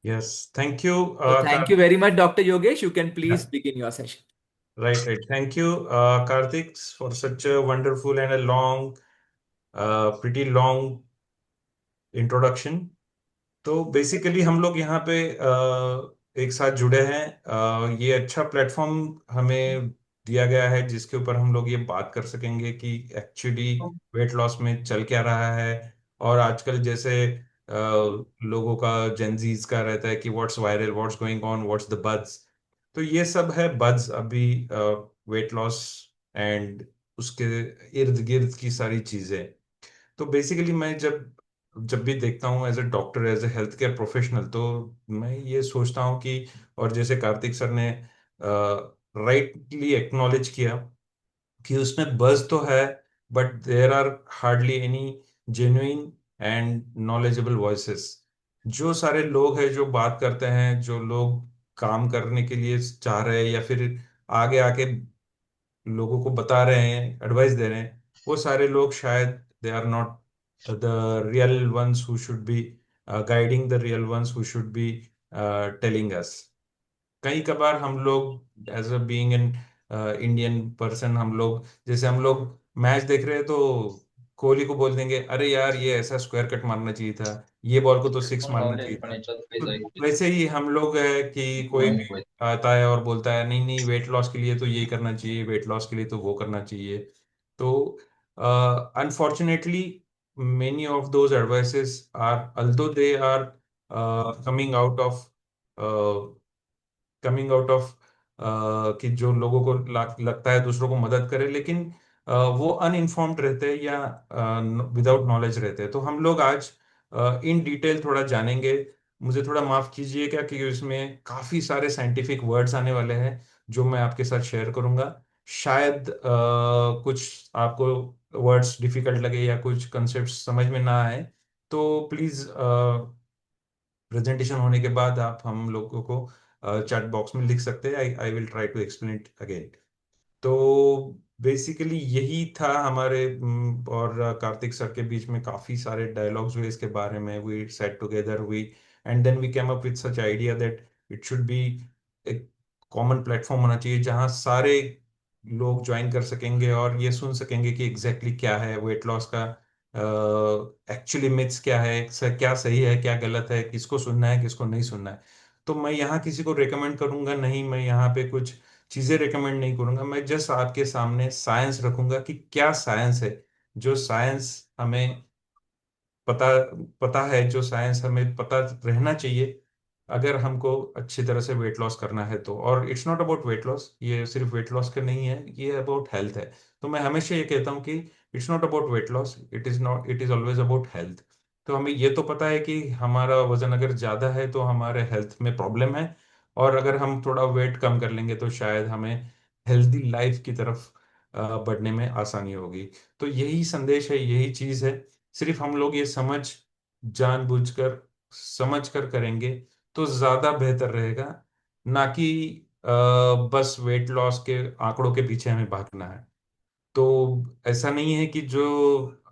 Yes, thank you, So thank you very much, Dr. Yogesh. You can please yeah, begin your session. right. Thank you, Karthik, for such a wonderful and a long, pretty long introduction. तो basically हम लोग यहाँ पे एक साथ जुड़े हैं। ये अच्छा प्लेटफॉर्म हमें दिया गया है जिसके ऊपर हम लोग ये बात कर सकेंगे कि एक्चुअली वेट लॉस में चल क्या रहा है। और आजकल जैसे लोगों का जेंजीज का रहता है कि what's viral, what's going on, what's the buzz. तो ये सब है बज्स अभी, वेट लॉस एंड उसके इर्द गिर्द की सारी चीजें। तो बेसिकली मैं जब जब भी देखता हूँ as a doctor, as a health care professional, तो मैं ये सोचता हूँ कि, और जैसे कार्तिक सर ने राइटली एक्नॉलेज किया कि उसमें बज़ तो है, but there are hardly any genuine and knowledgeable voices. जो सारे लोग हैं जो बात करते हैं, जो लोग काम करने के लिए चाह रहे हैं या फिर आगे आके लोगों को बता रहे हैं, एडवाइस दे रहे हैं, वो सारे लोग शायद they are not the real ones who should be guiding, the real ones who should be telling us. कई कबार हम लोग as a being an Indian person, हम लोग जैसे हम लोग मैच देख रहे हैं तो कोहली को बोल देंगे, अरे यार ये ऐसा स्क्वायर कट मारना चाहिए था, ये बॉल को तो सिक्स मारना चाहिए था। तो वैसे ही हम लोग है कि कोई भी आता है और बोलता है नहीं नहीं, वेट लॉस के लिए तो ये करना चाहिए, वेट लॉस के लिए तो वो करना चाहिए। तो unfortunately many of those advices are, although they are coming out of coming out of कि जो लोगों को लगता है दूसरों को मदद करे, लेकिन वो अनइन्फॉर्म्ड रहते हैं या विदाउट नॉलेज रहते हैं। तो हम लोग आज इन डिटेल थोड़ा जानेंगे। मुझे थोड़ा माफ कीजिएगा कि इसमें काफी सारे साइंटिफिक वर्ड्स आने वाले हैं जो मैं आपके साथ शेयर करूंगा। शायद कुछ आपको वर्ड्स डिफिकल्ट लगे या कुछ कंसेप्ट समझ में ना आए, तो प्लीज प्रेजेंटेशन होने के बाद आप हम लोगों को चैट बॉक्स में लिख सकते हैं। I I will try to explain it again. तो बेसिकली यही था हमारे और कार्तिक सर के बीच में काफी सारे डायलॉग्स हुए इसके बारे में। We sat together, we and then we came up with such idea that it should be एक कॉमन प्लेटफॉर्म होना चाहिए जहां सारे लोग ज्वाइन कर सकेंगे और ये सुन सकेंगे कि एग्जैक्टली exactly क्या है वेट लॉस का, एक्चुअली मिथ्स क्या है, क्या सही है क्या गलत है, किसको सुनना है किसको नहीं सुनना है। तो मैं यहाँ किसी को रेकमेंड करूंगा नहीं, मैं यहाँ पे कुछ चीजें रेकमेंड नहीं करूंगा, मैं जस्ट आपके सामने साइंस रखूंगा कि क्या साइंस है, जो साइंस हमें पता पता है, जो साइंस हमें पता रहना चाहिए अगर हमको अच्छी तरह से वेट लॉस करना है तो। और it's not about weight loss, ये सिर्फ वेट लॉस का नहीं है, ये अबाउट हेल्थ है। तो मैं हमेशा ये कहता हूँ कि it's not about weight loss, it is not, it is always about health. तो हमें ये तो पता है कि हमारा वजन अगर ज्यादा है तो हमारे हेल्थ में प्रॉब्लम है, और अगर हम थोड़ा वेट कम कर लेंगे तो शायद हमें हेल्दी लाइफ की तरफ बढ़ने में आसानी होगी। तो यही संदेश है, यही चीज है। सिर्फ हम लोग ये जानबूझकर समझ कर करेंगे तो ज्यादा बेहतर रहेगा, ना कि बस वेट लॉस के आंकड़ों के पीछे हमें भागना है। तो ऐसा नहीं है कि जो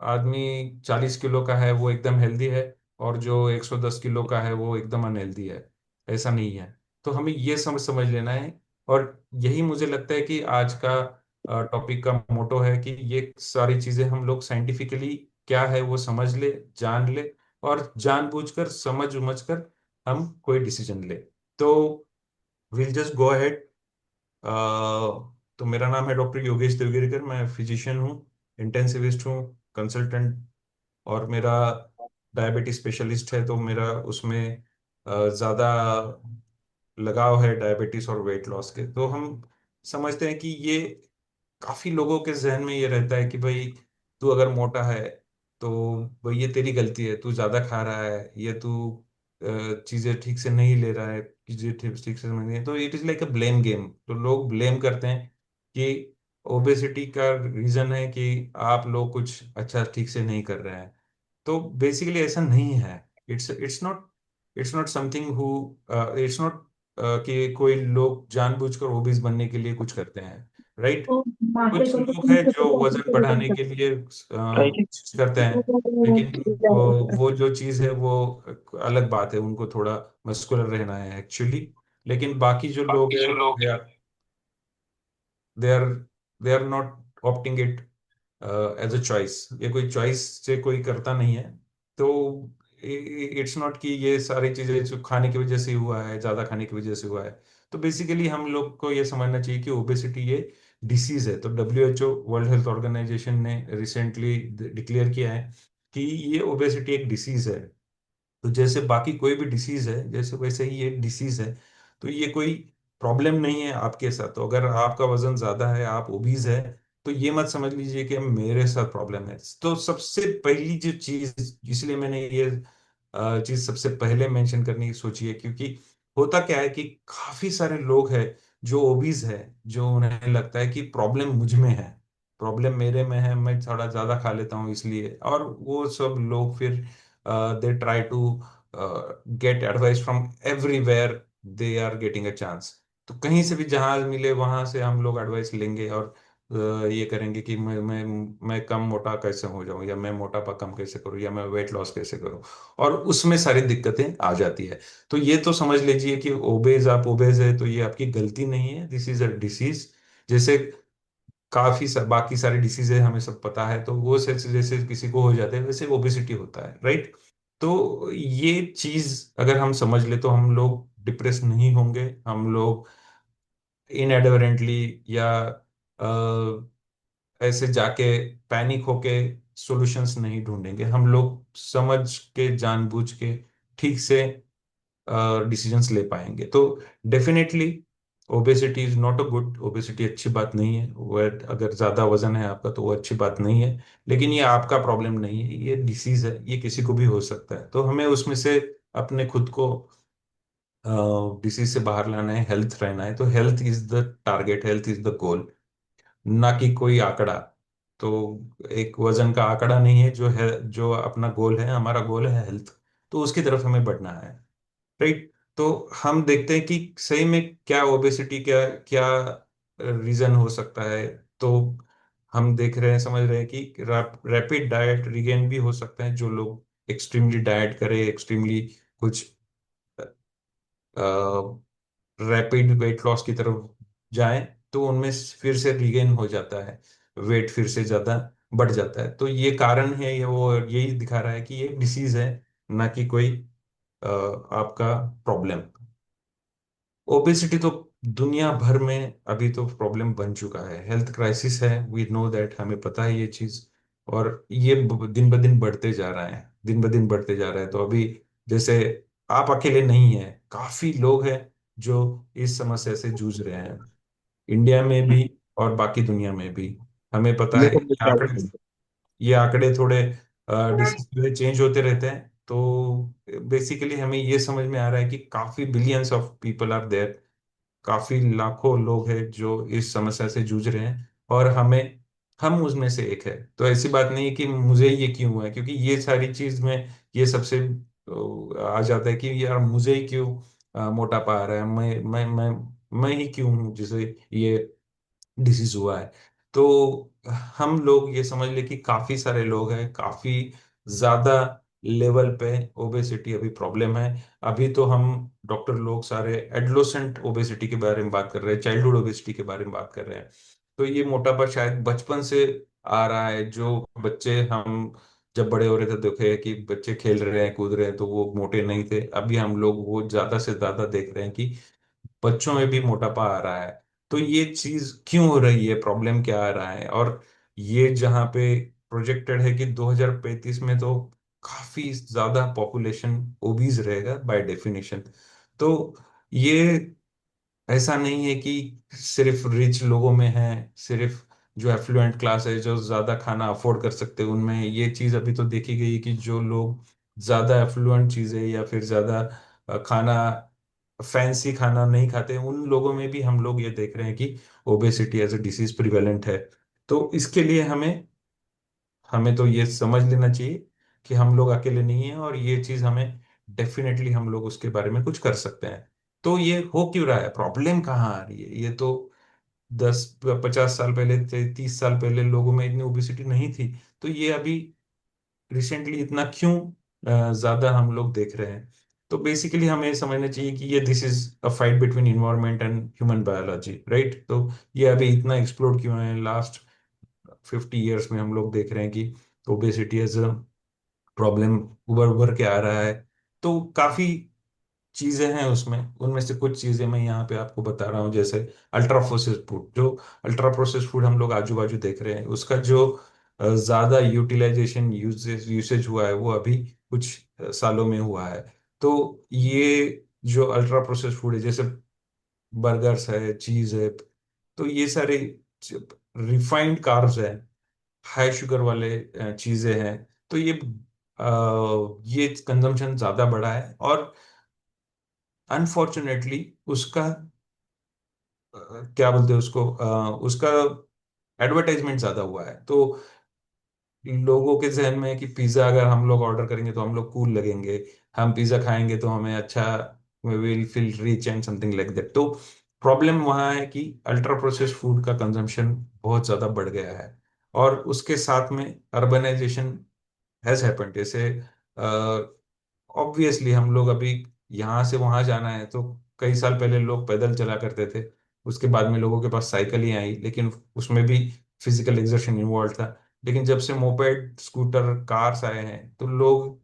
आदमी 40 किलो का है वो एकदम हेल्दी है और जो 110 किलो का है वो एकदम अनहेल्दी है, ऐसा नहीं है। तो हमें ये समझ समझ लेना है। और यही मुझे लगता है कि आज का टॉपिक का मोटो है कि ये सारी चीजें हम लोग साइंटिफिकली क्या है वो समझ ले, जान ले, और जानबूझकर समझ उमझ कर हम कोई डिसीजन ले। तो विल जस्ट गो अहेड। तो मेरा नाम है डॉक्टर योगेश देवगिरीकर, मैं फिजिशियन हूँ, इंटेंसिविस्ट हूँ, कंसल्टेंट, और मेरा डायबिटीज स्पेशलिस्ट है। तो मेरा उसमें ज़्यादा लगाव है डायबिटीज और वेट लॉस के। तो हम समझते हैं कि ये काफी लोगों के जहन में ये रहता है कि भाई तू अगर मोटा है तो भाई ये तेरी गलती है, तू ज्यादा खा रहा है, ये तू चीजें ठीक से नहीं ले रहा है, चीजें ठीक ठीक से समझ नहीं है। तो it is like a blame game. तो लोग ब्लेम करते हैं कि ओबेसिटी का रीजन है कि आप लोग कुछ अच्छा ठीक से नहीं कर रहे हैं। तो बेसिकली ऐसा नहीं है। It's not something who, it's not कि कोई लोग जानबूझकर ओबीज बनने के लिए कुछ करते हैं, राइट? कुछ लोग हैं जो वजन बढ़ाने के लिए करते हैं, लेकिन वो जो चीज़ है वो अलग बात है, उनको थोड़ा मस्कुलर रहना है एक्चुअली। लेकिन बाकी जो लोग हैं, they are they are not opting it as a choice. ये कोई चॉइस से कोई करता नहीं है। तो इट्स नॉट कि ये सारी चीजें जो खाने की वजह से हुआ है, ज्यादा खाने की वजह से हुआ है। तो बेसिकली हम लोग को ये समझना चाहिए कि ओबेसिटी ये डिसीज है। तो WHO, वर्ल्ड हेल्थ ऑर्गेनाइजेशन ने रिसेंटली डिक्लेयर किया है कि ये ओबेसिटी एक डिसीज है। तो जैसे बाकी कोई भी डिसीज है, जैसे वैसे ही ये डिसीज है। तो ये कोई प्रॉब्लम नहीं है आपके साथ। तो अगर आपका वजन ज्यादा है, आप ओबीज है, तो ये मत समझ लीजिए कि मेरे साथ प्रॉब्लम है। तो सबसे पहली जो चीज, इसलिए मैंने ये चीज सबसे पहले मेंशन करने की सोची है, क्योंकि होता क्या है कि काफी सारे लोग हैं जो ओबीज है, जो उन्हें लगता है कि प्रॉब्लम मुझ में है, प्रॉब्लम मेरे में है, मैं थोड़ा ज्यादा खा लेता हूँ इसलिए। और वो सब लोग फिर they try to get advice from everywhere they are getting a chance। तो कहीं से भी जहां मिले वहां से हम लोग एडवाइस लेंगे और ये करेंगे कि मैं कम मोटा कैसे हो जाऊं, या मैं मोटापा कम कैसे करूं, या मैं वेट लॉस कैसे करूं। और उसमें सारी दिक्कतें आ जाती है। तो ये तो समझ लीजिए कि आप ओबेज है तो ये आपकी गलती नहीं है, दिस इज अ डिसीज। जैसे बाकी सारी डिसीजेज हमें सब पता है, तो वो जैसे जैसे किसी को हो जाते हैं वैसे ओबेसिटी होता है, राइट। तो ये चीज अगर हम समझ ले तो हम लोग डिप्रेस नहीं होंगे। हम लोग इनएडवरेंटली या ऐसे जाके पैनिक होके सॉल्यूशंस नहीं ढूंढेंगे। हम लोग समझ के, जानबूझ के, ठीक से डिसीजंस ले पाएंगे। तो definitely obesity is not a good, obesity अच्छी बात नहीं है। वेट अगर ज्यादा वजन है आपका तो वो अच्छी बात नहीं है। लेकिन ये आपका प्रॉब्लम नहीं है, ये डिसीज है, ये किसी को भी हो सकता है। तो हमें उसमें से अपने खुद को डिसीज से बाहर लाना है, हेल्थ रहना है। तो health is the target, health is the goal, ना कि कोई आंकड़ा। तो एक वजन का आंकड़ा नहीं है जो है, जो अपना गोल है। हमारा गोल है हेल्थ, तो उसकी तरफ हमें बढ़ना है, राइट। तो हम देखते हैं कि सही में क्या ओबेसिटी, क्या क्या रीजन हो सकता है। तो हम देख रहे हैं, समझ रहे हैं कि रैपिड डाइट रिगेन भी हो सकता है। जो लोग एक्सट्रीमली डाइट करें, एक्सट्रीमली कुछ रैपिड वेट लॉस की तरफ जाएं, तो उनमें फिर से रिगेन हो जाता है, वेट फिर से ज्यादा बढ़ जाता है। तो ये कारण है, ये वो यही दिखा रहा है कि ये डिसीज है, ना कि कोई आपका प्रॉब्लम। ओबेसिटी तो दुनिया भर में अभी तो प्रॉब्लम बन चुका है, हेल्थ क्राइसिस है, वी नो दैट, हमें पता है ये चीज। और ये दिन ब दिन बढ़ते जा रहा है, दिन ब दिन बढ़ते जा रहा है। तो अभी जैसे आप अकेले नहीं हैं, काफी लोग हैं जो इस समस्या से जूझ रहे हैं, इंडिया में भी और बाकी दुनिया में भी। हमें पता ये है तो ये मुझे आंकड़े, ये आंकड़े थोड़े डिसीज चेंज होते रहते हैं। तो बेसिकली हमें ये समझ में आ रहा है कि काफी billions of people are there, काफी लाखों लोग हैं जो इस समस्या से जूझ रहे हैं। और हम उसमें से एक है। तो ऐसी बात नहीं है कि मुझे ये क्यों हुआ है, क्योंकि ये सारी चीज में ये सबसे आ जाता है कि यार मुझे ही क्यों मोटापा आ रहा है, मैं ही क्यों हूँ जिसे ये डिसीज हुआ है। तो हम लोग ये समझ ले कि काफी सारे लोग हैं, काफी ज्यादा लेवल पे ओबेसिटी अभी प्रॉब्लम है। अभी तो हम डॉक्टर लोग सारे एडोलेसेंट ओबेसिटी के बारे में बात कर रहे हैं, चाइल्डहुड ओबेसिटी के बारे में बात कर रहे हैं। तो ये मोटापा शायद बचपन से आ रहा है। जो बच्चे हम जब बड़े हो रहे थे देखे कि बच्चे खेल रहे हैं, कूद रहे हैं, तो वो मोटे नहीं थे। अभी हम लोग वो ज्यादा से ज्यादा देख रहे हैं कि बच्चों में भी मोटापा आ रहा है। तो ये चीज क्यों हो रही है, प्रॉब्लम क्या आ रहा है। और ये जहाँ पे प्रोजेक्टेड है कि 2035 में तो काफी ज्यादा पॉपुलेशन ओबीज रहेगा बाय डेफिनेशन। तो ये ऐसा नहीं है कि सिर्फ रिच लोगों में है, सिर्फ जो एफ्लुएंट क्लास है, जो ज्यादा खाना अफोर्ड कर सकते हैं उनमें है। ये चीज अभी तो देखी गई है कि जो लोग ज्यादा एफ्लुएंट चीजें या फिर ज्यादा खाना, फैंसी खाना नहीं खाते, उन लोगों में भी हम लोग ये देख रहे हैं कि obesity as a disease prevalent है। तो इसके लिए हमें हमें तो ये समझ लेना चाहिए कि हम लोग अकेले नहीं हैं, और ये चीज हमें डेफिनेटली हम लोग उसके बारे में कुछ कर सकते हैं। तो ये हो क्यों रहा है, प्रॉब्लम कहाँ आ रही है, ये तो 10 50 साल पहले, 30 साल पहले लोगों में इतनी ओबेसिटी नहीं थी। तो ये अभी रिसेंटली इतना क्यों ज्यादा हम लोग देख रहे हैं? तो बेसिकली हमें ये समझना चाहिए कि ये this is a fight between environment and human biology, right? तो ये अभी इतना एक्सप्लोड क्यों है? लास्ट 50 ईयर्स में हम लोग देख रहे हैं कि ओबेसिटी एज अ प्रॉब्लम उभर उभर के आ रहा है। तो काफी चीजें हैं उसमें, उनमें से कुछ चीजें मैं यहाँ पे आपको बता रहा हूँ। जैसे अल्ट्रा प्रोसेस्ड फूड, जो अल्ट्रा प्रोसेस्ड फूड हम लोग आजू बाजू देख रहे हैं, उसका जो ज्यादा यूटिलाइजेशन यूसेज यूसेज हुआ है वो अभी कुछ सालों में हुआ है। तो ये जो अल्ट्रा प्रोसेस्ड फूड है, जैसे बर्गर्स है, चीज है, तो ये सारे रिफाइंड कार्ब्स हैं, हाई शुगर वाले चीजें हैं। तो ये कंजम्पशन ज्यादा बढ़ा है, और अनफॉर्चुनेटली उसका क्या बोलते हैं उसको, उसका एडवर्टाइजमेंट ज्यादा हुआ है। तो लोगों के जहन में है कि पिज्जा अगर हम लोग ऑर्डर करेंगे तो हम लोग कूल लगेंगे, हम पिज्जा खाएंगे तो हमें अच्छा, we will feel rich and something like that. तो प्रॉब्लम वहाँ है कि अल्ट्रा प्रोसेस्ड फूड का कंजम्पशन बहुत ज्यादा बढ़ गया है, और उसके साथ में अर्बनाइजेशन हैज हैपेंड। जैसे ऑब्वियसली हम लोग अभी यहाँ से वहां जाना है तो कई साल पहले लोग पैदल चला करते थे, उसके बाद में लोगों के पास साइकिल ही आई, लेकिन उसमें भी फिजिकल एक्सर्शन इन्वॉल्व था। लेकिन जब से मोपेड, स्कूटर, कार्स आए हैं, तो लोग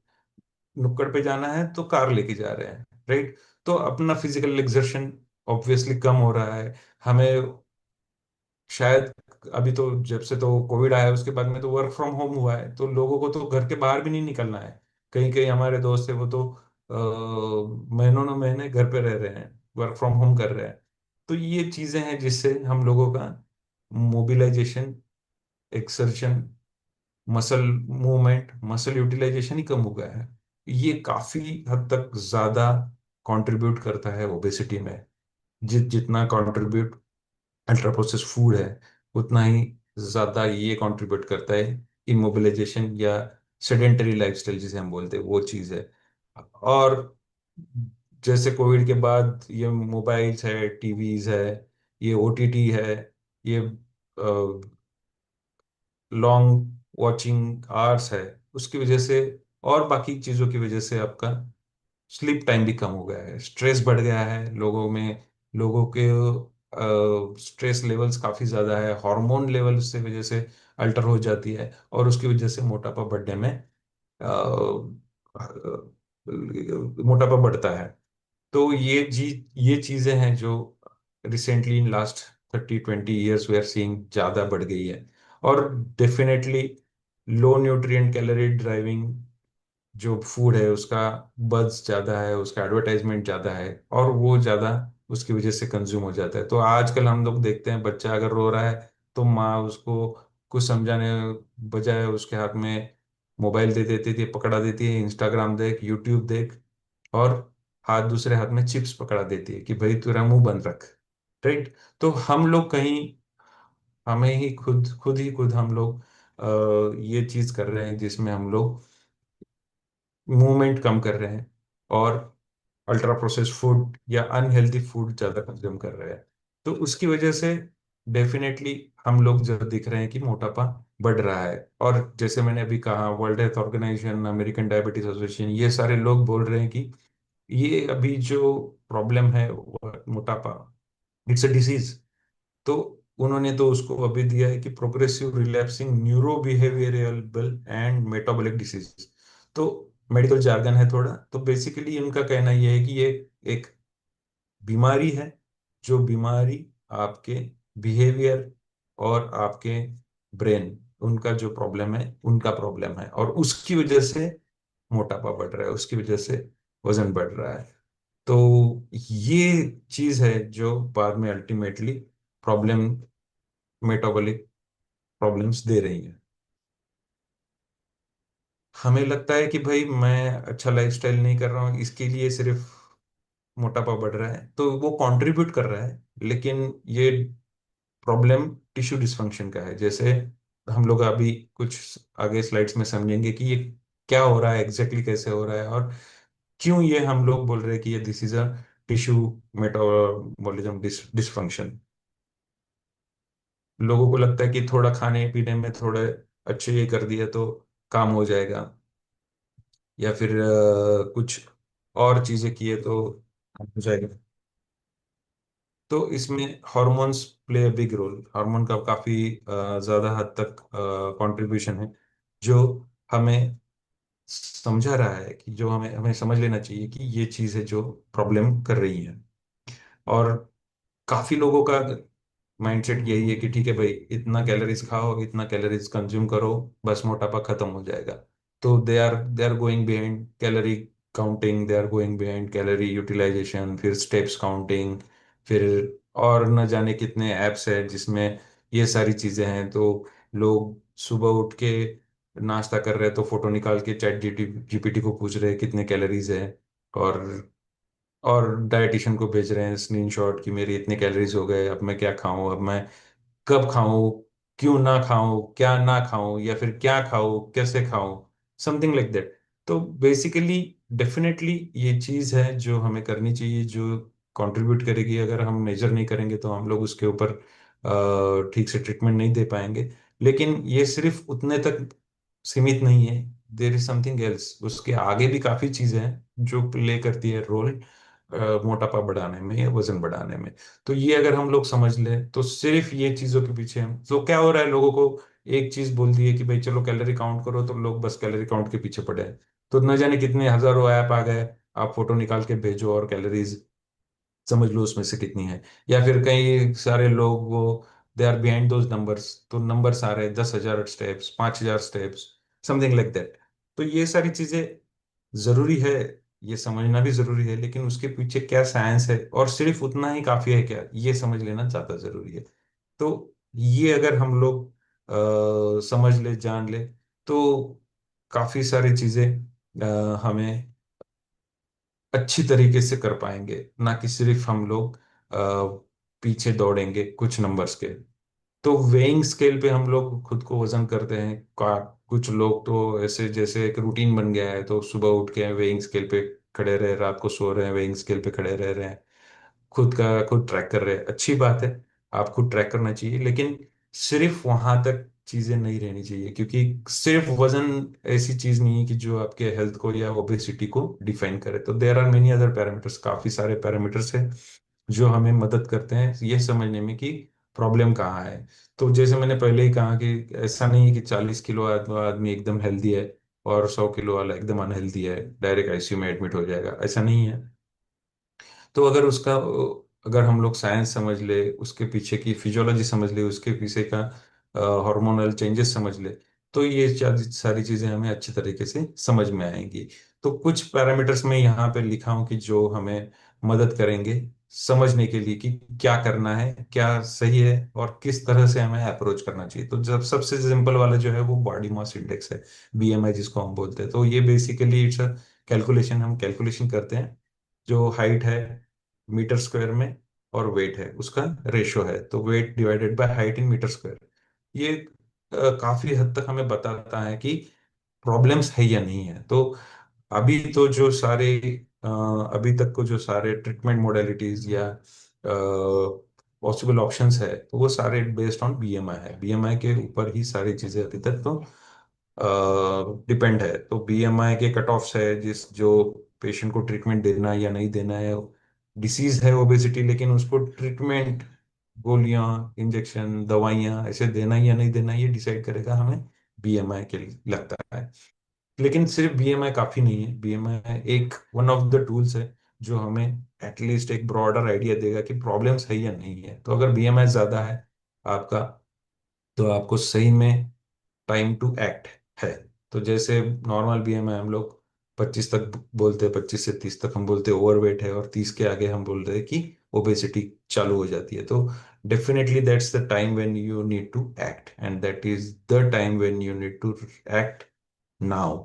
नुक्कड़ पे जाना है तो कार लेके जा रहे हैं, राइट? तो अपना फिजिकल एक्सर्शन ऑब्वियसली कम हो रहा है। हमें शायद अभी तो, जब से तो कोविड आया है, उसके बाद में तो वर्क फ्रॉम होम हुआ है, तो लोगों को तो घर के बाहर भी नहीं निकलना है। कहीं कहीं हमारे दोस्त है वो तो महीनों न महीने घर पे रह रहे हैं, वर्क फ्रॉम होम कर रहे हैं। तो ये चीजें हैं जिससे हम लोगों का mobilisation, exertion, muscle movement, muscle utilisation ही कम हो गया है। ये काफी हद तक ज्यादा कंट्रीब्यूट करता है ओबेसिटी में। जितना कंट्रीब्यूट अल्ट्रा प्रोसेस्ड फूड है, उतना ही ज्यादा ये कंट्रीब्यूट करता है इमोबिलाइजेशन या सेडेंटरी लाइफस्टाइल जिसे हम बोलते हैं, वो चीज है। और जैसे कोविड के बाद ये मोबाइल्स है, टीवीज है, ये ओटीटी है, ये लॉन्ग वॉचिंग आवर्स है, उसकी वजह से और बाकी चीजों की वजह से आपका स्लीप टाइम भी कम हो गया है, स्ट्रेस बढ़ गया है लोगों में। लोगों के स्ट्रेस लेवल्स काफी ज्यादा है, हार्मोन लेवल से वजह से अल्टर हो जाती है, और उसकी वजह से मोटापा बढ़ने में मोटापा बढ़ता है। तो ये चीजें हैं जो recently in last 30 20 years we are seeing ज्यादा बढ़ गई है। और definitely low nutrient calorie driving जो फूड है, उसका बuzz ज्यादा है, उसका एडवर्टाइजमेंट ज्यादा है, और वो ज्यादा उसकी वजह से कंज्यूम हो जाता है। तो आजकल हम लोग देखते हैं, बच्चा अगर रो रहा है तो माँ उसको कुछ समझाने बजाय उसके हाथ में मोबाइल दे देती थी, पकड़ा देती है, इंस्टाग्राम देख, यूट्यूब देख, और हाथ दूसरे हाथ में चिप्स पकड़ा देती है कि भाई तेरा मुंह बंद रख, राइट? तो हम लोग कहीं, हमें ही खुद खुद ही खुद हम लोग ये चीज कर रहे हैं जिसमें हम लोग मूवमेंट कम कर रहे हैं, और अल्ट्रा प्रोसेस्ड फूड या अनहेल्दी फूड ज्यादा कंज्यूम कर रहे हैं। तो उसकी वजह से डेफिनेटली हम लोग जो दिख रहे हैं कि मोटापा बढ़ रहा है। और जैसे मैंने अभी कहा, World Health Organization, American Diabetes Association, ये सारे लोग बोल रहे हैं कि ये अभी जो प्रॉब्लम है मोटापा, इट्स अ डिसीज। तो उन्होंने तो उसको अभी दिया है कि progressive relapsing neuro behavioural and metabolic disease. तो मेडिकल जार्गन है थोड़ा, तो बेसिकली उनका कहना यह है कि ये एक बीमारी है, जो बीमारी आपके बिहेवियर और आपके ब्रेन, उनका जो प्रॉब्लम है, उनका प्रॉब्लम है, और उसकी वजह से मोटापा बढ़ रहा है, उसकी वजह से वजन बढ़ रहा है। तो ये चीज है जो बाद में ultimately problem, metabolic problems they रही हैं। हमें लगता है कि भाई मैं अच्छा लाइफस्टाइल नहीं कर रहा हूँ, इसके लिए सिर्फ मोटापा बढ़ रहा है, तो वो कंट्रीब्यूट कर रहा है, लेकिन ये प्रॉब्लम टिश्यू डिस्फंक्शन का है। जैसे हम लोग अभी कुछ आगे स्लाइड्स में समझेंगे कि ये क्या हो रहा है, एग्जैक्टली कैसे हो रहा है, और क्यों ये हम लोग बोल रहे हैं कि ये this is a tissue metabolism dysfunction. लोगों को लगता है कि थोड़ा खाने पीने में थोड़ा अच्छे ये कर दिया तो काम हो जाएगा, या फिर कुछ और चीजें किए तो काम हो जाएगा। तो इसमें hormones play a big role. Hormone का काफी ज्यादा हद तक कंट्रीब्यूशन है, जो हमें समझा रहा है कि जो हमें हमें समझ लेना चाहिए कि ये चीज है जो प्रॉब्लम कर रही है। और काफी लोगों का माइंडसेट यही है कि ठीक है भाई, इतना कैलोरीज खाओ, इतना कैलोरीज कंज्यूम करो, बस मोटापा खत्म हो जाएगा। तो they are going behind calorie counting, they are going behind calorie utilization, फिर स्टेप्स काउंटिंग, फिर और न जाने कितने एप्स है जिसमें ये सारी चीजें हैं। तो लोग सुबह उठ के नाश्ता कर रहे हैं तो फोटो निकाल के चैट जीपीटी को पूछ रहे हैं कितने कैलोरीज है, और डायटिशियन को भेज रहे हैं स्क्रीनशॉट कि मेरे इतने कैलोरीज हो गए, अब मैं क्या खाऊं, अब मैं कब खाऊं, क्यों ना खाऊं, क्या ना खाऊं, या फिर क्या खाऊं, कैसे खाऊं, समथिंग लाइक दैट। तो बेसिकली डेफिनेटली ये चीज है जो हमें करनी चाहिए, जो कंट्रीब्यूट करेगी। अगर हम मेजर नहीं करेंगे तो हम लोग उसके ऊपर ठीक से ट्रीटमेंट नहीं दे पाएंगे। लेकिन ये सिर्फ उतने तक सीमित नहीं है, देर इज समथिंग एल्स, उसके आगे भी काफी चीजें हैं जो प्ले करती है रोल मोटापा बढ़ाने में या वजन बढ़ाने में। तो ये अगर हम लोग समझ लें तो सिर्फ ये चीजों के पीछे हम तो क्या हो रहा है, लोगों को एक चीज बोल दी है कि भाई चलो कैलोरी काउंट करो, तो लोग बस कैलोरी काउंट के पीछे पड़े हैं। तो न जाने कितने हजारों ऐप आ गए, आप फोटो निकाल के भेजो और कैलोरीज समझ लो उसमें से कितनी है। या फिर कई सारे लोग वो they are behind those numbers, तो नंबर्स आ रहे हैं 10,000 steps, 5,000 steps, something like that. तो ये सारी चीजें जरूरी है, ये समझना भी जरूरी है, लेकिन उसके पीछे क्या साइंस है और सिर्फ उतना ही काफी है क्या, ये समझ लेना ज्यादा जरूरी है। तो ये अगर हम लोग समझ ले, जान ले, तो काफी सारी चीजें हमें अच्छी तरीके से कर पाएंगे, ना कि सिर्फ हम लोग पीछे दौड़ेंगे कुछ नंबर्स के। तो वेइंग स्केल पे हम लोग खुद को वजन करते हैं कुछ लोग तो ऐसे जैसे एक रूटीन बन गया है, तो सुबह उठ के वेइंग स्केल पे खड़े रहे, रात को सो रहे हैं वेइंग स्केल पे खड़े रह रहे हैं, खुद का खुद ट्रैक कर रहे हैं। अच्छी बात है, आप खुद ट्रैक करना चाहिए, लेकिन सिर्फ वहां तक चीजें नहीं रहनी चाहिए, क्योंकि सिर्फ वजन ऐसी चीज नहीं है कि जो आपके हेल्थ को या ओबेसिटी को डिफाइन करे। तो there are many other parameters, काफी सारे पैरामीटर्स हैं जो हमें मदद करते हैं ये समझने में कि प्रॉब्लम कहाँ है। तो जैसे मैंने पहले ही कहा कि ऐसा नहीं है कि 40 किलो आदमी एकदम हेल्दी है और 100 किलो वाला एकदम अनहेल्दी है, डायरेक्ट आईसीयू में एडमिट हो जाएगा, ऐसा नहीं है। तो अगर हम लोग साइंस समझ ले, उसके पीछे की फिजियोलॉजी समझ ले, उसके पीछे का हार्मोनल चेंजेस समझ ले, तो ये सारी चीजें हमें अच्छे तरीके से समझ में आएंगी। तो कुछ पैरामीटर्स में यहाँ पे लिखा हूँ कि जो हमें मदद करेंगे समझने के लिए कि क्या करना है, क्या सही है, और किस तरह से हमें अप्रोच करना चाहिए। तो जब सबसे सिंपल वाला जो है वो बॉडी मास इंडेक्स है, बीएमआई जिसको हम बोलते हैं। तो ये बेसिकली इट्स अ कैलकुलेशन, हम कैलकुलेशन करते हैं जो हाइट है मीटर स्क्वायर में और वेट है उसका रेशो है, तो weight divided by height in metre square. ये काफी हद तक हमें बताता है कि प्रॉब्लम्स है या नहीं है। तो अभी तो जो सारे अ, अभी तक को जो सारे ट्रीटमेंट मोडेलिटीज या पॉसिबल ऑप्शंस है, तो वो सारे बेस्ड ऑन बीएमआई है, बीएमआई के ऊपर ही सारी चीजें अभी तक तो डिपेंड है। तो बीएमआई के कट ऑफ्स है जिस जो पेशेंट को ट्रीटमेंट देना या नहीं देना है। डिसीज है ओबेसिटी, लेकिन उसको ट्रीटमेंट, गोलियां, इंजेक्शन, दवाइयां ऐसे देना या नहीं देना, ये डिसाइड करेगा हमें बीएमआई के लिए लगता है। लेकिन सिर्फ बीएमआई काफी नहीं है, बीएमआई एक वन ऑफ द टूल्स है जो हमें एटलीस्ट एक ब्रॉडर आइडिया देगा कि प्रॉब्लम्स है या नहीं है। तो अगर बीएमआई ज्यादा है आपका, तो आपको सही में टाइम टू एक्ट है। तो जैसे नॉर्मल बीएमआई हम लोग 25 तक बोलते हैं, 25 से 30 तक हम बोलते हैं ओवरवेट है, और 30 के आगे हम बोल रहे हैं कि ओबेसिटी चालू हो जाती है। तो definitely that's the time when you need to act, and that is the time when you need to act now.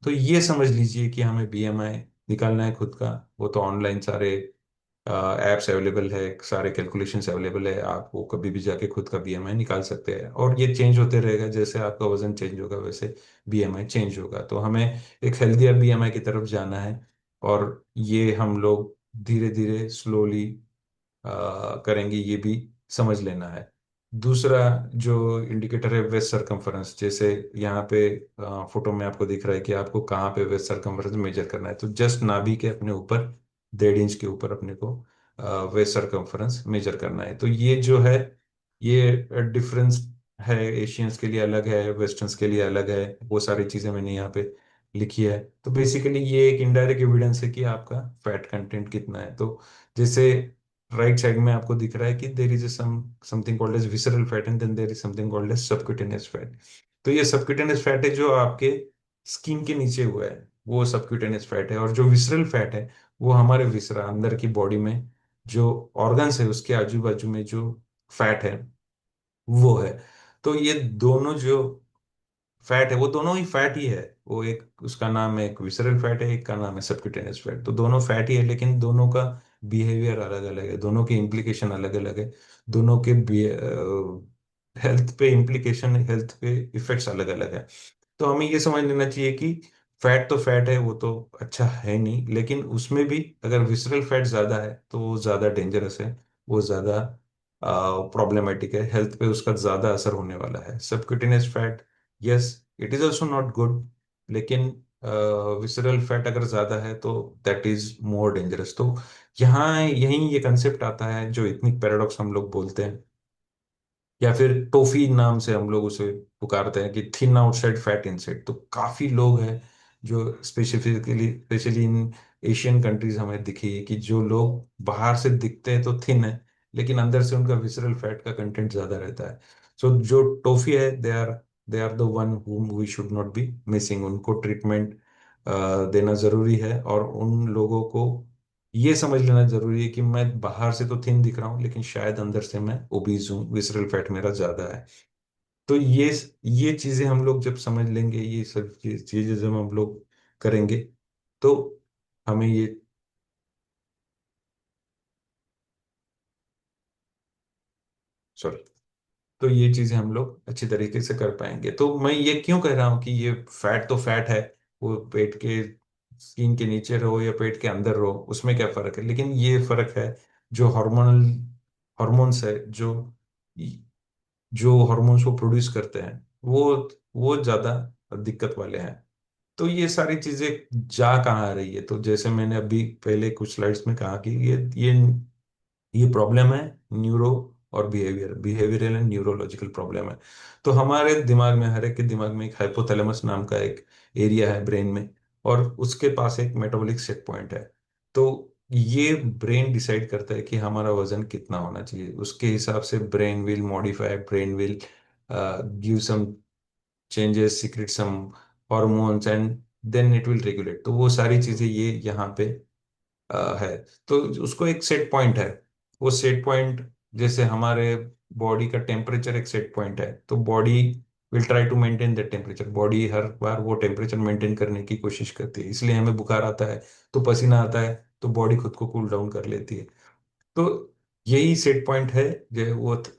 तो ये समझ लीजिए कि हमें बीएमआई निकालना है खुद का। वो तो ऑनलाइन सारे एप्स अवेलेबल है, सारे कैलकुलेशंस अवेलेबल है, आप वो कभी भी जाके खुद का बीएमआई निकाल सकते हैं। और ये चेंज होते रहेगा, जैसे आपका वजन चेंज होगा वैसे बीएमआई चेंज होगा। तो हमें एक हेल्दियर बीएमआई की तरफ जाना है, और ये हम लोग धीरे धीरे स्लोली करेंगे, ये भी समझ लेना है। दूसरा जो इंडिकेटर है वेस्ट सरकमफेरेंस, जैसे यहाँ पे फोटो में आपको दिख रहा है कि आपको कहाँ पे वेस्ट सरकमफेरेंस मेजर करना है, तो जस्ट नाभि के अपने ऊपर 1.5 इंच के ऊपर अपने को वेस्ट सरकमफेरेंस मेजर करना है। तो ये जो है, ये डिफरेंस है, एशियंस के लिए अलग है, वेस्टर्न्स के लिए अलग है, वो सारी चीजें मैंने यहाँ पे लिखी है। तो बेसिकली ये एक इनडायरेक्ट एविडेंस है कि आपका फैट कंटेंट कितना है। तो जैसे राइट साइड में आपको दिख रहा है कि there is something called as visceral fat and then there is something called as subcutaneous fat. तो ये सबक्यूटेनियस फैट है जो आपके स्किन के नीचे हुआ है, वो सबक्यूटेनियस फैट है। और जो विसरल फैट है वो हमारे विसरा अंदर की बॉडी में जो ऑर्गन्स है उसके आजू बाजू में जो फैट है वो है। तो ये दोनों जो फैट है वो दोनों ही फैट ही है। वो एक उसका नाम है, एक विसरल फैट है, एक का नाम है सबक्यूटेनियस फैट। तो दोनों फैट ही है, लेकिन दोनों का बिहेवियर अलग अलग है, दोनों के इम्प्लीकेशन अलग अलग है, दोनों के हेल्थ पे इम्प्लीकेशन, हेल्थ पे इफेक्ट्स अलग अलग है। तो हमें ये समझ लेना चाहिए कि फैट तो फैट है, वो तो अच्छा है नहीं, लेकिन उसमें भी अगर विसरल फैट ज्यादा है तो वो ज्यादा डेंजरस है, वो ज्यादा प्रॉब्लमेटिक है, हेल्थ पे उसका ज्यादा असर होने वाला है। Subcutaneous fat, yes, it is also not good, लेकिन विसरल फैट अगर ज्यादा है तो दैट इज मोर डेंजरस। तो यहाँ यही ये कंसेप्ट आता है जो इथनिक पैराडॉक्स हम लोग बोलते हैं, या फिर टोफी नाम से हम लोग उसे पुकारते हैं, कि थिन आउटसाइड फैट इनसाइड। तो काफी लोग हैं जो specifically specially in Asian countries हमें दिखी है कि जो लोग बाहर से दिखते हैं तो थिन है, लेकिन अंदर से उनका विसरल फैट का कंटेंट ज्यादा रहता है। सो जो टोफी है, they are the one whom we should not be missing. उनको ट्रीटमेंट देना जरूरी है, और उन लोगों को ये समझ लेना जरूरी है कि मैं बाहर से तो थिन दिख रहा हूँ लेकिन शायद अंदर से मैं ओबीज हूँ, विसरल फैट मेरा ज्यादा है। तो ये चीजें हम लोग जब समझ लेंगे, ये सब चीजें जब हम लोग करेंगे, तो हमें ये, सॉरी, तो ये चीजें हम लोग अच्छी तरीके से कर पाएंगे। तो मैं ये क्यों कह रहा हूँ कि ये फैट तो फैट है, वो पेट के स्किन के नीचे रहो या पेट के अंदर रहो उसमें क्या फर्क है, लेकिन ये फर्क है जो हॉर्मोन्स है, जो हॉर्मोन्स को प्रोड्यूस करते हैं, वो ज्यादा दिक्कत वाले हैं। तो ये सारी चीजें जा कहाँ आ रही है, तो जैसे मैंने अभी पहले कुछ स्लाइड्स में कहा कि ये प्रॉब्लम है न्यूरो और बिहेवियरल एंड न्यूरोलॉजिकल प्रॉब्लम है। तो हमारे दिमाग में, हर एक के दिमाग में एक हाइपोथैलेमस नाम का एक एरिया है ब्रेन में, और उसके पास एक मेटाबॉलिक सेट पॉइंट है। तो ये ब्रेन डिसाइड करता है कि हमारा वजन कितना होना चाहिए, उसके हिसाब से brain will modify, brain will give some changes, secret some hormones, and then it will regulate. तो वो सारी चीजें ये यहाँ पे है। तो उसको एक सेट पॉइंट है, वो सेट पॉइंट, जैसे हमारे बॉडी का टेम्परेचर एक सेट पॉइंट है, तो body will try to maintain that temperature. Body हर बार वो टेम्परेचर मेंटेन करने की कोशिश करती है, इसलिए हमें बुखार आता है तो पसीना आता है, तो बॉडी खुद को कूल डाउन कर लेती है। तो यही सेट पॉइंट है, जो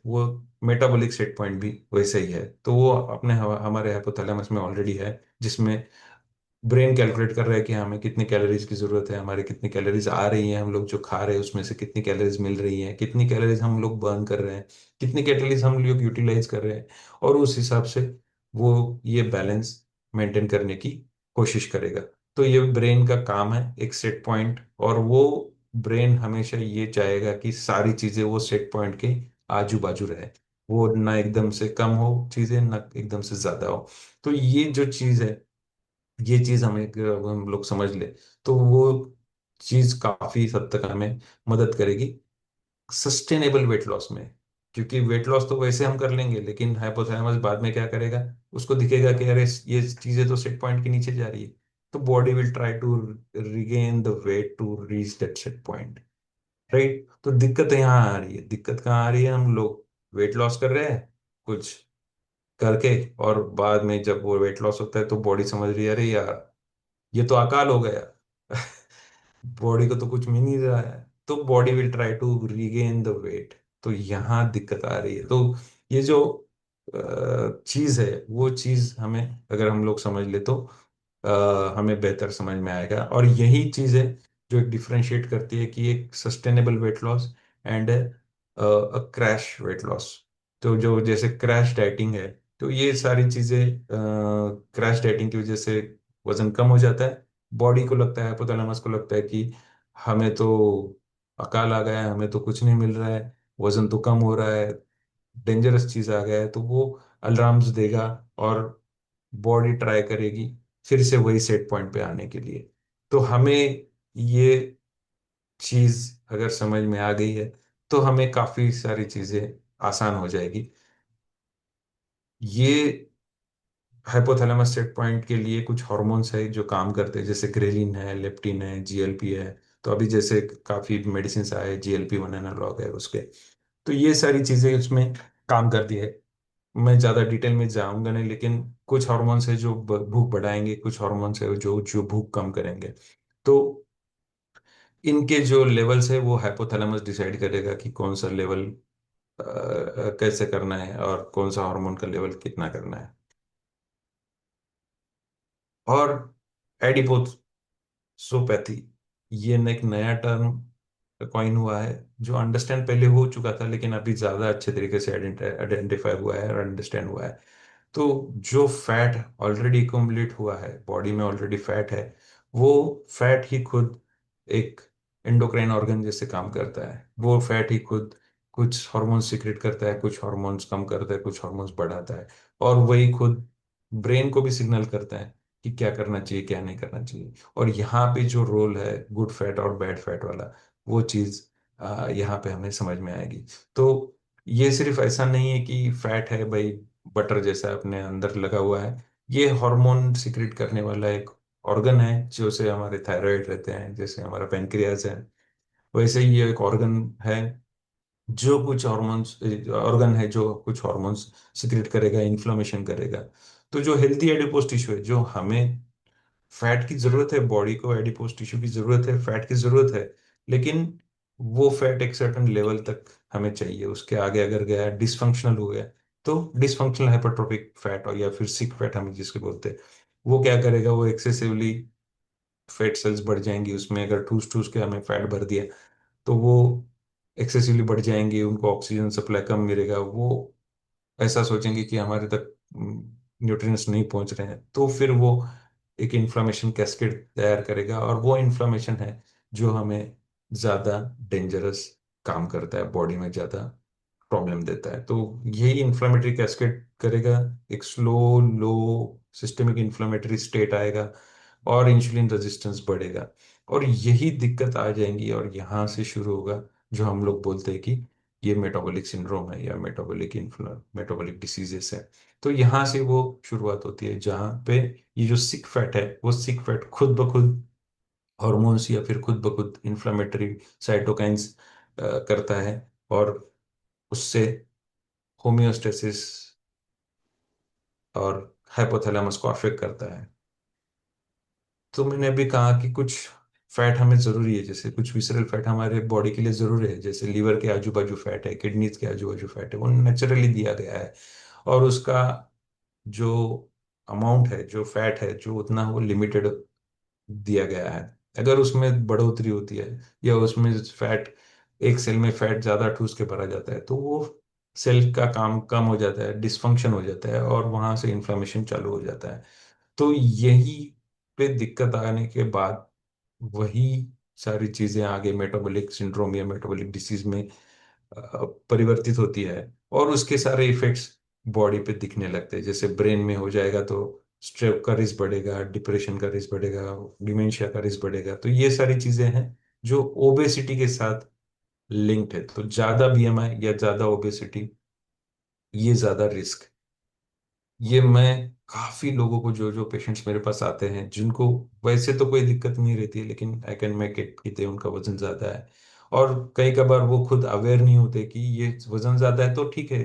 वो मेटाबॉलिक सेट पॉइंट भी वैसे ही है। तो वो अपने हमारे हाइपोथैलेमस में ऑलरेडी है, जिसमें ब्रेन कैलकुलेट कर रहा है कि हमें कितनी कैलोरीज की जरूरत है, हमारे कितनी कैलोरीज आ रही हैं, हम लोग जो खा रहे हैं उसमें से कितनी कैलोरीज मिल रही हैं, कितनी कैलोरीज हम लोग बर्न कर रहे हैं, कितनी कैलोरीज हम लोग यूटिलाइज कर रहे हैं, और उस हिसाब से वो ये बैलेंस मेंटेन करने की कोशिश करेगा। तो ये ब्रेन का काम है, एक सेट पॉइंट, और वो ब्रेन हमेशा ये चाहेगा कि सारी चीजें वो सेट पॉइंट के आजू बाजू रहे, वो ना एकदम से कम हो चीजें, ना एकदम से ज्यादा हो। तो ये जो चीज है, ये चीज हमें अगर हम लोग समझ ले तो वो चीज काफी हद तक हमें मदद करेगी सस्टेनेबल वेट लॉस में। क्योंकि वेट लॉस तो वैसे हम कर लेंगे, लेकिन हाइपोथैलेमस बाद में क्या करेगा, उसको दिखेगा कि अरे ये चीजें तो सेट पॉइंट के नीचे जा रही है, तो body will try to regain the weight to reach that set point, right. तो दिक्कत यहाँ आ रही है, दिक्कत कहाँ आ रही है, हम लोग वेट लॉस कर रहे हैं कुछ करके, और बाद में जब वो वेट लॉस होता है तो बॉडी समझ रही है अरे यार ये तो अकाल हो गया, बॉडी को तो कुछ मिल नहीं रहा है, तो body will try to regain the weight. तो यहाँ दिक्कत आ रही है। तो ये जो चीज है, वो चीज हमें अगर हम लोग समझ ले तो हमें बेहतर समझ में आएगा। और यही चीज है जो एक डिफरेंशिएट करती है कि एक sustainable wait loss and a crash weight loss. तो जो जैसे क्रैश डाइटिंग है, तो ये सारी चीजें, क्रैश डाइटिंग की वजह से वजन कम हो जाता है। बॉडी को लगता है, हाइपोथैलेमस को लगता है कि हमें तो अकाल आ गया है, हमें तो कुछ नहीं मिल रहा है, वजन तो कम हो रहा है, डेंजरस चीज आ गया है, तो वो अलार्म्स देगा और बॉडी ट्राई करेगी फिर से वही सेट पॉइंट पे आने के लिए। तो हमें ये चीज अगर समझ में आ गई है तो हमें काफी सारी चीजें आसान हो जाएगी। ये हाइपोथैलेमस सेट पॉइंट के लिए कुछ हॉर्मोन्स है जो काम करते हैं, जैसे ग्रेलिन है, लेप्टिन है, जीएलपी है। तो अभी जैसे काफी मेडिसिन आए, जीएलपी 1 एनालॉग है उसके। तो ये सारी चीजें उसमें काम करती है। मैं ज्यादा डिटेल में जाऊंगा नहीं, लेकिन कुछ हार्मोन्स है जो भूख बढ़ाएंगे, कुछ हार्मोन्स है जो जो भूख कम करेंगे। तो इनके जो लेवल्स है वो हाइपोथैलेमस डिसाइड करेगा कि कौन सा लेवल कैसे करना है और कौन सा हार्मोन का लेवल कितना करना है। और एडिपोसोपैथी, ये एक नया टर्म कॉइन हुआ है, जो अंडरस्टैंड पहले हो चुका था लेकिन अभी ज्यादा अच्छे तरीके से आइडेंटिफाई हुआ है और अंडरस्टैंड हुआ है। तो जो फैट ऑलरेडी एक्युमुलेट हुआ है बॉडी में, ऑलरेडी फैट है, वो फैट ही खुद एक एंडोक्राइन ऑर्गन जैसे काम करता है। वो फैट ही खुद कुछ हार्मोन्स सिक्रेट करता है, कुछ हार्मोन्स कम करता है, कुछ हार्मोन्स बढ़ाता है। और वही खुद ब्रेन को भी सिग्नल करता है कि क्या करना चाहिए, क्या नहीं करना चाहिए। और यहाँ पे जो रोल है गुड फैट और बैड फैट वाला, वो चीज़ यहाँ पे हमें समझ में आएगी। तो ये सिर्फ ऐसा नहीं है कि फैट है भाई, बटर जैसा अपने अंदर लगा हुआ है। ये हार्मोन सिक्रेट करने वाला एक ऑर्गन है, जो से हमारे थायराइड रहते हैं, जैसे हमारा पेनक्रियाज है, वैसे ही ये एक ऑर्गन है जो कुछ हॉर्मोन्स, ऑर्गन है जो कुछ हॉर्मोन्स सिक्रेट करेगा, इन्फ्लामेशन करेगा। तो जो हेल्थी एडिपोज टिश्यू है, जो हमें फैट की जरूरत है, बॉडी को एडिपोज टिश्यू की जरूरत है, फैट की जरूरत है, लेकिन वो फैट एक सर्टेन लेवल तक हमें चाहिए। उसके आगे अगर गया, डिसफंक्शनल हो गया, तो डिसफंक्शनल हाइपरट्रोफिक फैट, और या फिर सिक फैट हम जिसको बोलते हैं, वो क्या करेगा, वो एक्सेसिवली फैट सेल्स बढ़ जाएंगी उसमें। अगर ठूस ठूस के हमें फैट भर दिया तो वो एक्सेसिवली बढ़ जाएंगे, उनको ऑक्सीजन सप्लाई कम मिलेगा, वो ऐसा सोचेंगे कि हमारे तक न्यूट्रिएंट्स नहीं पहुंच रहे हैं, तो फिर वो एक इन्फ्लामेशन कैस्केड तैयार करेगा। और वो इन्फ्लामेशन है जो हमें ज़्यादा डेंजरस काम करता है, बॉडी में ज़्यादा प्रॉब्लम देता है। तो यही इन्फ्लामेटरी कैस्केड करेगा, एक स्लो लो सिस्टेमिक इन्फ्लामेटरी स्टेट आएगा और इंसुलिन रेजिस्टेंस बढ़ेगा। और यही दिक्कत आ जाएंगी, और यहाँ से शुरू होगा जो हम लोग बोलते हैं कि ये मेटाबॉलिक सिंड्रोम है या मेटाबॉलिक डिसीजेस है। तो यहाँ से वो शुरुआत होती है, जहाँ पे ये जो सिक फैट है, वो सिक फैट खुद ब खुद हॉर्मोन्स या फिर खुद ब खुद इंफ्लेमेटरी साइटोकाइंस करता है, और उससे होमियोस्टेसिस और हाइपोथैलेमस को अफेक्ट करता है। तो मैंने अभी कहा कि कुछ फैट हमें जरूरी है, जैसे कुछ विसरल फैट हमारे बॉडी के लिए जरूरी है, जैसे लीवर के आजू बाजू फैट है, किडनीज के आजू बाजू फैट है, वो नेचुरली दिया गया है। और उसका जो अमाउंट है, जो फैट है, जो उतना वो लिमिटेड दिया गया है। अगर उसमें बढ़ोतरी होती है या उसमें फैट, एक सेल में फैट ज्यादा ठूस के भरा जाता है, तो वो सेल का काम कम हो जाता है, डिसफंक्शन हो जाता है, और वहां से इन्फ्लेमेशन चालू हो जाता है। तो यही पे दिक्कत आने के बाद वही सारी चीजें आगे मेटाबॉलिक सिंड्रोम या मेटाबॉलिक डिसीज में परिवर्तित होती है। और उसके सारे इफेक्ट्स बॉडी पे दिखने लगते हैं, जैसे ब्रेन में हो जाएगा तो स्ट्रोक का रिस्क बढ़ेगा, डिप्रेशन का रिस्क बढ़ेगा, डिमेंशिया का रिस्क बढ़ेगा। तो ये सारी चीजें हैं जो ओबेसिटी के साथ लिंक्ड है। तो ज्यादा बीएमआई या ज्यादा ओबेसिटी, ये ज्यादा रिस्क। ये मैं काफी लोगों को, जो जो पेशेंट्स मेरे पास आते हैं जिनको वैसे तो कोई दिक्कत नहीं रहती है, लेकिन आई कैन मेक इट कि उनका वजन ज्यादा है, और कई कबार वो खुद अवेयर नहीं होते कि ये वजन ज्यादा है, तो ठीक है,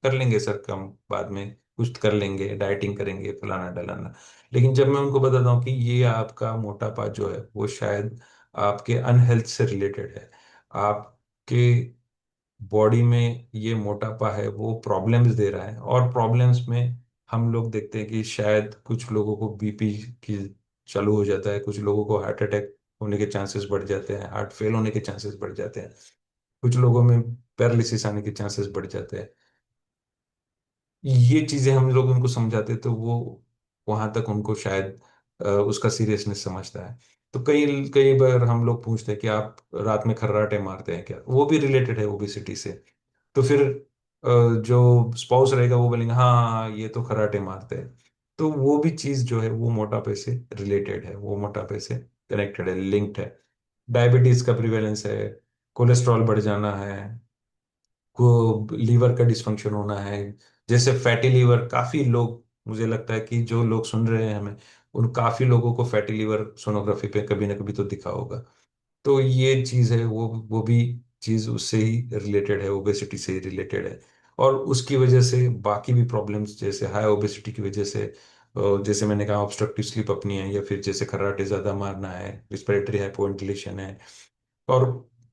कर लेंगे सर कम बाद में, कुछ कर लेंगे, डाइटिंग करेंगे, फलाना डलाना। लेकिन जब मैं उनको बताता हूँ कि ये आपका मोटापा जो है वो शायद आपके अनहेल्थ से रिलेटेड है, आपके बॉडी में ये मोटापा है वो प्रॉब्लम्स दे रहा है, और प्रॉब्लम्स में हम लोग देखते हैं कि शायद कुछ लोगों को बीपी की चालू हो जाता है, कुछ लोगों को हार्ट अटैक होने के चांसेस बढ़ जाते हैं, हार्ट फेल होने के चांसेस बढ़ जाते हैं, कुछ लोगों में पैरालिसिस आने के चांसेस बढ़ जाते हैं। ये चीजें हम लोग उनको समझाते तो वो वहां तक उनको शायद उसका सीरियसनेस समझता है। तो कई कई बार हम लोग पूछते हैं कि आप रात में खर्राटे मारते हैं क्या, वो भी रिलेटेड है ओबेसिटी से। तो फिर जो स्पाउस रहेगा वो बोलेंगे हाँ हाँ हाँ, ये तो खर्राटे मारते हैं। तो वो भी चीज जो है वो मोटापे से रिलेटेड है, वो मोटापे से कनेक्टेड है, लिंक्ड है। डायबिटीज का प्रिवेलेंस है, कोलेस्ट्रॉल बढ़ जाना है, को लीवर का डिस्फंक्शन होना है, जैसे फैटी लीवर। काफी लोग, मुझे लगता है कि जो लोग सुन रहे हैं हमें, उन काफी लोगों को फैटी लीवर सोनोग्राफी पे कभी ना कभी तो दिखा होगा। तो ये चीज है, वो भी चीज उससे ही रिलेटेड है, ओबेसिटी से ही रिलेटेड है। और उसकी वजह से बाकी भी प्रॉब्लम्स, जैसे हाई ओबेसिटी की वजह से जैसे मैंने कहा ऑब्स्ट्रक्टिव स्लीप अपनी है, या फिर जैसे खर्राटे ज्यादा मारना है, रिस्पिरेटरी हाइपोवेंटिलेशन है, और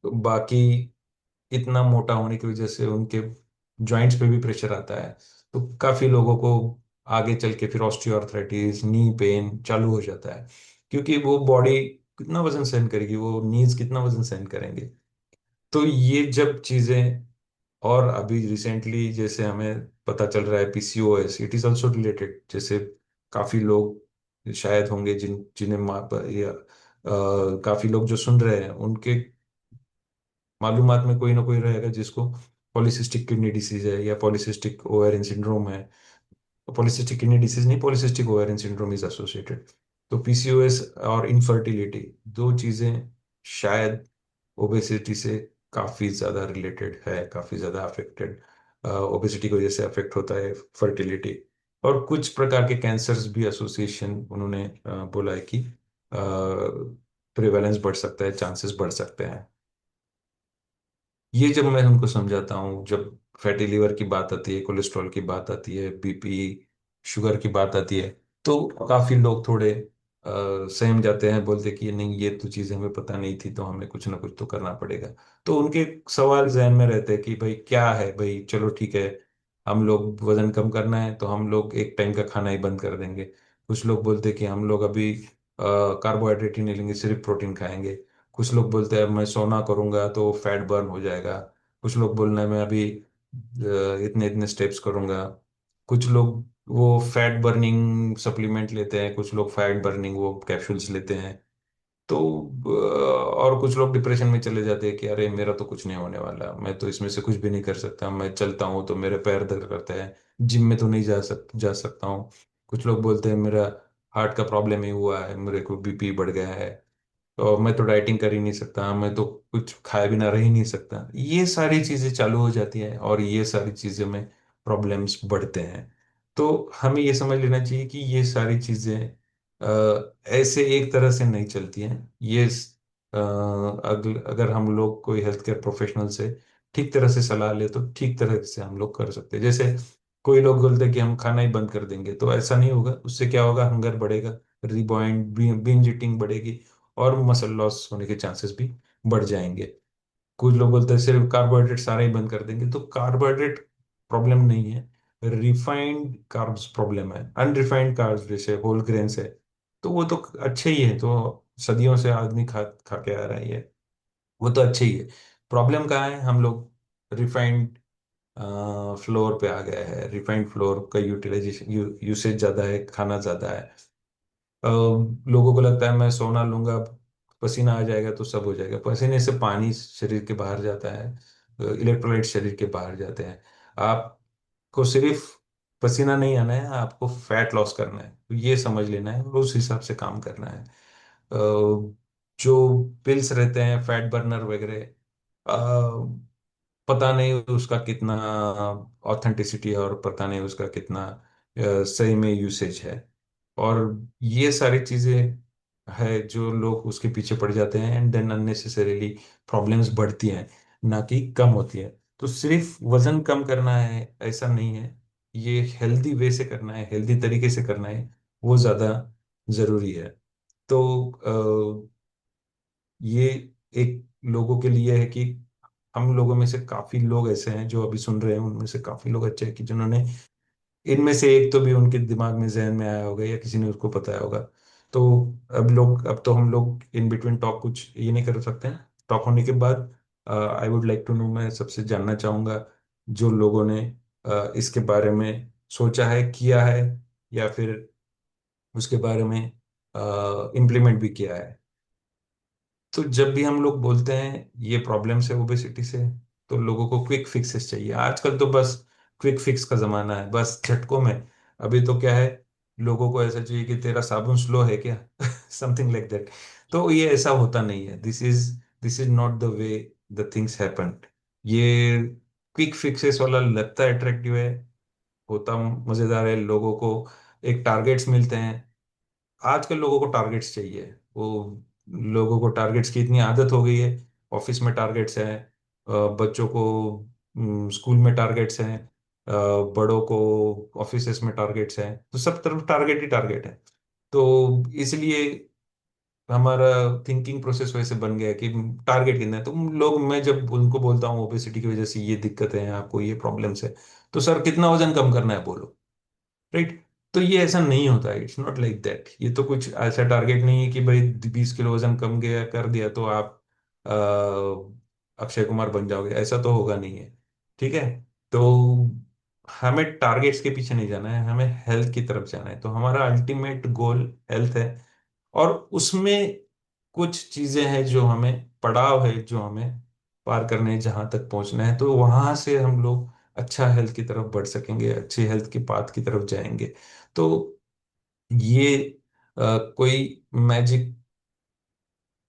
बाकी इतना मोटा होने की वजह से उनके जॉइंट्स पे भी प्रेशर आता है। तो काफी लोगों को आगे चल के फिर ऑस्टियोआर्थराइटिस, नी पेन चालू हो जाता है, क्योंकि वो बॉडी कितना वजन सहन करेगी, वो नीज कितना वजन सहन करेंगे। तो ये जब चीजें, और अभी रिसेंटली जैसे हमें पता चल रहा है PCOS, it is also related. जैसे काफी लोग शायद होंगे जिन्हें काफी लोग जो सुन रहे हैं उनके मालूमात में कोई ना कोई रहेगा जिसको पॉलीसिस्टिक किडनी डिसीज है या पॉलीसिस्टिक ओवेरियन सिंड्रोम है। पॉलीसिस्टिक किडनी डिसीज नहीं, polycystic ovarian syndrome is associated. तो पीसीओएस और इनफर्टिलिटी, दो चीजें शायद ओबेसिटी से काफी ज्यादा रिलेटेड है, काफी ज्यादा अफेक्टेड, ओबेसिटी की वजह से अफेक्ट होता है फर्टिलिटी। और कुछ प्रकार के कैंसर्स भी एसोसिएशन उन्होंने बोला है कि प्रिवेलेंस बढ़ सकता है, चांसेस बढ़ सकते हैं। ये जब मैं उनको समझाता हूँ, जब फैटी लिवर की बात आती है, कोलेस्ट्रॉल की बात आती है, बीपी शुगर की बात आती है, तो काफी लोग थोड़े सहम जाते हैं, बोलते कि ये नहीं, ये तो चीजें हमें पता नहीं थी, तो हमें कुछ ना कुछ तो करना पड़ेगा। तो उनके सवाल जहन में रहते हैं कि भाई क्या है, भाई चलो ठीक है, हम लोग वजन कम करना है तो हम लोग एक टाइम का खाना ही बंद कर देंगे। कुछ लोग बोलते हैं कि हम लोग अभी कार्बोहाइड्रेट ही नहीं लेंगे, सिर्फ प्रोटीन खाएंगे। कुछ लोग बोलते हैं मैं सोना करूंगा तो फैट बर्न हो जाएगा। कुछ लोग बोल रहे हैं मैं अभी इतने इतने स्टेप्स करूंगा। कुछ लोग वो फैट बर्निंग सप्लीमेंट लेते हैं, कुछ लोग फैट बर्निंग वो कैप्सूल्स लेते हैं। तो और कुछ लोग डिप्रेशन में चले जाते हैं कि अरे मेरा तो कुछ नहीं होने वाला, मैं तो इसमें से कुछ भी नहीं कर सकता, मैं चलता हूँ तो मेरे पैर दर्द करते हैं, जिम में तो नहीं जा सकता हूँ। कुछ लोग बोलते हैं मेरा हार्ट का प्रॉब्लम ही हुआ है, मेरे को बीपी बढ़ गया है, और मैं तो डाइटिंग कर ही नहीं सकता, मैं तो कुछ खाए बिना रह ही नहीं सकता। ये सारी चीजें चालू हो जाती हैं और ये सारी चीजें में प्रॉब्लम्स बढ़ते हैं। तो हमें ये समझ लेना चाहिए कि ये सारी चीजें ऐसे एक तरह से नहीं चलती हैं। ये अगर हम लोग कोई हेल्थ केयर प्रोफेशनल से ठीक तरह से सलाह ले तो ठीक तरह से हम लोग कर सकते हैं। जैसे कोई लोग बोलते हैं कि हम खाना ही बंद कर देंगे, तो ऐसा नहीं होगा। उससे क्या होगा, हंगर बढ़ेगा, रिबॉइंड बिंज ईटिंग बढ़ेगी, और मसल लॉस होने के चांसेस भी बढ़ जाएंगे। कुछ लोग बोलते हैं सिर्फ कार्बोहाइड्रेट सारा ही बंद कर देंगे, तो कार्बोहाइड्रेट प्रॉब्लम नहीं है, रिफाइंड कार्ब्स प्रॉब्लम है। अनरिफाइंड कार्ब्स जैसे होल ग्रेन्स है, तो वो तो अच्छे ही है, तो सदियों से आदमी खा खा के आ रहा है, ये वो तो अच्छे ही है। प्रॉब्लम कहाँ है, हम लोग रिफाइंड फ्लोर पे आ गए हैं। रिफाइंड फ्लोर का यूटिलाइजेशन यूसेज ज्यादा है, खाना ज्यादा है। लोगों को लगता है मैं सोना लूंगा, पसीना आ जाएगा तो सब हो जाएगा। पसीने से पानी शरीर के बाहर जाता है, इलेक्ट्रोलाइट शरीर के बाहर जाते हैं। आपको सिर्फ पसीना नहीं आना है, आपको फैट लॉस करना है, तो ये समझ लेना है और उस हिसाब से काम करना है। जो पिल्स रहते हैं फैट बर्नर वगैरह, पता नहीं उसका कितना ऑथेंटिसिटी है, और पता नहीं उसका कितना सही में यूसेज है। और ये सारी चीजें है जो लोग उसके पीछे पड़ जाते हैं, एंड देन अननेसेसरीली प्रॉब्लम्स बढ़ती हैं, ना कि कम होती है। तो सिर्फ वजन कम करना है ऐसा नहीं है, ये हेल्दी वे से करना है, हेल्दी तरीके से करना है, वो ज्यादा जरूरी है। तो ये एक लोगों के लिए है कि हम लोगों में से काफी लोग ऐसे हैं जो अभी सुन रहे हैं, उनमें से काफी लोग अच्छे हैं कि जिन्होंने, इनमें से एक तो भी उनके दिमाग में जहन में आया होगा या किसी ने उसको बताया होगा। तो अब तो हम लोग इन बिटवीन टॉक कुछ ये नहीं कर सकते हैं। टॉक होने के बाद I would like to know, मैं सबसे जानना चाहूंगा जो लोगों ने इसके बारे में सोचा है, किया है, या फिर उसके बारे में इम्प्लीमेंट भी किया है। तो जब भी हम लोग बोलते हैं ये प्रॉब्लम्स है ओबेसिटी से, तो लोगों को क्विक फिक्सेस चाहिए। आजकल तो बस क्विक फिक्स का जमाना है, बस झटकों में। अभी तो क्या है, लोगों को ऐसा चाहिए कि तेरा साबुन स्लो है क्या, समथिंग लाइक दैट। तो ये ऐसा होता नहीं है। This is not the way the things happen. ये क्विक फिक्सेस वाला लगता है अट्रैक्टिव है, होता मजेदार है। लोगों को एक टारगेट्स मिलते हैं। आजकल लोगों को टारगेट्स चाहिए। वो लोगों को टारगेट्स की इतनी आदत हो गई है। ऑफिस में टारगेट्स हैं, बच्चों को स्कूल में टारगेट्स हैं, बड़ों को ऑफिसेस में टारगेट्स हैं, तो सब तरफ टारगेट ही टारगेट है। तो इसलिए हमारा थिंकिंग प्रोसेस वैसे बन गया है कि टारगेट कितना है। तो लोग, मैं जब उनको बोलता हूँ ओबेसिटी की वजह से ये दिक्कतें हैं, आपको ये प्रॉब्लम्स है, तो सर कितना वजन कम करना है बोलो, राइट। तो ये ऐसा नहीं होता है, इट्स नॉट लाइक दैट। ये तो कुछ ऐसा टारगेट नहीं है कि भाई 20 किलो वजन कम गया कर दिया तो आप अक्षय कुमार बन जाओगे, ऐसा तो होगा नहीं है। ठीक है। तो हमें टारगेट्स के पीछे नहीं जाना है, हमें हेल्थ की तरफ जाना है। तो हमारा अल्टीमेट गोल हेल्थ है। और उसमें कुछ चीजें हैं जो हमें, पड़ाव है जो हमें पार करने हैं, जहां तक पहुंचना है, तो वहां से हम लोग अच्छा हेल्थ की तरफ बढ़ सकेंगे, अच्छी हेल्थ की पाथ की तरफ जाएंगे। तो ये कोई मैजिक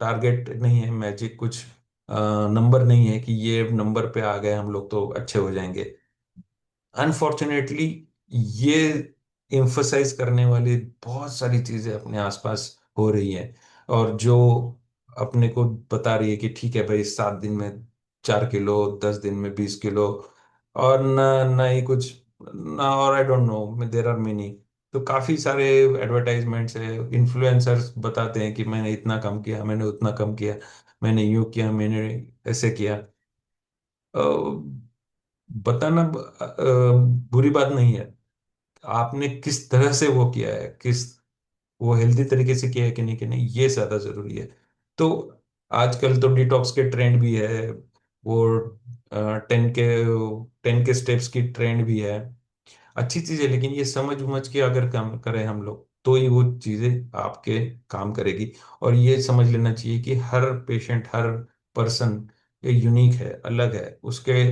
टारगेट नहीं है, मैजिक कुछ नंबर नहीं है कि ये नंबर पे आ गए हम लोग तो अच्छे हो जाएंगे। अनफॉर्चुनेटली ये एम्फसाइज करने वाली बहुत सारी चीजें अपने आसपास हो रही हैं, और जो अपने को बता रही है कि ठीक है भाई, 7 दिन में 4 किलो, 10 दिन में 20 किलो, और ना ही कुछ, ना, और I don't know, there are many. तो काफी सारे एडवर्टाइजमेंट्स है, इन्फ्लुएंसर्स बताते हैं कि मैंने इतना कम किया, मैंने उतना कम किया, मैंने यूं किया, मैंने ऐसे किया। बताना बुरी बात नहीं है, आपने किस तरह से वो किया है, किस, वो हेल्दी तरीके से किया है कि नहीं, ये ज्यादा जरूरी है। तो आजकल तो डिटॉक्स के ट्रेंड भी है, वो 10 के स्टेप्स की ट्रेंड भी है। अच्छी चीज है, लेकिन ये समझ उमझ के अगर काम करें हम लोग, तो ही वो चीजें आपके काम करेगी। और ये समझ लेना चाहिए कि हर पेशेंट, हर पर्सन यूनिक है, अलग है। उसके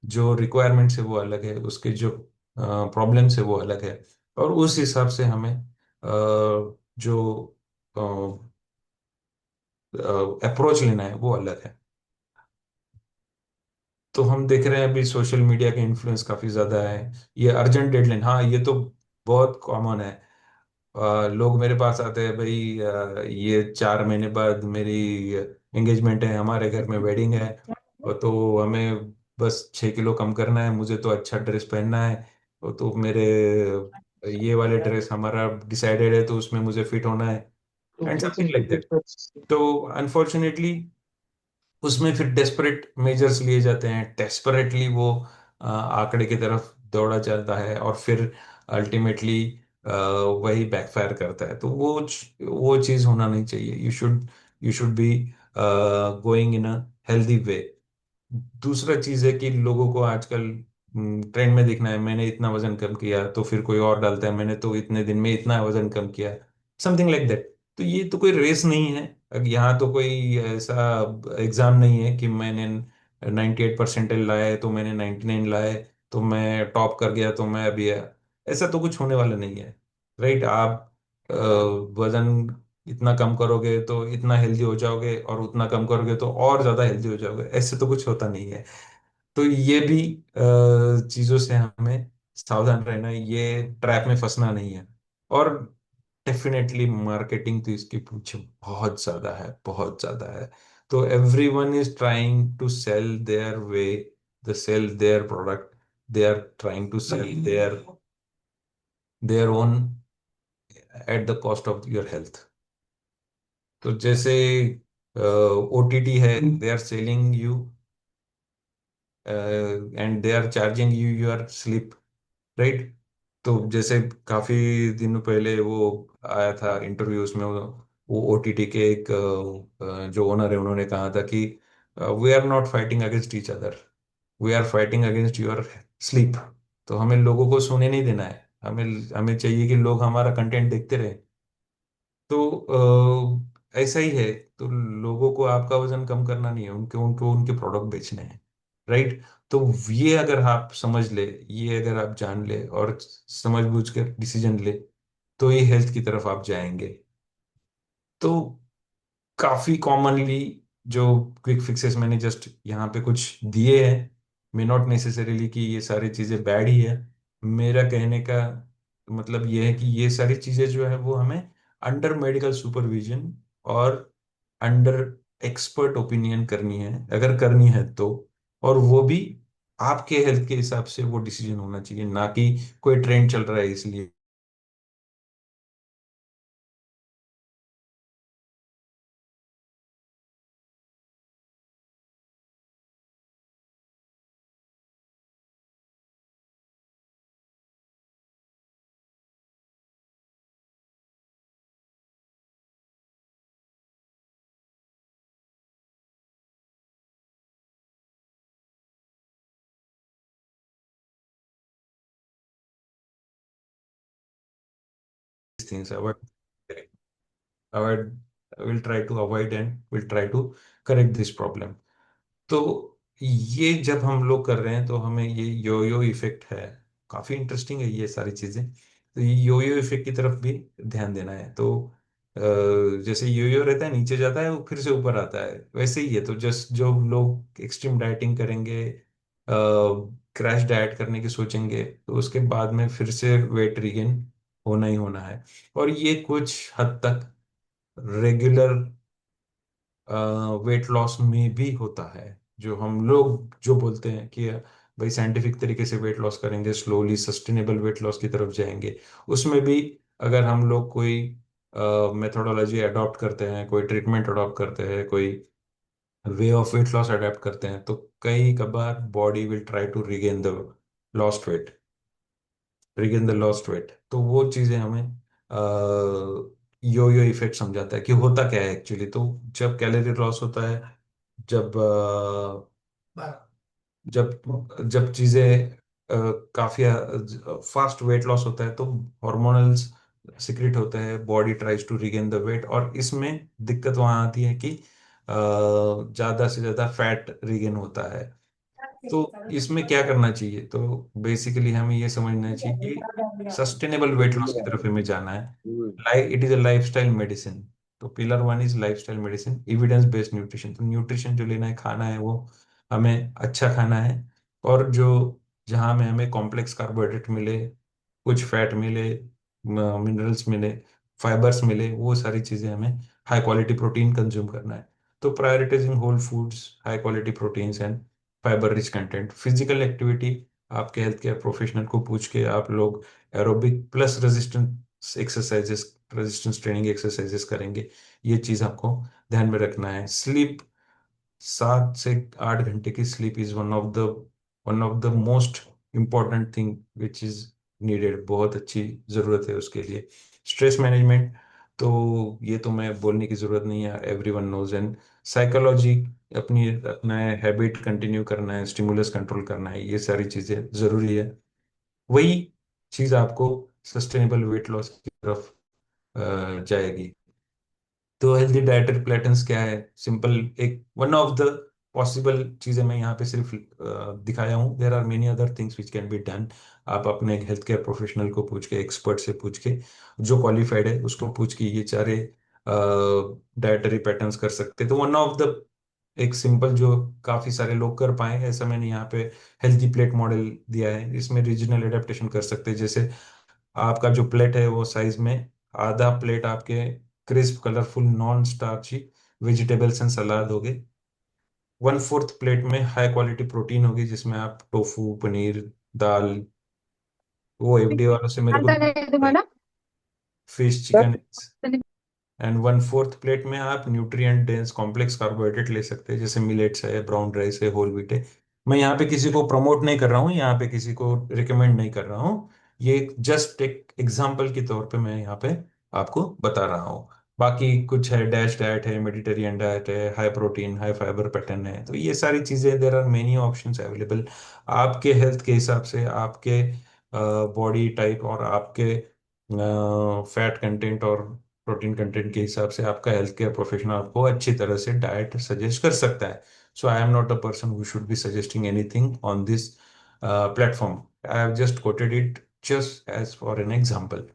जो रिक्वायरमेंट्स है वो अलग है, उसके जो प्रॉब्लम्स है वो अलग है। और उस हिसाब से हमें जो अप्रोच लेना है वो अलग है। तो हम देख रहे हैं अभी सोशल मीडिया का इन्फ्लुएंस काफी ज्यादा है। ये अर्जेंट डेडलाइन, हाँ ये तो बहुत कॉमन है। लोग मेरे पास आते हैं, भाई ये 4 महीने बाद मेरी एंगेजमेंट है, हमारे घर में वेडिंग है, और तो हमें बस 6 किलो कम करना है, मुझे तो अच्छा ड्रेस पहनना है, और तो मेरे ये वाले ड्रेस हमारा डिसाइडेड है तो उसमें मुझे फिट होना है, एंड समथिंग लाइक दैट। तो अनफॉर्चुनेटली उसमें फिर डेस्परेट मेजर्स लिए जाते हैं, डेस्परेटली वो आंकड़े की तरफ दौड़ा जाता है, और फिर अल्टीमेटली वही बैकफायर करता है। तो वो चीज़ होना नहीं चाहिए। You should be going in a healthy way. दूसरा चीज है कि लोगों को आजकल ट्रेंड में दिखना है, मैंने इतना वजन कम किया, तो फिर कोई और डालता है मैंने तो इतने दिन में इतना वजन कम किया, समथिंग लाइक दैट। तो ये तो कोई रेस नहीं है। अब यहाँ तो कोई ऐसा एग्जाम नहीं है कि मैंने 98 परसेंटाइल लाया है तो मैंने 99 लाया है, तो मैं टॉप कर गया तो मैं अभी ऐसा तो कुछ होने वाला नहीं है, राइट। आप वजन इतना कम करोगे तो इतना हेल्दी हो जाओगे, और उतना कम करोगे तो और ज्यादा हेल्दी हो जाओगे, ऐसे तो कुछ होता नहीं है। तो ये भी चीजों से हमें सावधान रहना है, ये ट्रैप में फंसना नहीं है। और डेफिनेटली मार्केटिंग तो इसके पीछे बहुत ज्यादा है, बहुत ज्यादा है। तो everyone is trying to sell their way, the sell their product, they are trying to sell their own at the cost of your health. तो जैसे ओटीटी है, they are selling you and they are charging you your sleep, right. तो जैसे काफी दिनों पहले वो आया था इंटरव्यू, उसमें वो ओटीटी के एक जो ओनर है, उन्होंने कहा था कि we are not fighting against each other, we are fighting against your sleep. तो हमें लोगों को सोने नहीं देना है, हमें हमें चाहिए कि लोग हमारा कंटेंट देखते रहे। तो ऐसा ही है। तो लोगों को आपका वजन कम करना नहीं है, उनको उनको उनके प्रोडक्ट बेचने हैं, राइट। तो ये अगर आप समझ ले, ये अगर आप जान ले और समझ बूझ कर डिसीजन ले, तो ये हेल्थ की तरफ आप जाएंगे। तो काफी कॉमनली जो क्विक फिक्सेस मैंने जस्ट यहाँ पे कुछ दिए हैं, मे नॉट नेसेसरीली कि ये सारी चीजें बैड ही है। मेरा कहने का मतलब ये है कि ये सारी चीजें जो है वो हमें अंडर मेडिकल सुपरविजन और अंडर एक्सपर्ट ओपिनियन करनी है, अगर करनी है तो। और वो भी आपके हेल्थ के हिसाब से वो डिसीजन होना चाहिए, ना कि कोई ट्रेंड चल रहा है इसलिए। Things avoid avoid will try to avoid and will try to correct this problem. तो ये जब हम लोग कर रहे हैं तो हमें ये योयो इफेक्ट है, काफी इंटरेस्टिंग है ये सारी चीजें। तो ये योयो इफेक्ट की तरफ भी ध्यान देना है। तो जैसे योयो रहता है, नीचे जाता है वो फिर से ऊपर आता है, वैसे ही है। तो जस्ट जो लोग एक्सट्रीम डाइटिंग करेंगे, क्रैश डाइट करने की सोचेंगे, तो उसके बाद में फिर से वेट रिगेन होना ही होना है। और ये कुछ हद तक रेगुलर वेट लॉस में भी होता है। जो हम लोग जो बोलते हैं कि भाई साइंटिफिक तरीके से वेट लॉस करेंगे, स्लोली सस्टेनेबल वेट लॉस की तरफ जाएंगे, उसमें भी अगर हम लोग कोई मेथोडोलॉजी अडॉप्ट करते हैं, कोई ट्रीटमेंट अडॉप्ट करते हैं, कोई way of weight loss adopt करते हैं, तो कई कबार body will try to regain the lost weight, regain the lost weight. तो वो चीजें हमें यो यो इफेक्ट समझाता है कि होता क्या है एक्चुअली। तो जब कैलोरी लॉस होता है, जब जब जब चीजें काफी फास्ट वेट लॉस होता है, तो हॉर्मोनल्स सिक्रेट होते हैं, body tries to regain the weight. और इसमें दिक्कत वहां आती है कि ज्यादा से ज्यादा फैट रिगेन होता है। तो इसमें क्या करना चाहिए? तो बेसिकली हमें ये समझना चाहिए कि सस्टेनेबल वेट लॉस की तरफ हमें जाना है। Like it is a lifestyle medicine. तो pillar one is lifestyle medicine, evidence based nutrition. तो न्यूट्रिशन जो लेना है, खाना है, वो हमें अच्छा खाना है। और जो जहाँ में हमें कॉम्प्लेक्स कार्बोहाइड्रेट मिले, कुछ फैट मिले, मिनरल्स मिले, फाइबर्स मिले, वो सारी चीज़ें हमें हाई क्वालिटी प्रोटीन कंज्यूम करना है। तो prioritising whole foods, high quality proteins and fibre rich content, physical activity. आपके हेल्थ केयर प्रोफेशनल को पूछ के आप लोग aerobic plus resistance exercises, resistance training exercises करेंगे। ये चीज़ आपको ध्यान में रखना है। स्लीप, 7 से 8 घंटे की sleep is one of the most important thing which is needed. बहुत अच्छी जरूरत है उसके लिए। स्ट्रेस मैनेजमेंट, तो ये तो मैं बोलने की जरूरत नहीं है, एवरीवन नोज। एंड साइकोलॉजी, अपनी अपना हैबिट कंटिन्यू करना है, स्टिमुलस कंट्रोल करना है, ये सारी चीजें जरूरी है। वही चीज आपको सस्टेनेबल वेट लॉस की तरफ जाएगी। तो हेल्दी डाइटरी प्लेटर्न्स क्या है? सिंपल, एक वन ऑफ द पॉसिबल चीजें मैं यहाँ पे सिर्फ दिखाया हूँ। There are many other things which can be done. आप अपने हेल्थ केयर प्रोफेशनल को पूछ के, एक्सपर्ट से पूछ के, जो क्वालिफाइड है उसको पूछ के ये सारे डाइटरी पैटर्न्स कर सकते हैं। तो वन ऑफ द एक सिंपल जो काफी सारे लोग कर पाए, ऐसा मैंने यहाँ पे हेल्थी प्लेट मॉडल दिया है। इसमें रीजनल एडेप्टेशन कर सकते हैं। जैसे आपका जो प्लेट है वो साइज में, आधा प्लेट आपके crisp colourful non starchy vegetables and salad हो गए, 1/4 प्लेट में हाई क्वालिटी प्रोटीन होगी जिसमें आप टोफू, पनीर, दाल, वो एफडी वालों से मेरे को फिश, चिकन, एंड 1/4 प्लेट में आप न्यूट्रिएंट डेंस कॉम्प्लेक्स कार्बोहाइड्रेट ले सकते हैं, जैसे मिलेट्स है, ब्राउन राइस है, होल व्हीट है। मैं यहाँ पे किसी को प्रमोट नहीं कर रहा हूँ, यहाँ पे किसी को रिकमेंड नहीं कर रहा हूँ। ये जस्ट एक एग्जाम्पल के तौर पे मैं यहाँ पे आपको बता रहा हूँ। बाकी कुछ है, डैश डाइट है, मेडिटेरियन डाइट है, high protein high fibre pattern है। तो ये सारी चीज़ें, there are many options available. आपके हेल्थ के हिसाब से, आपके बॉडी टाइप और आपके फैट कंटेंट और प्रोटीन कंटेंट के हिसाब से आपका हेल्थ केयर प्रोफेशनल आपको अच्छी तरह से डाइट सजेस्ट कर सकता है। So I am not a person who should be suggesting anything on this platform. I have just quoted it just as for an example.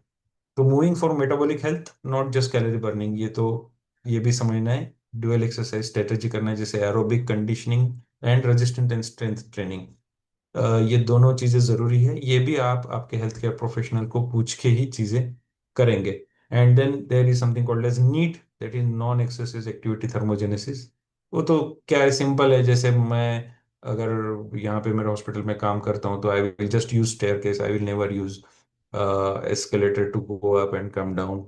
तो moving for metabolic health, not just calorie burning, ये तो ये भी समझना है। Dual exercise strategy करना है, जैसे aerobic conditioning and resistant and strength training. ये दोनों चीजें जरूरी है। ये भी आप आपके हेल्थ केयर प्रोफेशनल को पूछ के ही चीजें करेंगे। And then there is something called as NEAT, that is non exercise activity thermogenesis. वो तो क्या है, सिंपल है। जैसे मैं अगर यहाँ पे मेरे हॉस्पिटल में काम करता हूँ, तो I will just use staircase, I will never use escalator to go up and come down.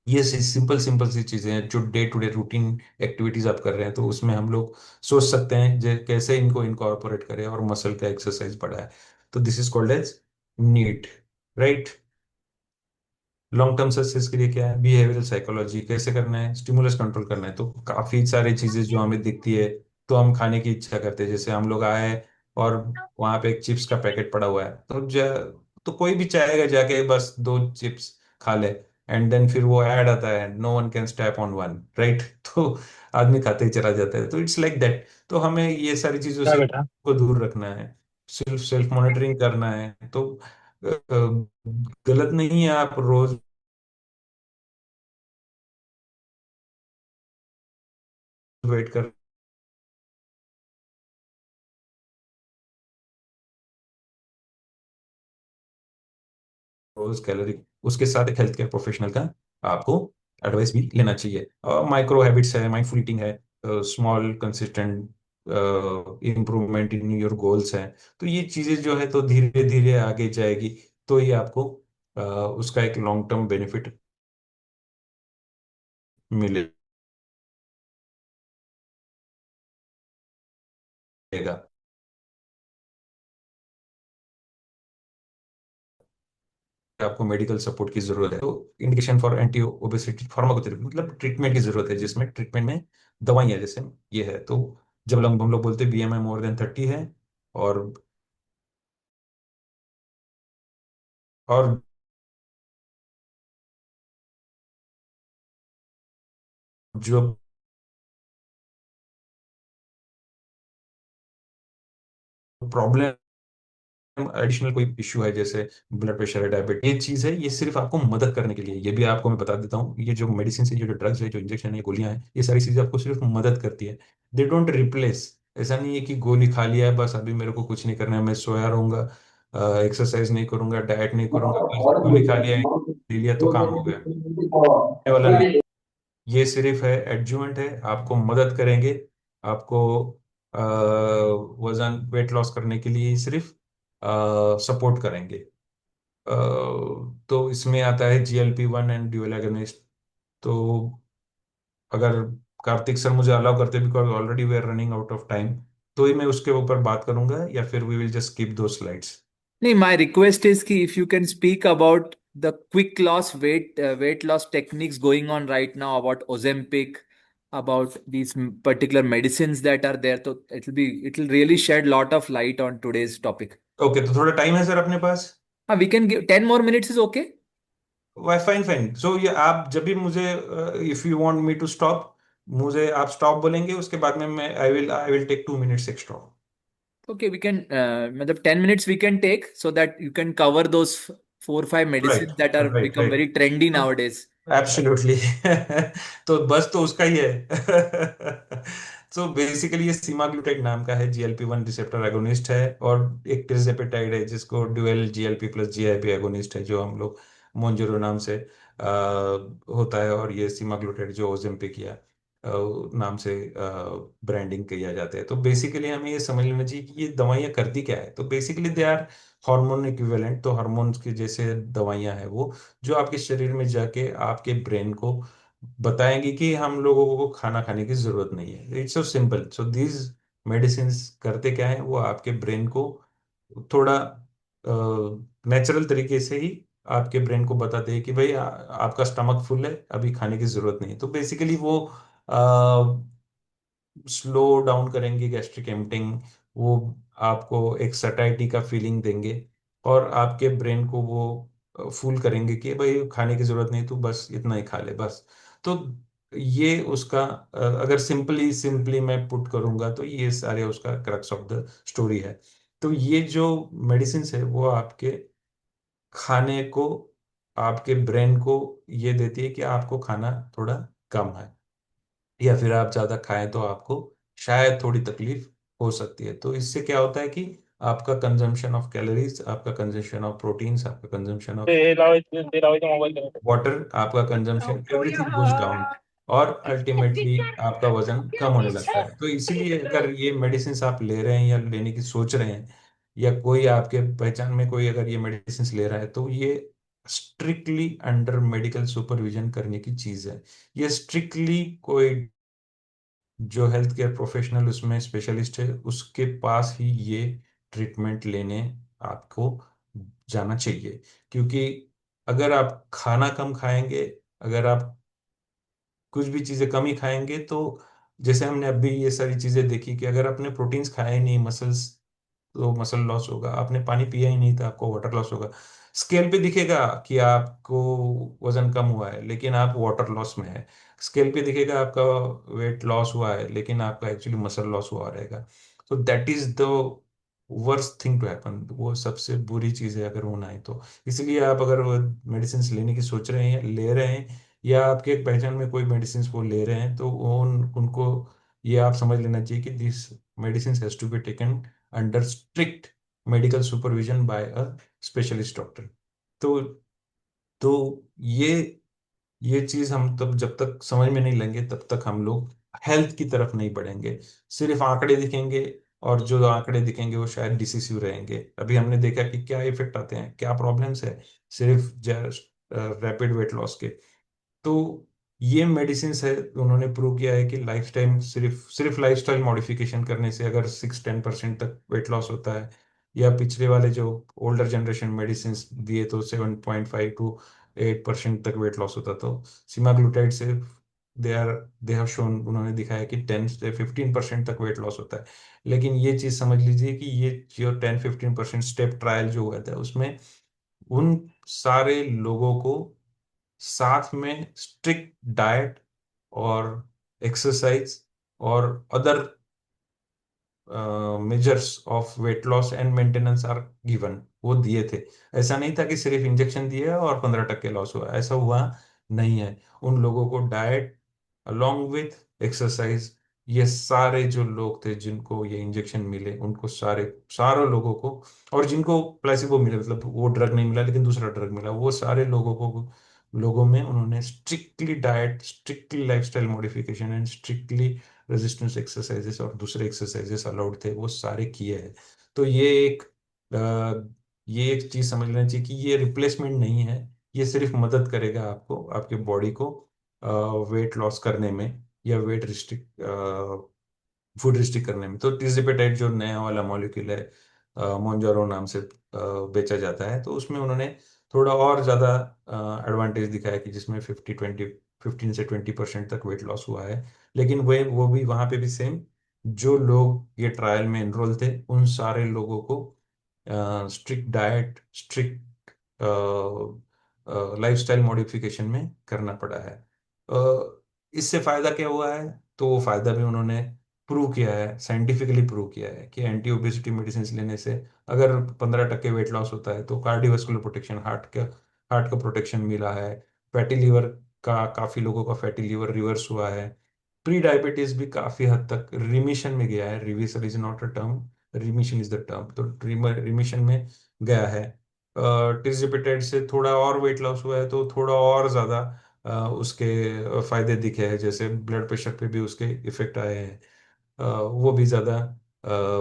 ये सिंपल सिंपल सी चीजें हैं जो day to day routine activities आप कर रहे हैं, तो उसमें हम लोग सोच सकते हैं कैसे इनको इनकॉर्पोरेट करें और मसल का एक्सरसाइज बढ़ाए। तो this is called as NEAT, right. Long term success के लिए क्या है, बिहेवियरल साइकोलॉजी कैसे करना है, स्टिमुलस कंट्रोल करना है। तो काफी सारी चीजें जो हमें दिखती है, तो हम खाने की इच्छा करते हैं। जैसे हम लोग आए और वहां पे एक चिप्स का पैकेट पड़ा हुआ है, तो कोई भी चाहेगा जाके बस दो चिप्स खा ले। एंड देन फिर वो ऐड आता है, no one can stop on one, right. तो आदमी खाते ही चला जाता है। तो इट्स लाइक दैट। तो हमें ये सारी चीजों क्या से बेटा? को दूर रखना है, सिर्फ सेल्फ मॉनिटरिंग करना है। तो गलत नहीं है आप रोज वेट कर, रोज कैलोरी, उसके साथ एक हेल्थ केयर प्रोफेशनल का आपको एडवाइस भी लेना चाहिए। माइक्रो हैबिट्स है, माइंडफुल ईटिंग है, small consistent improvement in your goals है। तो ये चीजें जो है तो धीरे धीरे आगे जाएगी। तो ये आपको उसका एक लॉन्ग टर्म बेनिफिट मिलेगा। आपको मेडिकल सपोर्ट की जरूरत है, तो indication for anti obesity pharmacotherapy, मतलब ट्रीटमेंट की जरूरत है, जिसमें ट्रीटमेंट में दवाइयाँ जैसे ये है। तो जब हम लोग बोलते हैं BMI मोर देन 30 है, और और जो प्रॉब्लम, एडिशनल कोई इश्यू है, जैसे ब्लड प्रेशर है, डायबिटीज, ये चीज है, ये सिर्फ आपको मदद करने के लिए। ये भी आपको मैं बता देता हूँ, ये जो मेडिसिन है, ये जो ड्रग्स है, जो इंजेक्शन है, ये गोलियां हैं, ये सारी चीजें आपको सिर्फ मदद करती है। They don't replace. ऐसा नहीं है कि गोली खा लिया है बस, अभी मेरे को कुछ नहीं करना है, मैं सोया रहूंगा, एक्सरसाइज नहीं करूंगा, डाइट नहीं करूंगा, बस गोली खा लिया, ले लिया तो काम हो गया। ये वाला नहीं, ये सिर्फ है एडजुवेंट है, आपको मदद करेंगे। आपको वजन वेट लॉस करने के लिए सिर्फ सपोर्ट करेंगे। तो इसमें आता है GLP-1 एंड ड्यूअल एगोनिस्ट। तो अगर कार्तिक सर मुझे अलाउ करते, because already we are running out of time, तो ही मैं उसके ऊपर बात करूंगा, या फिर वी विल जस्ट स्किप दो स्लाइड्स। नहीं, my request is कि if you can speak about the quick loss weight loss techniques going on right now, about Ozempic, about these particular medicines that are there, so it'll really shed lot of light on today's topic. Okay, तो थोड़ा time है sir अपने पास? We can give 10 more minutes is okay. Why fine fine. So ये आप जब भी मुझे, if you want me to stop, मुझे आप स्टॉप बोलेंगे, उसके बाद में मैं I will take 2 minutes extra. Okay, we can मतलब 10 minutes we can take so that you can cover those 4 5 right, medicines that are right, become right. very trendy nowadays. Absolutely. तो बस तो उसका ही है। सो बेसिकली ये सीमाग्लूटाइड नाम का है, GLP-1 रिसेप्टर एगोनिस्ट है, और एक tirzepatide है जिसको dual GLP plus GIP agonist है, जो हम लोग मोन्जोरो नाम से होता है। और ये सीमाग्लूटाइड जो ओजेम्पिक या नाम से ब्रांडिंग किया जाता है। तो बेसिकली हमें ये समझ लेना चाहिए कि ये दवाइयाँ करती क्या है। तो basically they are hormone equivalent. तो हार्मोन्स के जैसे दवाइयाँ हैं वो, जो आपके शरीर में जाके आपके ब्रेन को बताएंगे कि हम लोगों को खाना खाने की जरूरत नहीं है। It's so simple. So these medicine करते क्या है, वो आपके ब्रेन को थोड़ा नेचुरल तरीके से ही आपके ब्रेन को बताते हैं कि भाई आपका स्टमक फुल है, अभी खाने की जरूरत नहीं है। तो बेसिकली वो स्लो डाउन करेंगे गैस्ट्रिक एम्पटिंग, वो आपको एक सटाइटी का फीलिंग देंगे, और आपके ब्रेन को वो फूल करेंगे कि भाई खाने की जरूरत नहीं, तू बस इतना ही खा ले बस। तो ये उसका अगर सिंपली सिंपली मैं पुट करूंगा तो ये सारे उसका क्रक्स ऑफ द स्टोरी है। तो ये जो मेडिसिन है वो आपके खाने को, आपके ब्रेन को ये देती है कि आपको खाना थोड़ा कम है, या फिर आप ज्यादा खाएं तो आपको शायद थोड़ी तकलीफ हो सकती है। तो इससे क्या होता है कि आपका कंजम्पशन ऑफ कैलोरीज, आपका कंजम्पशन ऑफ प्रोटीन्स, आपका कंजम्पशन ऑफ ते लाओ इथे मोबाईल दे. वाटर, आपका कंजम्पशन एवरीथिंग गोज डाउन, और अल्टीमेटली आपका वजन कम होने लगता है। तो इसीलिए अगर ये मेडिसिन आप ले रहे हैं या लेने की सोच रहे हैं, या कोई आपके पहचान में कोई अगर ये मेडिसिन ले रहा है, तो ये स्ट्रिक्टली अंडर मेडिकल सुपरविजन करने की चीज है। ये स्ट्रिक्टली कोई जो हेल्थ केयर प्रोफेशनल उसमें स्पेशलिस्ट है उसके पास ही ये ट्रीटमेंट लेने आपको जाना चाहिए। क्योंकि अगर आप खाना कम खाएंगे, अगर आप कुछ भी चीजें कम ही खाएंगे, तो जैसे हमने अभी ये सारी चीजें देखी कि अगर आपने प्रोटीन्स खाए ही नहीं, मसल्स तो मसल लॉस होगा, आपने पानी पिया ही नहीं था आपको वाटर लॉस होगा। स्केल पे दिखेगा कि आपको वजन कम हुआ है लेकिन आप वाटर लॉस में है, स्केल पे दिखेगा आपका वेट लॉस हुआ है लेकिन आपका एक्चुअली मसल लॉस हुआ रहेगा। तो that is the worst thing to happen, वो सबसे बुरी चीज है अगर होना है तो। इसलिए आप अगर वो मेडिसिन लेने की सोच रहे हैं, ले रहे हैं, या आपके पहचान में कोई मेडिसिन वो ले रहे हैं, तो उनको ये आप समझ लेना चाहिए कि this medicine has to be taken under strict medical supervision by a specialist doctor. तो ये चीज हम तब जब तक समझ में नहीं लेंगे तब तक हम लोग हेल्थ की तरफ नहीं बढ़ेंगे। सिर्फ आंकड़े दिखेंगे, और जो आंकड़े दिखेंगे वो शायद डिसिसिव रहेंगे। अभी हमने देखा कि क्या इफेक्ट आते हैं, क्या प्रॉब्लम्स है सिर्फ जस्ट रैपिड वेट लॉस के। तो ये मेडिसिन है, उन्होंने प्रूव किया है कि लाइफस्टाइल, सिर्फ सिर्फ लाइफस्टाइल मॉडिफिकेशन करने से अगर 6-10% तक वेट लॉस होता है, या पिछले वाले जो ओल्डर जनरेशन मेडिसिन दिए तो 7.5 to 8% तक वेट लॉस होता। तो सीमाग्लूटाइड से they are they have shown, उन्होंने दिखाया कि 10 से 15% तक वेट लॉस होता है। लेकिन ये चीज समझ लीजिए कि ये जो 10-15% स्टेप ट्रायल जो हुआ था उसमें उन सारे लोगों को साथ में स्ट्रिक्ट डाइट और एक्सरसाइज और other measures of weight loss and maintenance are given, वो दिए थे। ऐसा नहीं था कि सिर्फ इंजेक्शन दिए और 15% लॉस हुआ, ऐसा हुआ नहीं है। उन लोगों को डाइट अलोंग विथ एक्सरसाइज, ये सारे जो लोग थे जिनको ये इंजेक्शन मिले उनको सारे लोगों को, और जिनको प्लेसिबो मिले मतलब वो ड्रग नहीं मिला लेकिन दूसरा ड्रग मिला, वो सारे लोगों में उन्होंने strictly diet, strictly lifestyle modification and strictly resistance exercises और दूसरे एक्सरसाइजेस अलाउड थे, वो सारे किए हैं। तो ये एक चीज समझ लेना चाहिए कि ये रिप्लेसमेंट नहीं है, ये सिर्फ मदद करेगा आपको, आपके बॉडी को वेट लॉस करने में, या वेट रिस्ट्रिक्ट फूड रिस्ट्रिक्ट करने में। तो टिrzepatide जो नया वाला मॉलिक्यूल है, मोन्जोरो नाम से बेचा जाता है, तो उसमें उन्होंने थोड़ा और ज़्यादा एडवांटेज दिखाया कि जिसमें 15 से 20% तक वेट लॉस हुआ है। लेकिन वो भी वहाँ पे भी सेम, जो लोग ये ट्रायल में एनरोल थे उन सारे लोगों को strict diet, strict lifestyle modification में करना पड़ा है। इससे फायदा क्या हुआ है, तो वो फायदा भी उन्होंने प्रूव किया है, साइंटिफिकली प्रूव किया है कि एंटी ओबेसिटी मेडिसिन लेने से अगर 15% वेट लॉस होता है तो कार्डियोवास्कुलर प्रोटेक्शन, हार्ट का प्रोटेक्शन मिला है। फैटी लीवर का, काफी लोगों का फैटी लीवर रिवर्स हुआ है। प्री डायबिटीज भी काफी हद तक रिमिशन में गया है, reversal is not a term, remission is the term, तो रिमिशन में गया है। टिrzepatide से थोड़ा और वेट लॉस हुआ है तो थोड़ा और ज्यादा उसके फायदे दिखे हैं, जैसे ब्लड प्रेशर पे भी उसके इफेक्ट आए हैं, वो भी ज़्यादा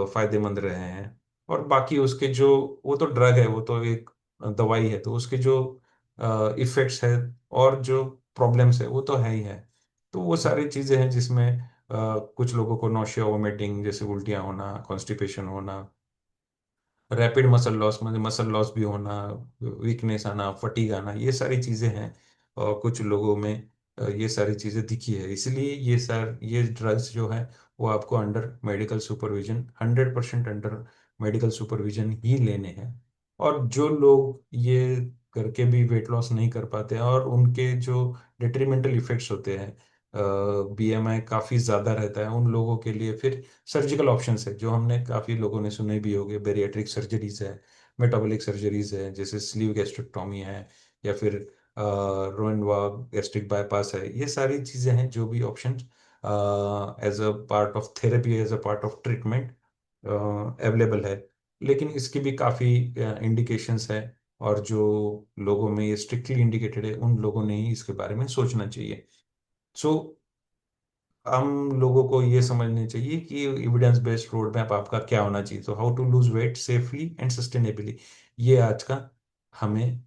फायदेमंद रहे हैं। और बाकी उसके जो, वो तो ड्रग है, वो तो एक दवाई है, तो उसके जो इफेक्ट्स है और जो प्रॉब्लम्स है वो तो है ही है। तो वो सारी चीज़ें हैं जिसमें कुछ लोगों को नौशिया वोमिटिंग जैसे उल्टियाँ होना, कॉन्स्टिपेशन होना, रैपिड मसल लॉस, मतलब मसल लॉस भी होना, वीकनेस आना, फटीग आना, ये सारी चीजें हैं। और कुछ लोगों में ये सारी चीजें दिखी है, इसलिए ये ड्रग्स जो है वो आपको under medical supervision, 100% under medical supervision ही लेने हैं। और जो लोग ये करके भी वेट लॉस नहीं कर पाते हैं और उनके जो डिट्रीमेंटल इफेक्ट्स होते हैं, बीएमआई काफ़ी ज़्यादा रहता है, उन लोगों के लिए फिर सर्जिकल ऑप्शंस है, जो हमने काफ़ी लोगों ने सुने भी होंगे। बेरियाट्रिक सर्जरीज है, मेटाबॉलिक सर्जरीज है, जैसे स्लीव गैस्ट्रेक्टोमी है, या फिर रोइनवा गैस्ट्रिक बाईपास है। ये सारी चीज़ें हैं जो भी option as a part of therapy, as a part of treatment available है। लेकिन इसकी भी काफ़ी इंडिकेशंस है, और जो लोगों में ये स्ट्रिक्टली इंडिकेटेड है, उन लोगों ने ही इसके बारे में सोचना चाहिए। सो हम लोगों को ये समझना चाहिए कि एविडेंस बेस्ड रोड मैप आपका क्या होना चाहिए। तो how to lose weight safely and sustainably, ये आज का हमें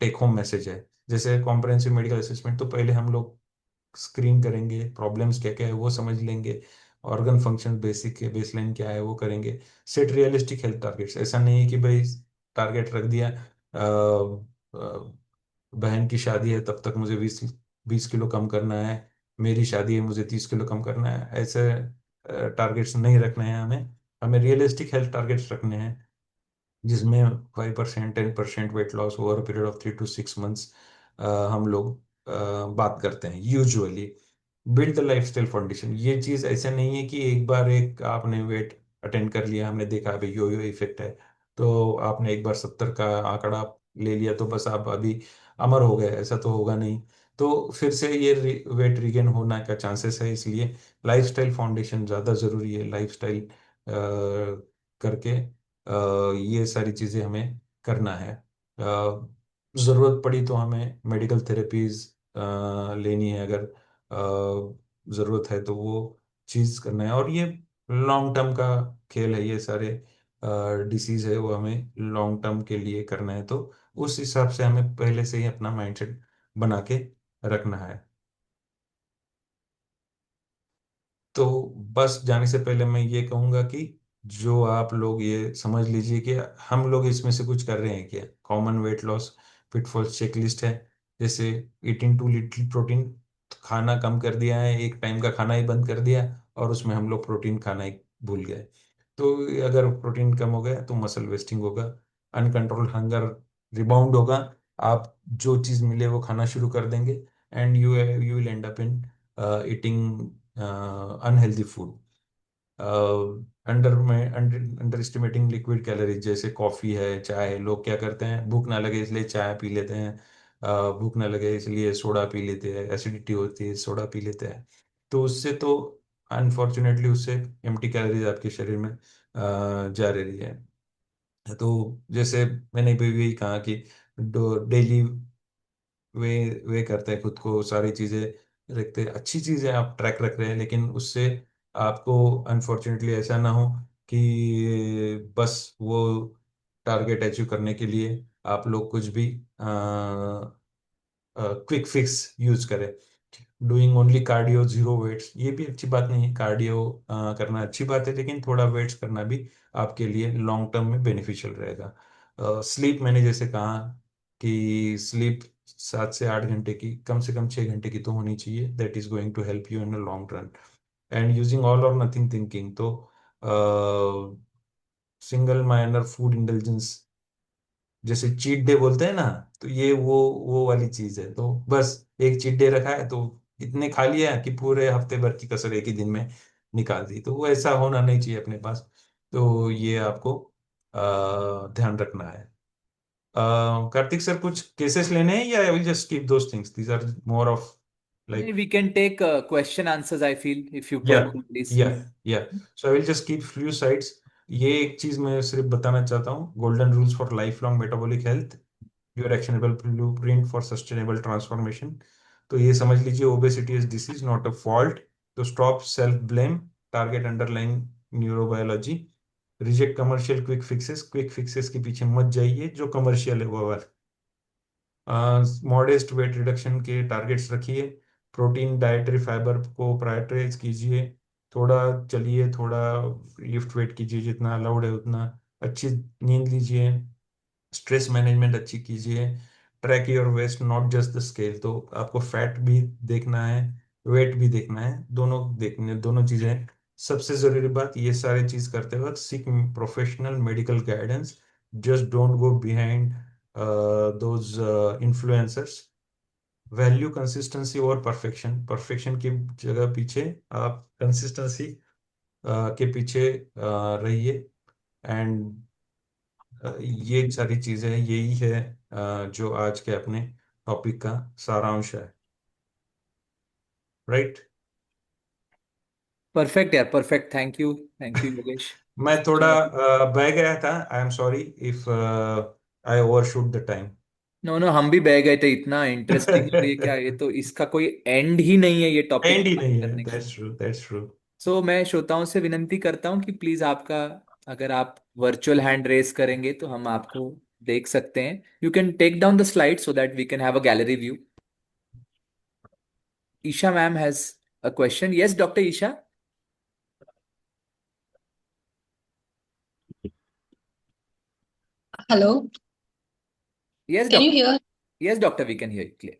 टेक होम मैसेज है। जैसे कॉम्प्रहेंसिव मेडिकल असेसमेंट, तो पहले हम लोग स्क्रीन करेंगे, प्रॉब्लम्स क्या क्या है वो समझ लेंगे, ऑर्गन फंक्शन बेसिक है, बेसलाइन क्या है वो करेंगे। सेट रियलिस्टिक हेल्थ टारगेट्स, ऐसा नहीं है कि भाई टारगेट रख दिया, बहन की शादी है तब तक मुझे 20 20 किलो कम करना है, मेरी शादी है मुझे 30 किलो कम करना है, ऐसे टारगेट्स नहीं रखने हैं हमें। हमें रियलिस्टिक हेल्थ टारगेट्स रखने हैं, जिसमें 5% 10% weight loss over period of 3 to 6 months हम लोग बात करते हैं usually. Build the lifestyle foundation, ये चीज़ ऐसे नहीं है कि एक बार एक आपने वेट अटेंड कर लिया, हमने देखा अभी यो यो इफेक्ट है, तो आपने एक बार 70 का आंकड़ा ले लिया तो बस आप अभी अमर हो गए, ऐसा तो होगा नहीं। तो फिर से ये वेट रिगेन होना का चांसेस है, इसलिए लाइफस्टाइल फाउंडेशन ज़्यादा ज़रूरी है। लाइफस्टाइल करके ये सारी चीज़ें हमें करना है। ज़रूरत पड़ी तो हमें मेडिकल थेरेपीज लेनी है, अगर ज़रूरत है तो वो चीज़ करना है। और ये लॉन्ग टर्म का खेल है, ये सारे डिसीज है वो हमें लॉन्ग टर्म के लिए करना है, तो उस हिसाब से हमें पहले से ही अपना माइंडसेट बना के रखना है। तो बस जाने से पहले मैं ये कहूंगा कि जो आप लोग ये समझ लीजिए कि हम लोग इसमें से कुछ कर रहे हैं क्या। Common weight loss pitfalls checklist है, जैसे ईटिंग टू लिटिल प्रोटीन, खाना कम कर दिया है, एक टाइम का खाना ही बंद कर दिया, और उसमें हम लोग प्रोटीन खाना ही भूल गए। तो अगर प्रोटीन कम हो गया तो मसल वेस्टिंग होगा, अनकंट्रोल्ड हंगर रिबाउंड होगा, आप जो चीज़ मिले वो खाना शुरू कर देंगे, and you will and up in eating unhealthy food. Under estimating liquid calories, जैसे कॉफ़ी है, चाय है, लोग क्या करते हैं, भूख ना लगे इसलिए चाय पी लेते हैं, भूख ना लगे इसलिए सोडा पी लेते हैं, एसिडिटी होती है सोडा पी लेते हैं। तो उससे तो अनफॉर्चुनेटली उससे एम्प्टी कैलोरीज आपके शरीर में जा रही है। तो जैसे मैंने भी यही कहा कि डेली वे वे करते हैं खुद को, सारी चीजें रखते हैं, अच्छी चीजें आप ट्रैक रख रहे हैं, लेकिन उससे आपको अनफॉर्चुनेटली ऐसा ना हो कि बस वो टारगेट अचीव करने के लिए आप लोग कुछ भी क्विक फिक्स यूज करें। Doing only cardio zero weights, ये भी अच्छी बात नहीं है, कार्डियो करना अच्छी बात है, लेकिन थोड़ा वेट्स करना भी आपके लिए लॉन्ग टर्म में बेनिफिशियल रहेगा। स्लीप, मैंने जैसे कहा कि स्लीप 7 से 8 घंटे की, कम से कम 6 घंटे की तो होनी चाहिए, that is going to help you in a long run. And using all or nothing thinking, तो सिंगल माइनर फूड इंटेलिजेंस, जैसे चीट डे बोलते हैं ना, तो ये वो वाली चीज है। तो बस एक चीट डे रखा है तो इतने खा लिया कि पूरे हफ्ते भर की कसर एक ही दिन में निकाल दी, तो वो ऐसा होना नहीं चाहिए अपने पास। तो ये आपको ध्यान रखना है। कार्तिक सर, कुछ केसेस लेने हैं या I will just keep those things, these are more of like. We can take question answers, I feel, if you या permit, please. Yeah yeah so I will just keep few sides. ये एक चीज मैं सिर्फ बताना चाहता हूँ, golden rules for life long metabolic health, your actionable blueprint for sustainable transformation. तो ये समझ लीजिए, obesity is disease not a fault. तो stop self blame, target underlying neurobiology, reject commercial quick fixes, quick fixes के पीछे मत जाइए, जो कमर्शियल है वो वाला। मॉडेस्ट वेट रिडक्शन के टारगेट्स रखिए, प्रोटीन डाइटरी फाइबर को प्रायोरिटाइज कीजिए, थोड़ा चलिए, थोड़ा लिफ्ट वेट कीजिए जितना अलाउड है उतना, अच्छी नींद लीजिए, स्ट्रेस मैनेजमेंट अच्छी कीजिए, track your waist not just the scale. तो आपको फैट भी देखना है, वेट भी देखना है, दोनों देखने, दोनों चीजें। सबसे जरूरी बात, ये सारी चीज करते वक्त seek professional medical guidance. Just don't go behind those influencers. Value consistency और परफेक्शन, परफेक्शन की जगह पीछे आप कंसिस्टेंसी के पीछे रहिए। एंड ये सारी चीजें, यही है जो आज के अपने टॉपिक का सारांश है। राइट। परफेक्ट यार, परफेक्ट। Thank you Yogesh. मैं थोड़ा चलो। बह गया था, I am sorry if I overshoot the time. No no, हम भी बह गए थे, इतना इंटरेस्टिंग। और ये क्या, ये तो इसका कोई एंड ही नहीं है ये टॉपिक एंड ही बात नहीं है, करने का। That's true, that's true. So मैं श्रोताओं से विनंती करता हूँ कि प्लीज आपका, अगर आप वर्चुअल हैंड रेस करेंगे तो हम आपको देख सकते हैं। You can take down the slide so that we can have a gallery view. Esha ma'am has a question. Yes doctor Esha. Hello, yes can you doctor. hear? Yes doctor, we can hear you clear.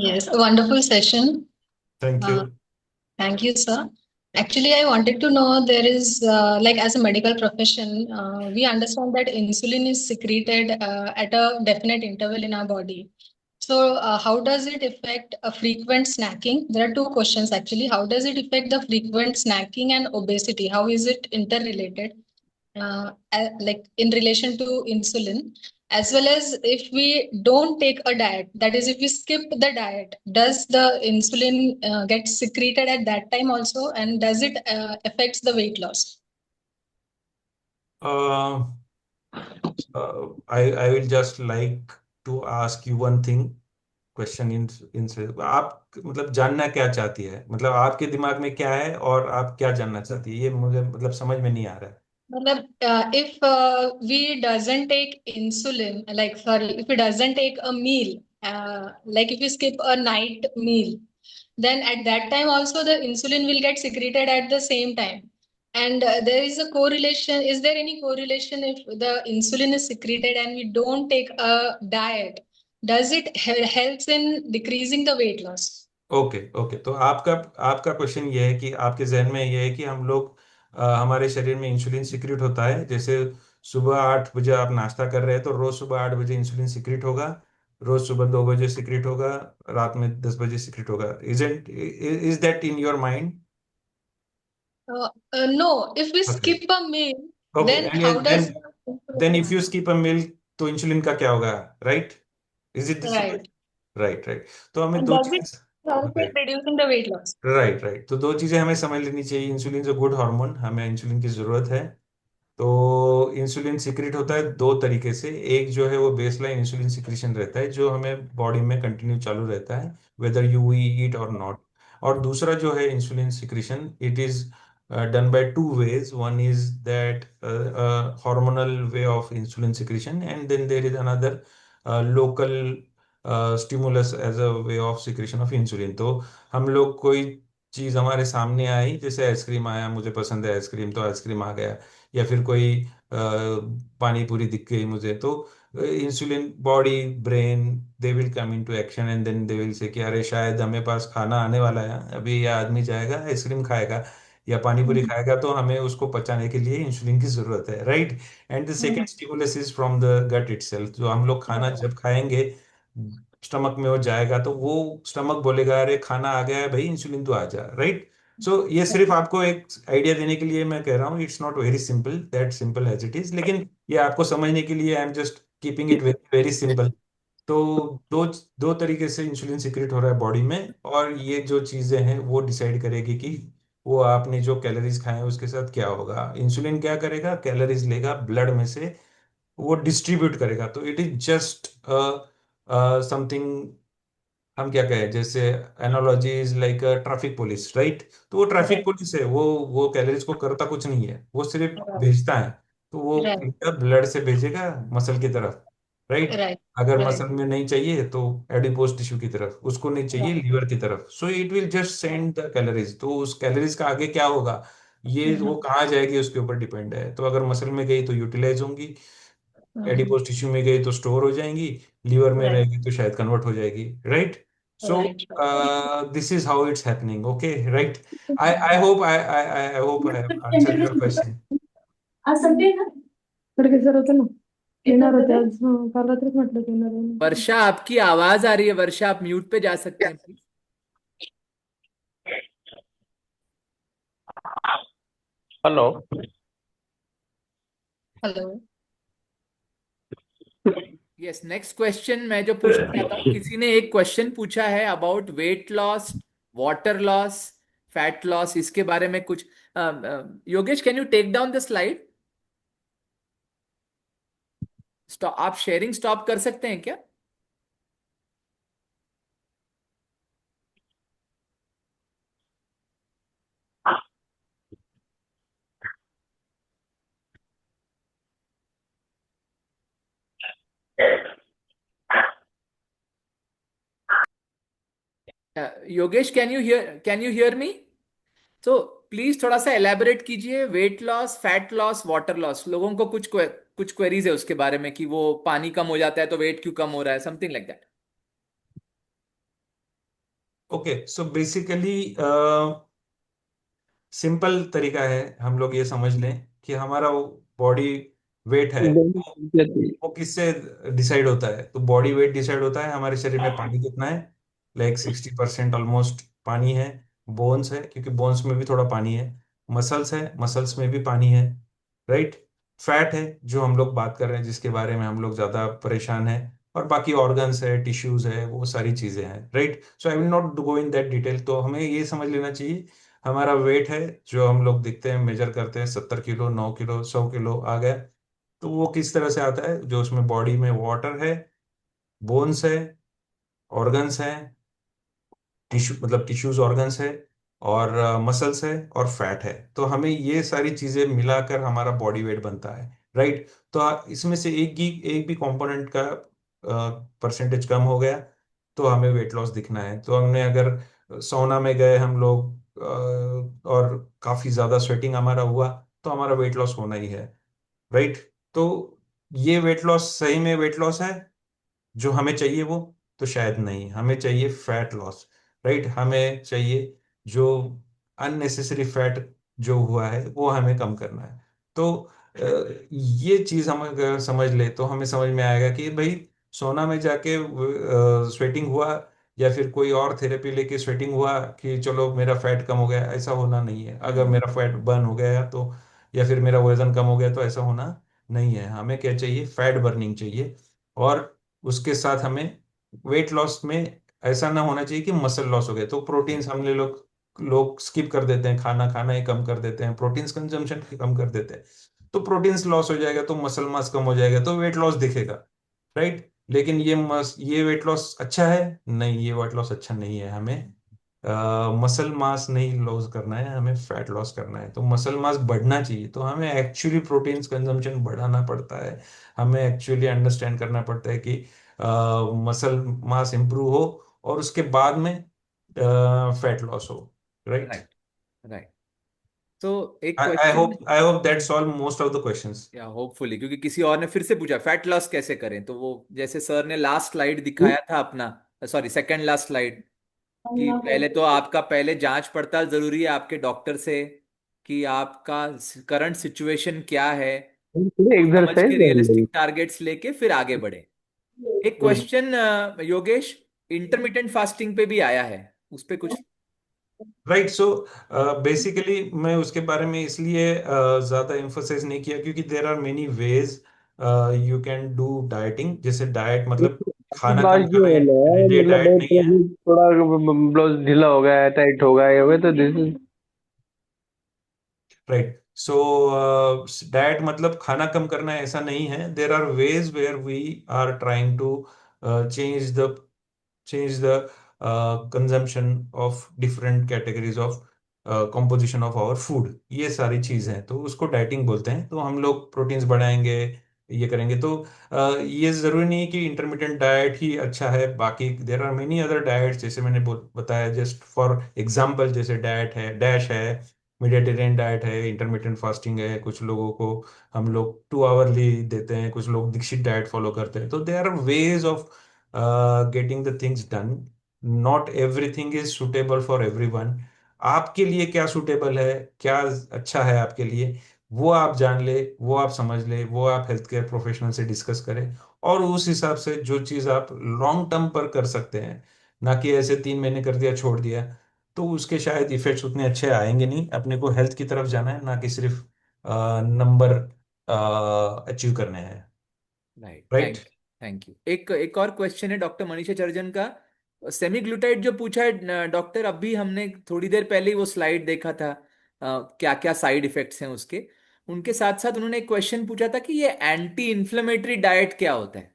Yes, a wonderful session. Thank you. Uh, Thank you, sir. Actually, I wanted to know there is, like, as a medical profession, we understand that insulin is secreted at a definite interval in our body. So, how does it affect frequent snacking? There are two questions actually. How does it affect the frequent snacking and obesity? How is it interrelated? Like in relation to insulin, as well as if we don't take a diet, that is if we skip the diet, does the insulin get secreted at that time also, and does it affects the weight loss? I will just like to ask you one thing, question इन इन आप मतलब जानना क्या चाहती है, मतलब आपके दिमाग में क्या है और आप क्या जानना चाहती है, ये मुझे मतलब समझ में नहीं आ रहा है। Matlab, if we doesn't take insulin, like sorry, if we doesn't take a meal, like if we skip a night meal, then at that time also the insulin will get secreted at the same time. And there is a correlation. Is there any correlation if the insulin is secreted and we don't take a diet? Does it helps in decreasing the weight loss? Okay okay, तो आपका आपका question ये है कि आपके जहन में ये है कि हम लोग हमारे शरीर में इंसुलिन सिक्रिट होता है, जैसे सुबह 8 बजे आप नाश्ता कर रहे हैं तो रोज सुबह 8 बजे इंसुलिन सिक्रिट होगा, रोज सुबह 2 बजे सिक्रिट होगा, रात में 10 बजे सिक्रिट होगा। Is that in your mind? No, if we okay skip a meal, okay, then how and does the then insulin? If you skip a meal तो इंसुलिन का क्या होगा? Right, is it this? Right. Right right. तो हमें And दो does it help in चीजें, reducing the weight loss? Right right, तो दो चीजें हमें समझ लेनी चाहिए। इंसुलिन जो गुड हार्मोन, हमें इंसुलिन की जरूरत है। तो इंसुलिन सिक्रिट होता है दो तरीके से। एक जो है वो बेसलाइन इंसुलिन सिक्रीशन रहता है जो हमें बॉडी में कंटिन्यू चालू रहता है, वेदर यू ईट और नॉट। और दूसरा जो है insulin secretion, it is done by two ways. One is that hormonal way of insulin secretion, and then there is another local stimulus as a way of secretion of insulin. तो हम लोग कोई चीज हमारे सामने आई, जैसे आइसक्रीम आया, मुझे पसंद है आइसक्रीम तो आइसक्रीम आ गया, या फिर कोई पानी पूरी दिख गई मुझे, तो insulin body brain they will come into action and then they will say कि अरे शायद हमें पास खाना आने वाला है, अभी ये आदमी जाएगा आइसक्रीम खाएगा या पानी पूरी Mhm. खाएगा, तो हमें उसको पचाने के लिए इंसुलिन की जरूरत है। Right. And the second Mhm. Stimulus is from the gut itself. जो हम लोग खाना Right. जब खाएंगे, स्टमक में वो जाएगा तो वो स्टमक बोलेगा अरे खाना आ गया है भाई, इंसुलिन तो आ जा। राइट। सो ये सिर्फ आपको एक आइडिया देने के लिए मैं कह रहा हूँ, it's not very simple, that simple as it is, लेकिन ये आपको समझने के लिए I am just keeping it very very simple. तो दो दो तरीके से इंसुलिन सिक्रेट हो रहा है बॉडी में, और ये जो चीजें हैं वो डिसाइड करेगी कि वो आपने जो कैलोरीज खाए हैं उसके साथ क्या होगा। इंसुलिन क्या करेगा, कैलोरीज लेगा ब्लड में से, वो डिस्ट्रीब्यूट करेगा। तो इट इज जस्ट समथिंग, हम क्या कहें, जैसे analogy is like traffic police. Right. तो वो ट्रैफिक Right. पुलिस है, वो कैलोरीज को करता कुछ नहीं है, वो सिर्फ Right. भेजता है। तो वो Right. ब्लड से भेजेगा मसल की तरफ। राइट। Right. अगर Right. मसल में नहीं चाहिए तो एडिपोज टिश्यू की तरफ, उसको नहीं चाहिए Right. लीवर की तरफ, so it will just send the calories. तो उस कैलोरीज का आगे क्या होगा, ये वो कहाँ जाएगी उसके ऊपर डिपेंड है। तो अगर मसल में गई तो यूटिलाइज होंगी, एडिपोज टिश्यू में गई तो स्टोर हो जाएंगी, लीवर में राइट रहेगी तो शायद कन्वर्ट हो जाएगी, right. So right this is how it's happening, okay, right. I hope I hope I have answered your question. आज संडे आहे ना. खडके सर होते ना, येणार होते आज. काल रात्रीच म्हटलं की येणार आहे. वर्षा, आपकी आवाज आ रही है वर्षा, आप म्यूट पे जा सकते हैं please. Hello. Hello yes, next question मैं जो पूछना चाहता हूँ, किसी ने एक क्वेश्चन पूछा है about weight loss, water loss, fat loss, इसके बारे में कुछ. Yogesh, can you take down the slide? Stop, आप शेयरिंग स्टॉप कर सकते हैं क्या? Yogesh, can you hear me? तो प्लीज थोड़ा सा एलैबोरेट कीजिए, weight loss, fat loss, water loss. लोगों को कुछ क्वेरीज है उसके बारे में कि वो पानी कम हो जाता है तो वेट क्यों कम हो रहा है, something like that. Okay, so basically simple तरीका है, हम लोग ये समझ लें कि हमारा बॉडी वेट है वो किससे डिसाइड होता है। तो बॉडी वेट डिसाइड होता है हमारे शरीर में पानी कितना है, लाइक 60% ऑलमोस्ट पानी है। बोन्स है, क्योंकि बोन्स में भी थोड़ा पानी है। मसल्स है, मसल्स में भी पानी है, राइट। फैट है जो हम लोग बात कर रहे हैं, जिसके बारे में हम लोग ज्यादा परेशान हैं। और बाकी ऑर्गन्स है, टिश्यूज है, वो सारी चीजें हैं, right. So I will not go in that detail. तो हमें ये समझ लेना चाहिए, हमारा वेट है जो हम लोग दिखते हैं, मेजर करते हैं, 70 किलो, 9 किलो, 100 किलो आ गया। तो वो किस तरह से आता है, जो उसमें बॉडी में वाटर है, बोन्स है, ऑर्गन्स है, टिश्यू मतलब टिश्यूज ऑर्गन्स है, और मसल्स है, और फैट है। तो हमें ये सारी चीजें मिलाकर हमारा बॉडी वेट बनता है, राइट। तो इसमें से एक भी कंपोनेंट का परसेंटेज कम हो गया तो हमें वेट लॉस दिखना है। तो हमने अगर सोना में गए हम लोग और काफी ज्यादा स्वेटिंग हमारा हुआ, तो हमारा वेट लॉस होना ही है, राइट। तो ये वेट लॉस सही में वेट लॉस है जो हमें चाहिए? वो तो शायद नहीं, हमें चाहिए फैट लॉस, राइट। हमें चाहिए जो अननेसेसरी फैट जो हुआ है वो हमें कम करना है। तो ये चीज हम अगर समझ ले तो हमें समझ में आएगा कि भाई सोना में जाके स्वेटिंग हुआ या फिर कोई और थेरेपी लेके स्वेटिंग हुआ कि चलो मेरा फैट कम हो गया, ऐसा होना नहीं है। अगर मेरा फैट बर्न हो गया तो, या फिर मेरा वजन कम हो गया, तो ऐसा होना नहीं है। हमें क्या चाहिए? फैट बर्निंग चाहिए। और उसके साथ हमें वेट लॉस में ऐसा ना होना चाहिए कि मसल लॉस हो गया तो प्रोटीन्स हमने लोग लोग स्किप कर देते हैं, खाना खाना ही कम कर देते हैं, प्रोटीन्स कंजम्पशन कम कर देते हैं। तो प्रोटीन्स लॉस हो जाएगा तो मसल मास कम हो जाएगा तो वेट लॉस दिखेगा, राइट। लेकिन ये वेट लॉस अच्छा है? नहीं, ये वेट लॉस अच्छा नहीं है। हमें मसल मास नहीं लॉस करना है, हमें फैट लॉस करना है। तो मसल मास बढ़ना चाहिए तो हमें एक्चुअली प्रोटीन्स कंजम्पशन बढ़ाना पड़ता है। हमें एक्चुअली अंडरस्टैंड करना पड़ता है कि मसल मास इंप्रूव हो और उसके बाद में फैट लॉस हो, राइट। Right, right. तो एक I question, hope I hope that solve most of the questions. Yeah hopefully, क्योंकि किसी और ने फिर से पूछा फैट लॉस कैसे करें, तो वो जैसे सर ने लास्ट स्लाइड दिखाया था अपना, सॉरी सेकंड लास्ट स्लाइड, कि पहले तो आपका पहले जांच पड़ताल जरूरी है आपके डॉक्टर से कि आपका करंट सिचुएशन क्या है, वो समझ के एक्सरसाइज. रियलिस्टिक टारगेट्स लेके फिर आगे बढ़े. एक क्वेश्चन योगेश, इंटरमिटेंट फास्टिंग पे भी आया है, उस पे कुछ. राइट, सो बेसिकली मैं उसके बारे में इसलिए ज्यादा एम्फोसाइज नहीं किया क्योंकि there are many ways you can do dieting. जैसे डाइट मतलब खाना कम ब्लाउज जो करना है, है ये मतलब डाइट बहुत नहीं है, थोड़ा ब्लाउज ढीला हो गया है, टाइट हो गया है, ये हो गया तो this is. Right. So diet मतलब खाना कम करना है, ऐसा नहीं है। There are ways where we are trying to change the change the consumption of different categories of composition of our food। ये सारी चीज हैं तो उसको डाइटिंग बोलते हैं। तो हम लोग प्रोटीन्स बढ़ाएंगे, ये करेंगे। तो ये जरूरी नहीं है कि इंटरमीडिएट डाइट ही अच्छा है, बाकी there are many other diets. जैसे मैंने बताया, जस्ट फॉर एग्जांपल, जैसे डाइट है, डैश है, मेडिटेरियन डाइट है, इंटरमीडिएंट फास्टिंग है, कुछ लोगों को हम लोग 2 आवरली देते हैं, कुछ लोग दीक्षित डाइट फॉलो करते हैं। तो they are ways of getting the things done. Not everything is suitable for everyone. आपके लिए क्या सुटेबल है, क्या अच्छा है आपके लिए, वो आप जान ले, वो आप समझ ले, वो आप हेल्थ केयर प्रोफेशनल से डिस्कस करें, और उस हिसाब से जो चीज़ आप लॉन्ग टर्म पर कर सकते हैं, ना कि ऐसे 3 महीने कर दिया छोड़ दिया, तो उसके शायद इफेक्ट्स उतने अच्छे आएंगे नहीं। अपने को हेल्थ की तरफ जाना है, ना कि सिर्फ नंबर अचीव करने हैं। Right, right. Thank you. एक एक और क्वेश्चन है डॉक्टर मनीषा चर्जन का। सेमीग्लूटाइड जो पूछा है डॉक्टर, अभी हमने थोड़ी देर पहले ही वो स्लाइड देखा था, क्या क्या साइड इफेक्ट्स हैं उसके। उनके साथ साथ उन्होंने एक क्वेश्चन पूछा था कि ये एंटी इन्फ्लेमेटरी डाइट क्या होता है।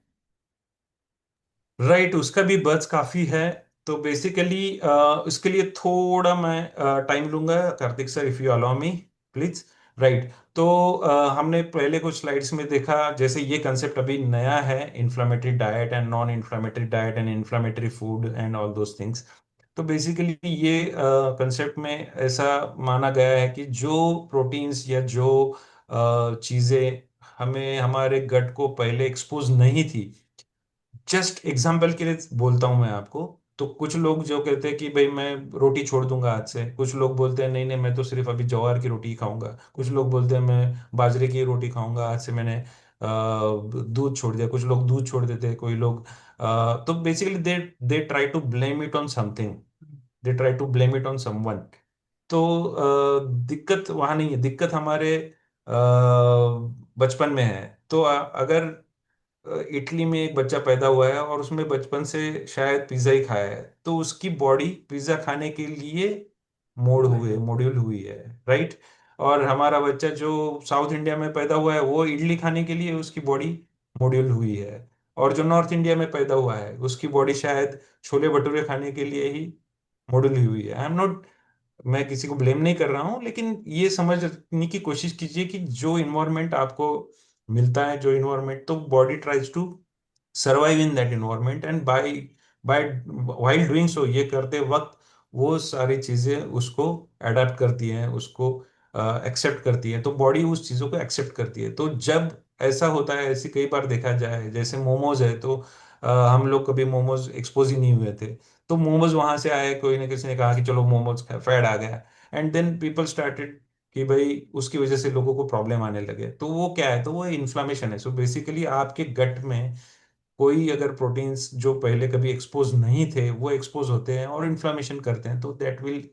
राइट, उसका भी बज़ काफी है। तो बेसिकली इसके लिए थोड़ा मैं टाइम लूंगा, Kartik sir, if you allow me please. Right. तो हमने पहले कुछ स्लाइड्स में देखा, जैसे ये कंसेप्ट अभी नया है, inflammatory diet and non inflammatory diet and inflammatory food and all those things. तो बेसिकली ये कंसेप्ट में ऐसा माना गया है कि जो प्रोटीन्स या जो चीज़ें हमें हमारे गट को पहले एक्सपोज नहीं थी, जस्ट एग्जाम्पल के लिए बोलता हूं मैं आपको। तो कुछ लोग जो कहते हैं कि भाई मैं रोटी छोड़ दूंगा आज से, कुछ लोग बोलते हैं नहीं नहीं मैं तो सिर्फ अभी ज्वार की रोटी ही खाऊंगा, कुछ लोग बोलते हैं मैं बाजरे की रोटी खाऊंगा, आज से मैंने दूध छोड़ दिया, कुछ लोग दूध छोड़ देते हैं, कोई लोग तो basically they try to blame it on something, they try to blame it on someone. तो दिक्कत वहां नहीं है, दिक्कत हमारे बचपन में है। तो अगर इटली में एक बच्चा पैदा हुआ है और उसमें बचपन से शायद पिज्जा ही खाया है, तो उसकी बॉडी पिज्जा खाने के लिए मॉड्यूल हुई है। राइट। और हमारा बच्चा जो साउथ इंडिया में पैदा हुआ है, वो इडली खाने के लिए उसकी बॉडी मॉड्यूल हुई है। और जो नॉर्थ इंडिया में पैदा हुआ है, उसकी बॉडी शायद छोले भटूरे खाने के लिए ही मॉड्यूल हुई है। आई एम नॉट, मैं किसी को ब्लेम नहीं कर रहा हूं, लेकिन ये समझने की कोशिश कीजिए कि जो इन्वायरमेंट आपको मिलता है, जो इन्वायरमेंट, तो body tries to survive in that environment, and by by while doing so, ये करते वक्त वो सारी चीजें उसको अडेप्ट करती हैं, उसको एक्सेप्ट करती है, तो बॉडी उस चीजों को एक्सेप्ट करती है। तो जब ऐसा होता है, ऐसी कई बार देखा जाए, जैसे मोमोज है, तो हम लोग कभी मोमोज एक्सपोज ही नहीं हुए थे, तो मोमोज वहां से आए, कोई ना किसी ने कहा कि चलो मोमोज फैड आ गया, एंड देन पीपल स्टार्टेड कि भाई उसकी वजह से लोगों को प्रॉब्लम आने लगे। तो वो क्या है, तो वो इन्फ्लामेशन है। सो बेसिकली आपके गट में कोई अगर प्रोटीन्स जो पहले कभी एक्सपोज नहीं थे, वो एक्सपोज होते हैं और इन्फ्लामेशन करते हैं, तो दैट विल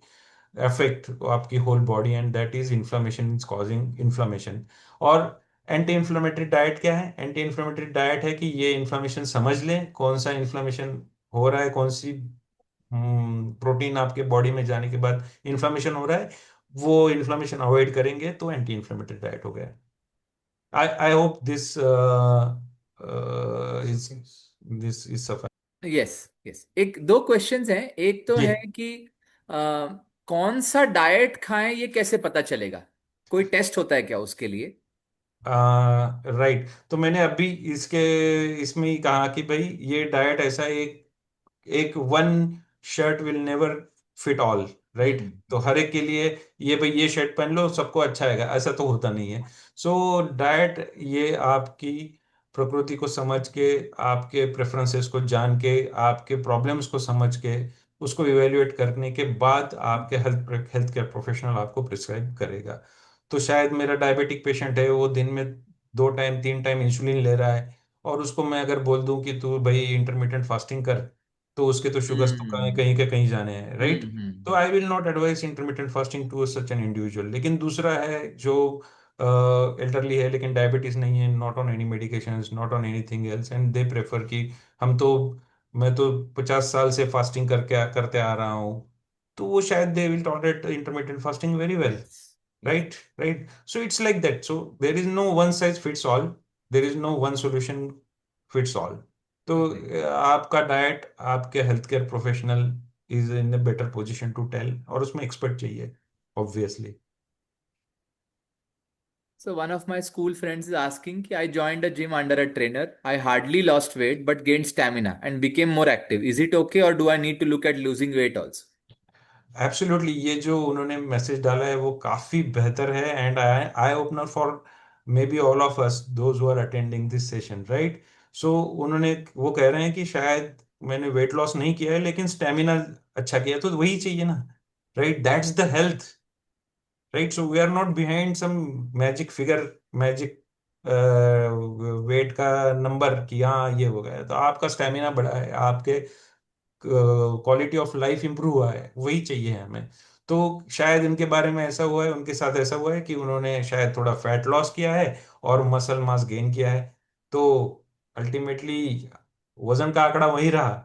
अफेक्ट आपकी whole body, and that is inflammation, is causing inflammation. और एंटी इन्फ्लामेटरी डाइट क्या है? एंटी इन्फ्लामेटरी डाइट है कि ये इन्फ्लामेशन समझ लें, कौन सा इन्फ्लामेशन हो रहा है, कौन सी प्रोटीन आपके बॉडी में जाने के बाद इन्फ्लामेशन हो रहा है, वो इन्फ्लामेशन अवॉइड करेंगे, तो एंटी इन्फ्लामेटरी डाइट हो गया। I hope is this is sufficient. Yes, yes. एक दो क्वेश्चंस हैं। एक तो जी। है कि कौन सा डाइट खाएं, ये कैसे पता चलेगा? कोई टेस्ट होता है क्या उसके लिए? राइट। तो मैंने अभी इसमें ही कहा कि भाई ये डाइट ऐसा एक एक one shirt will never fit all. Right. Hmm. तो हर एक के लिए ये भाई ये शर्ट पहन लो सबको अच्छा आएगा, ऐसा तो होता नहीं है। सो डाइट ये आपकी प्रकृति को समझ के, आपके प्रेफरेंसेस को जान के, आपके प्रॉब्लम्स को समझ के, उसको इवेल्युएट करने के बाद आपके हेल्थ केयर प्रोफेशनल आपको प्रिस्क्राइब करेगा। तो शायद मेरा डायबिटिक पेशेंट है, वो दिन में 2 टाइम 3 टाइम इंसुलिन ले रहा है, और उसको मैं अगर बोल दूं कि तू भाई इंटरमीडिएंट फास्टिंग कर, तो उसके तो शुगर्स तो कहीं हम्म, कहीं के कहीं जाने हैं। राइट। तो hmm. I will not advise intermediate fasting to such an individual. लेकिन दूसरा है जो एल्डरली है लेकिन डायबिटीज नहीं है, not on any medications, not on anything else, and they prefer कि हम तो, मैं तो 50 साल से फास्टिंग करते आ रहा हूँ, तो वो शायद they will tolerate intermediate fasting very well. Yes, yes. Right, right. So it's like that. So there is no one size fits all. There is no one solution fits all. तो आपका diet, आपके health care professional is in a better position to tell, और उसमें expert चाहिए obviously. So one of my school friends is asking कि I joined a gym under a trainer. I hardly lost weight but gained stamina and became more active. Is it okay or do I need to look at losing weight also? Absolutely, ये जो उन्होंने message डाला है वो काफी बेहतर है, and I I opener for maybe all of us those who are attending this session, right? So उन्होंने, वो कह रहे हैं कि शायद मैंने वेट लॉस नहीं किया है लेकिन स्टेमिना अच्छा किया, तो वही चाहिए ना, right? That's the health, right? So we are not behind some magic figure, magic weight का नंबर कि हाँ ये हो गया, तो आपका स्टेमिना बढ़ा है, आपके क्वालिटी ऑफ लाइफ इंप्रूव हुआ है, वही चाहिए हमें। तो शायद इनके बारे में ऐसा हुआ है, उनके साथ ऐसा हुआ है कि उन्होंने शायद थोड़ा फैट लॉस किया है और मसल मास गेन किया है, तो अल्टीमेटली वजन का आंकड़ा वही रहा।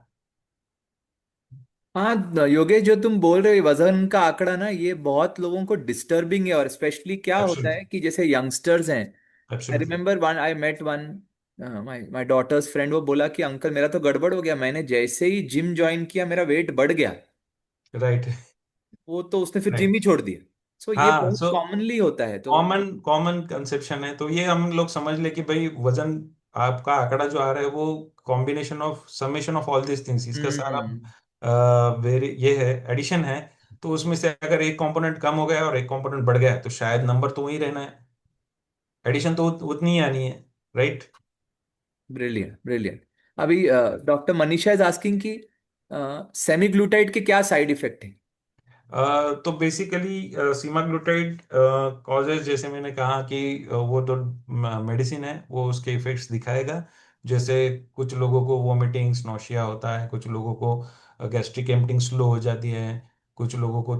हाँ योगेश, जो तुम बोल रहे हो वजन का आंकड़ा ना, ये बहुत लोगों को डिस्टर्बिंग है। और स्पेशली क्या होता है एब्सोल्युटली, कि जैसे यंगस्टर्स हैं, I absolutely, remember one, I met one my my daughter's friend, वो बोला कि अंकल मेरा तो गड़बड़ हो गया, मैंने जैसे ही जिम ज्वाइन किया मेरा वेट बढ़ गया। राइट, वो तो उसने फिर जिम राइट। ही छोड़ दिया। सो ये हाँ, बहुत सो कॉमनली होता है तो। कॉमन कॉमन कंसेप्शन है, तो ये हम लोग समझ ले कि भाई वजन, आपका आंकड़ा जो आ रहा है वो combination of summation of all this things, इसका सारा हम्म। वेरी ये है, एडिशन है। तो उसमें से अगर एक कंपोनेंट कम हो गया और एक कंपोनेंट बढ़ गया तो शायद नंबर तो वही रहना है, एडिशन तो उतनी ही आनी है, राइट? Brilliant brilliant. अभी डॉक्टर मनीषा इज आस्किंग कि सेमीग्लूटाइड के क्या साइड इफेक्ट हैं? तो बेसिकली सीमाग्लूटाइड कॉजेज, जैसे मैंने कहा कि वो तो मेडिसिन है, वो उसके इफेक्ट्स दिखाएगा। जैसे कुछ लोगों को वोमिटिंग्स, नौशिया होता है, कुछ लोगों को गैस्ट्रिक एम्पटिंग स्लो हो जाती है, कुछ लोगों को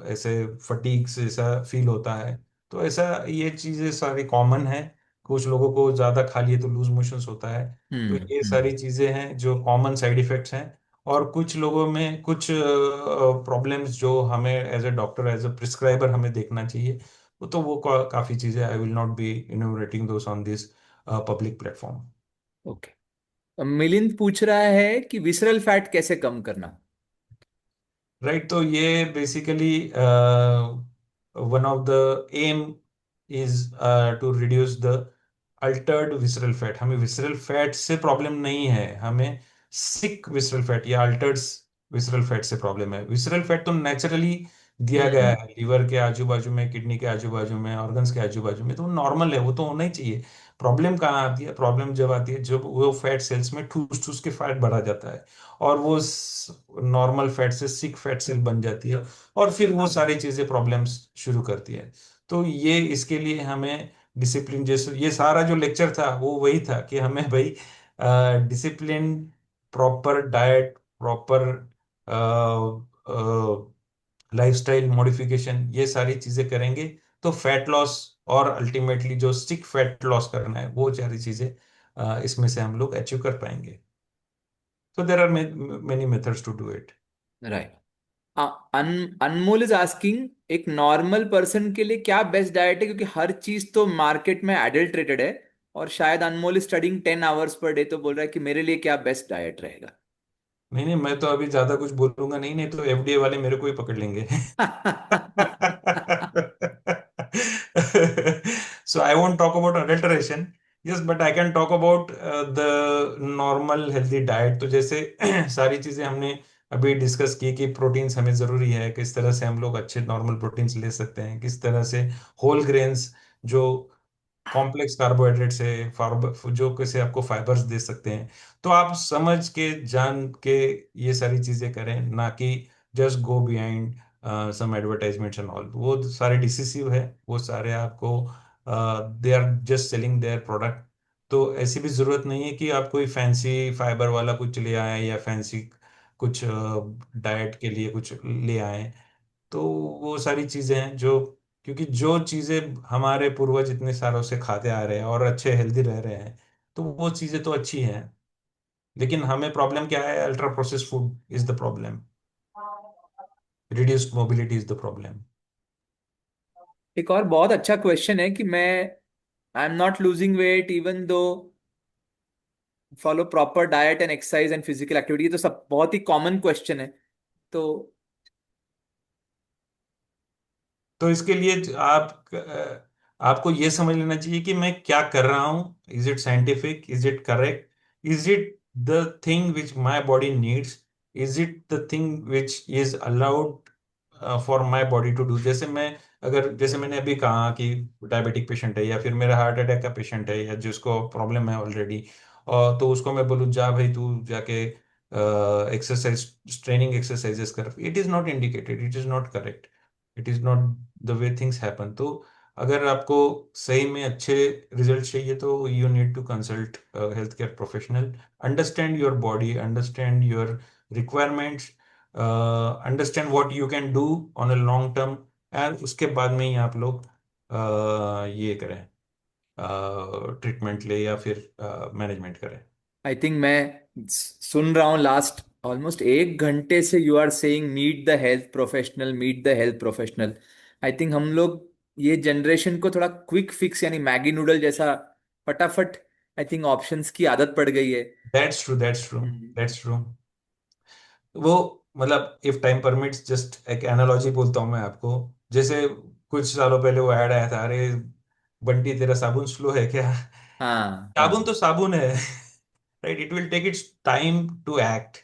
ऐसे फटीग्स ऐसा फील होता है। तो ऐसा ये चीज़ें सारी कॉमन है। कुछ लोगों को ज़्यादा खा लिए तो लूज मोशंस होता है। तो ये सारी चीज़ें हैं जो कॉमन साइड इफेक्ट्स हैं। और कुछ लोगों में कुछ प्रॉब्लम्स जो हमें as a doctor, as a prescriber हमें देखना चाहिए, वो काफ़ी चीज़ें, I will not be enumerating those on this public platform. Okay. Milind पूछ रहा है कि विसरल फैट कैसे कम करना? राइट, तो ये basically one of the aim is to reduce the altered visceral fat. हमें विसरल फैट से प्रॉब्लम नहीं है, हमें सिक विसरल फैट या अल्टर्ड विसरल फैट से प्रॉब्लम है। विसरल फैट तो नेचुरली दिया गया हम्म। है लीवर के आजू बाजू में, किडनी के आजू बाजू में, ऑर्गन्स के आजू बाजू में, तो नॉर्मल है, वो तो होना ही चाहिए। प्रॉब्लम कहाँ आती है? प्रॉब्लम जब आती है जब वो फैट सेल्स में ठूस ठूस के फैट बढ़ा जाता है, और वो नॉर्मल फैट से सिक फैट सेल बन जाती है, और फिर वो सारी चीजें प्रॉब्लम्स शुरू करती है। तो ये इसके लिए हमें डिसिप्लिन, जैसे ये सारा जो लेक्चर था वो वही था कि हमें भाई discipline, proper diet, proper lifestyle modification, ये सारी चीजें करेंगे तो फैट लॉस और अल्टीमेटली जो सिक फैट लॉस करना है वो सारी चीजें इसमें से हम लोग अचीव कर पाएंगे। So there are many methods to do it. Right. Anmol is asking, एक नॉर्मल पर्सन के लिए क्या बेस्ट डाइट है, क्योंकि हर चीज तो मार्केट में एडल्ट्रेटेड है। और शायद Anmol is studying 10 hours per day, तो बोल रहा है कि मेरे लिए क्या बेस्ट डाइट रहेगा? नहीं नहीं, मैं तो अभी ज्यादा कुछ बोलूंगा नहीं, नहीं तो एफडीए वाले मेरे को ही पकड़ लेंगे। So I won't talk about adulteration. Yes, but I can talk about the normal healthy diet. तो जैसे सारी चीजें हमने अभी डिस्कस की कि प्रोटीन्स हमें जरूरी है, किस तरह से हम लोग अच्छे नॉर्मल प्रोटीन्स ले सकते हैं, किस तरह से होल ग्रेन्स जो कॉम्प्लेक्स कार्बोहाइड्रेट से जो कैसे आपको फाइबर्स दे सकते हैं। तो आप समझ के जान के ये सारी चीजें करें, ना कि just go behind some advertisements and all. वो सारे डिसिसिव है, वो सारे आपको they are just selling their product. तो ऐसी भी जरूरत नहीं है कि आप कोई फैंसी फाइबर वाला कुछ ले आए या फैंसी कुछ डाइट के लिए कुछ ले आए। तो वो सारी चीजें हैं जो, क्योंकि जो चीजें हमारे पूर्वज इतने सालों से खाते आ रहे हैं और अच्छे हेल्दी रह रहे हैं, तो वो चीजें तो अच्छी हैं। लेकिन हमें प्रॉब्लम क्या है? Ultra processed food is the problem, reduced mobility is the problem. एक और बहुत अच्छा क्वेश्चन है कि मैं आई am not losing weight even though follow proper diet and exercise and physical activity. तो सब बहुत ही कॉमन क्वेश्चन है। तो तो इसके लिए आपको ये समझ लेना चाहिए कि मैं क्या कर रहा हूँ, is it scientific, is it correct, is it the thing which my body needs, is it the thing which is allowed for my body to do. जैसे मैंने अभी कहा कि डायबिटिक पेशेंट है या फिर मेरा हार्ट अटैक का पेशेंट है या जिसको प्रॉब्लम है ऑलरेडी, और तो उसको मैं बोलूँ जा भाई तू जाके एक्सरसाइज ट्रेनिंग एक्सरसाइजेस कर, it is not indicated, it is not correct, it is not the way things happen. तो अगर आपको सही में अच्छे रिजल्ट चाहिए तो you need to consult health care professional, understand your body, understand your requirements, understand what you can do on a long term, and उसके बाद में ही आप लोग ये करें, ट्रीटमेंट ले या फिर मैनेजमेंट करें। आई थिंक मैं सुन रहा हूँ लास्ट ऑलमोस्ट 1 घंटे से you are saying meet the health professional, meet the health professional. I think हम लोग ये जनरेशन को थोड़ा क्विक फिक्स यानी मैगी नूडल जैसा फटाफट आई थिंक ऑप्शंस की आदत पड़ गई है। That's true, that's true, hmm. That's true. वो मतलब इफ टाइम परमिट्स, जस्ट एक एनालॉजी बोलता हूँ मैं आपको। जैसे कुछ सालों पहले वो ऐड आया था, अरे बंटी तेरा साबुन स्लो है क्या? हाँ साबुन हाँ। तो साबुन है। Right, it will take its time to act.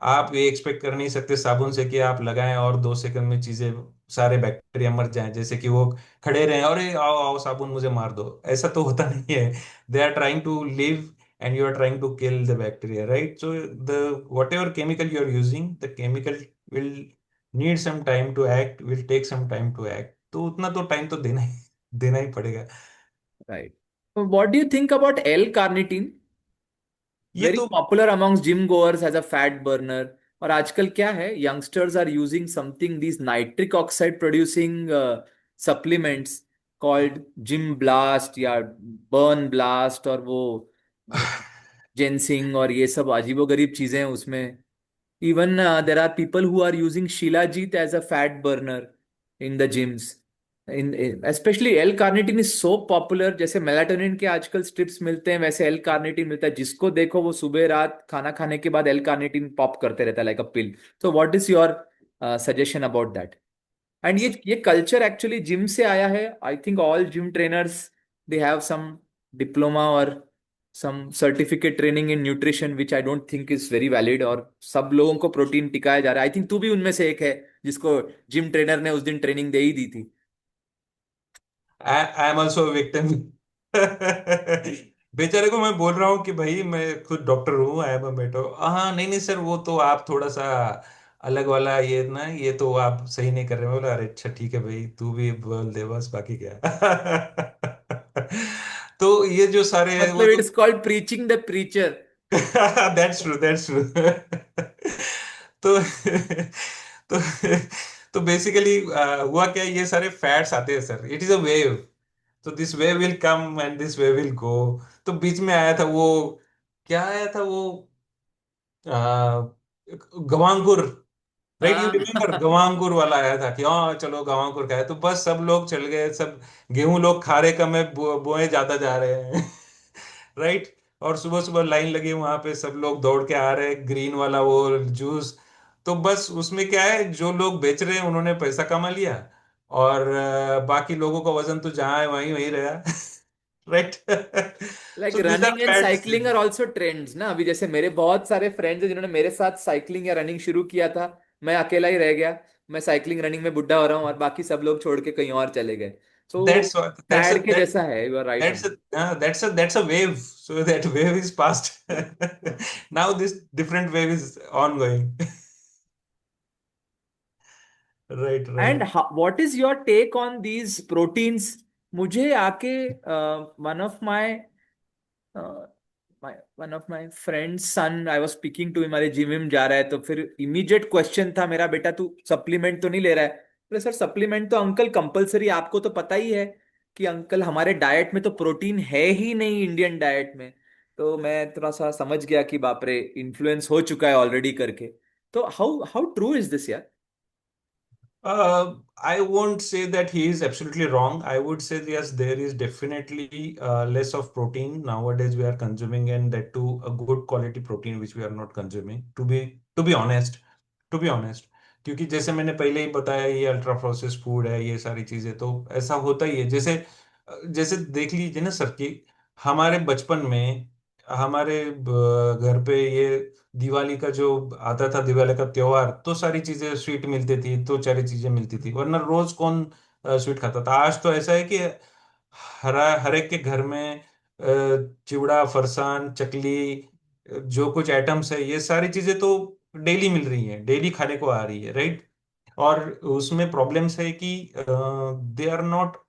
आप ये एक्सपेक्ट कर नहीं सकते साबुन से कि आप लगाएं और 2 सेकंड में चीजें, सारे बैक्टीरिया मर जाएं, जैसे कि वो खड़े रहें, अरे आओ आओ साबुन मुझे मार दो, ऐसा तो होता नहीं है। They are trying to live and you are trying to kill the bacteria, right? So the whatever chemical you are using, the chemical will need some time to act, will take some time to act, तो उतना तो time तो देना ही पड़ेगा। Right. What do you think about L carnitine? ये very तो popular amongst gym goers as a fat burner. और आजकल क्या है, youngsters are using something these nitric oxide producing supplements called gym blast या बर्न ब्लास्ट, और वो जेनसिंग और ये सब अजीबोगरीब चीजें हैं उसमें। Even there are people who are using Shilajit as a fat burner in the gyms. Especially L-carnitine is so popular. जैसे मेलाटोनिन के आजकल स्ट्रिप्स मिलते हैं वैसे L-carnitine मिलता है, जिसको देखो वो सुबह रात खाना खाने के बाद L-carnitine पॉप करते रहता है like a pill. So what is your suggestion about that? And ये कल्चर एक्चुअली जिम से आया है। I think all gym trainers they have some diploma और some certificate training in nutrition which I don't think is very valid, और सब लोगों को protein टिकाया जा रहा है। आई थिंक तू भी उनमें से एक है जिसको जिम ट्रेनर ने उस दिन ट्रेनिंग दे ही दी थी। I am also victim. बेचारे को मैं बोल रहा हूँ कि भाई मैं खुद डॉक्टर हूँ, आई एम अ मेटो, हाँ नहीं नहीं सर वो तो आप थोड़ा सा अलग वाला ये ना, ये तो आप सही नहीं कर रहे। मैं बोला अरे अच्छा ठीक है भाई, तू भी बोल दे बस, बाकी क्या। तो ये जो सारे हैं वो मतलब इट तो is called preaching the preacher. That's true, that's true. तो तो तो बेसिकली हुआ क्या, ये सारे फैट्स आते हैं sir, it is a wave. तो this wave will come and this wave will go. तो बीच में आया था वो, क्या आया था वो, गवांकुर, राइट? यू रिमेम्बर हाँ। गवांकुर वाला आया था कि हाँ चलो गवांकुर का है, तो बस सब लोग चल गए, सब गेहूं लोग खा रहे कम है, बोए ज्यादा जा रहे हैं। राइट। और सुबह सुबह लाइन लगी वहां पे, सब लोग दौड़ के आ रहे हैं, ग्रीन वाला वो जूस। तो बस उसमें क्या है, जो लोग बेच रहे हैं उन्होंने पैसा कमा लिया, और बाकी लोगों का वजन तो जहाँ है वहीं वहीं रहा। Right. Like so these are running and fats. Cycling are also trends ना। अभी जैसे मेरे बहुत सारे फ्रेंड्स हैं जिन्होंने मेरे साथ साइकिलिंग या रनिंग शुरू किया था, मैं अकेला ही रह गया। मैं साइकिलिंग रनिंग में बुढ़ा हो रहा हूँ और बाकी सब लोग छोड़ के कहीं और चले गए। तो That's what that's a fad के that जैसा है, you are right that's on. a that's a wave. So that wave is past. Now this different wave is ongoing. Right, and right. What is your take on these proteins? मुझे आके one of my one of my friends son, I was speaking to, हमारे gym विम जा रहा है तो फिर immediate question था मेरा, बेटा तू सप्लीमेंट तो नहीं ले रहा है? बोले सर सप्लीमेंट तो अंकल कंपलसरी, आपको तो पता ही है कि अंकल हमारे डाइट में तो प्रोटीन है ही नहीं इंडियन डाइट में। तो मैं थोड़ा सा समझ गया कि बाप रे, इन्फ्लुएंस हो चुका है ऑलरेडी करके। तो how how true is this यार? I won't say that he is absolutely wrong. I would say yes, there is definitely less of protein nowadays we are consuming, and that too a good quality protein which we are not consuming. To be honest, to be honest, क्योंकि जैसे मैंने पहले ही बताया ये ultra process food है, ये सारी चीजें तो ऐसा होता ही है। जैसे जैसे देख लीजिए ना सर कि हमारे बचपन में हमारे घर पे ये दिवाली का जो आता था, दिवाली का त्योहार, तो सारी चीजें स्वीट मिलती थी, तो सारी चीजें मिलती थी, वरना रोज कौन स्वीट खाता था। आज तो ऐसा है कि हर एक के घर में चिवड़ा, फरसान, चकली, जो कुछ आइटम्स है, ये सारी चीजें तो डेली मिल रही हैं, डेली खाने को आ रही है, राइट। और उसमें प्रॉब्लम्स है कि they are not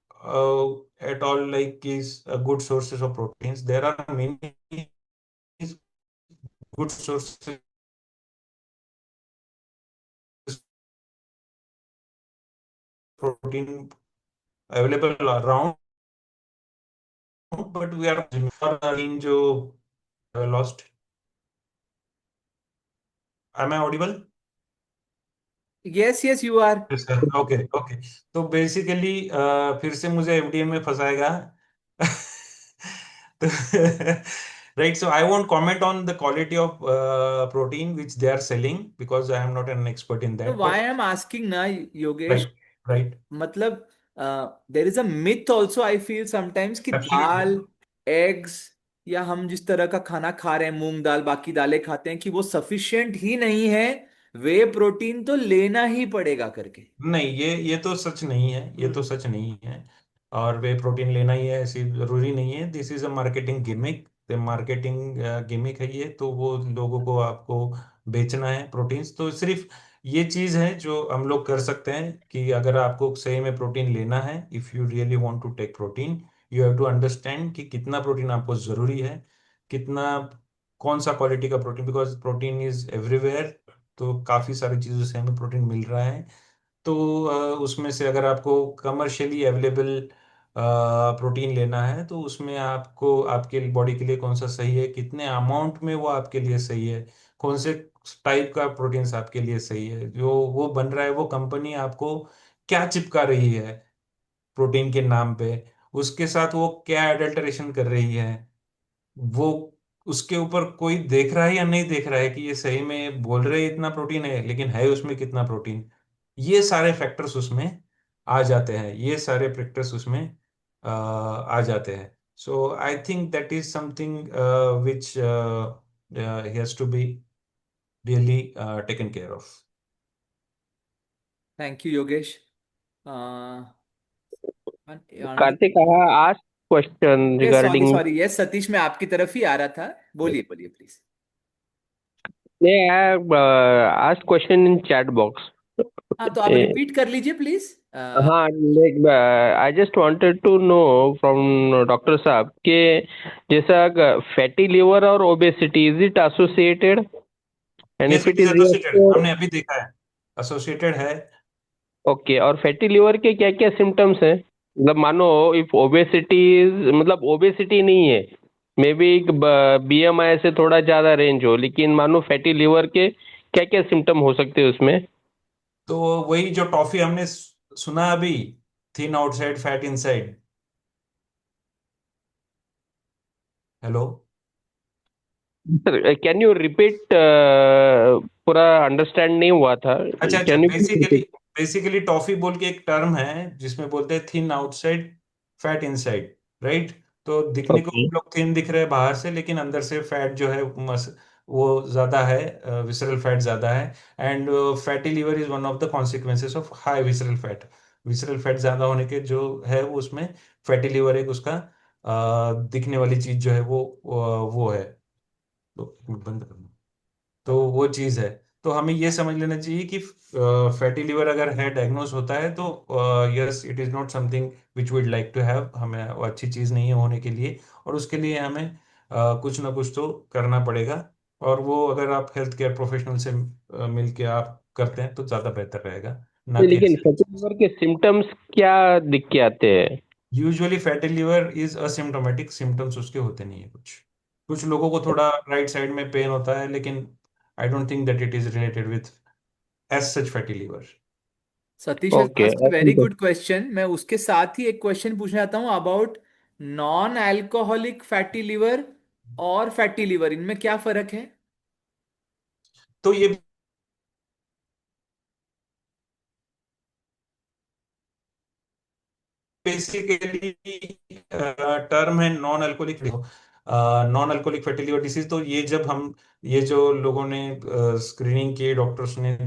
at all like is good sources of proteins. There are many good sources protein available around, but we are in जो lost. Am I audible? Yes, yes, you are. Okay okay. तो basically फिर से मुझे FDA में फंसाएगा। तो right, so I won't comment on the quality of protein which they are selling because I am not an expert in So that, why but I'm asking ना, Yogesh, right right मतलब there is a myth also I feel sometimes कि absolutely. दाल, eggs, या हम जिस तरह का खाना खा रहे हैं, मूंग दाल, बाकी दालें खाते हैं, कि वो सफिशिएंट ही नहीं है, वे प्रोटीन तो लेना ही पड़ेगा करके। नहीं, ये तो सच नहीं है, ये तो सच नहीं है। और वे प्रोटीन लेना ही है ऐसी जरूरी नहीं है। This is a marketing gimmick, the marketing gimmick है ये, तो वो लोगों को आपको बेचना है प्रोटीन्स। तो सिर्फ ये चीज है जो हम लोग कर सकते हैं कि अगर आपको सही में प्रोटीन लेना है, if you really want to take protein, you have to understand कि कितना प्रोटीन आपको जरूरी है, कितना, कौन सा क्वालिटी का protein, because protein is everywhere. तो काफी सारी चीजों से हमें प्रोटीन मिल रहा है। तो उसमें से अगर आपको कमर्शियली अवेलेबल प्रोटीन लेना है, तो उसमें आपको आपके बॉडी के लिए कौन सा सही है, कितने अमाउंट में वो आपके लिए सही है, कौन से टाइप का प्रोटीन्स आपके लिए सही है, जो वो बन रहा है, वो कंपनी आपको क्या चिपका रही है प्रोटीन के नाम पे, उसके साथ वो क्या एडल्टरेशन कर रही है, वो उसके ऊपर कोई देख रहा है या नहीं देख रहा है कि ये सही में बोल रहे हैं इतना प्रोटीन है, लेकिन है उसमें कितना प्रोटीन। ये सारे फैक्टर्स उसमें आ जाते हैं, ये सारे फैक्टर्स उसमें आ जाते हैं। So I think that is something which has to be really taken care of. Thank you Yogesh. Kartik, ask question ये sorry regarding. Sorry, yes Satish, मैं आपकी तरफ ही आ रहा था, बोलिए बोलिए please. They have asked question in chat box. हाँ, तो आप Eh, रिपीट कर लीजिए प्लीज। हाँ, like I just wanted to know from doctor साहब कि जैसा फैटी लिवर और obesity, is it associated, and yes, if it it is is associated, हमने अभी देखा है, एसोसिएटेड है। ओके। और फैटी लिवर के क्या क्या सिम्टम्स हैं? मतलब मानो इफ ओबेसिटी, मतलब ओबेसिटी नहीं है, मे बी बीएमआई से थोड़ा ज्यादा रेंज हो, लेकिन मानो फैटी लिवर के क्या क्या सिम्टम हो सकते हैं उसमें? तो वही जो टॉफी हमने सुना अभी, thin outside fat inside. Hello. Can you repeat? पूरा अंडरस्टैंड नहीं हुआ था। अच्छा अच्छा, can you basically repeat? Basically toffee बोल के एक टर्म है जिसमें बोलते हैं thin outside fat inside, right. तो दिखने को ओके। हम लोग थिन दिख रहे हैं बाहर से, लेकिन अंदर से फैट जो है वो ज्यादा है, विसरल फैट ज्यादा है। And fatty liver is one of the consequences of high visceral fat. Visceral fat ज्यादा होने के जो है वो उसमें फैटी लीवर एक उसका दिखने वाली चीज जो है वो है। तो बंद करना। तो वो चीज है। तो हमें ये समझ लेना चाहिए कि फैटी लिवर अगर है, डायग्नोस होता है, तो yes, it is not something which would like to have, हमें वो अच्छी चीज नहीं है होने के लिए। और उसके लिए हमें कुछ ना कुछ तो करना पड़ेगा। और वो अगर आप हेल्थ केयर प्रोफेशनल से मिल के आप करते हैं तो ज्यादा बेहतर रहेगा, ना कि लेकिन ऐसे। फैटी लिवर के सिम्टम्स क्या दिख के आते हैं? Usually fatty liver is asymptomatic, symptoms उसके होते नहीं है कुछ। कुछ लोगों को थोड़ा राइट साइड में पेन होता है, लेकिन I don't think that it is related with as such fatty liver. Satish has okay. Asked very good question. मैं उसके साथ ही एक क्वेश्चन पूछना चाहता हूँ about non alcoholic fatty liver और फैटी लिवर, इनमें क्या फर्क है? तो ये बेसिकली टर्म है non alcoholic. Non alcoholic fatty liver disease. तो ये जब हम, ये जो लोगों ने स्क्रीनिंग की, डॉक्टर्स ने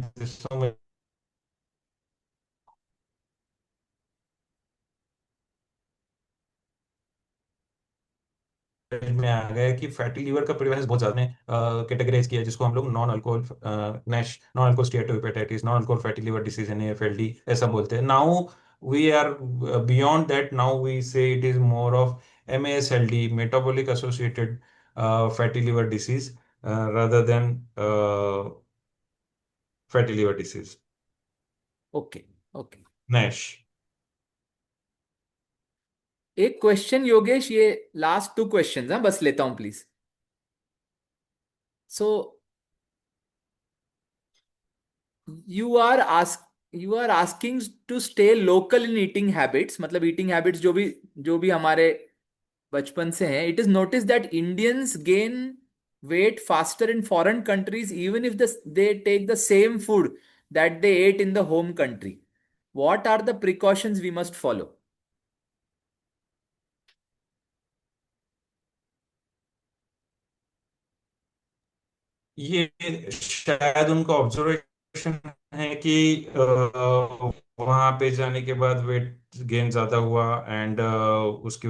में आ गया है कि फैटी लीवर का प्रिवेलेंस बहुत ज्यादा कैटेगराइज किया है, जिसको हम लोग non alcohol NASH, non alcohol steatohepatitis, non alcohol fatty liver disease, NAFLD ऐसा बोलते हैं। Now we are beyond that, now we say it is more of MASLD, metabolic associated fatty liver disease, rather than fatty liver disease, okay okay. NASH. एक question Yogesh, ये last 2 questions हैं, बस लेता हूं please. So you are ask you are asking to stay local in eating habits, मतलब eating habits जो भी हमारे बचपन से हैं। It is notice that Indians gain weight faster in foreign countries even if they take the same food that they ate in the home country. What are the precautions we must follow? ये शायद उनका observation है कि वहां पे जाने के बाद वेट गेन ज्यादा हुआ, एंड उसके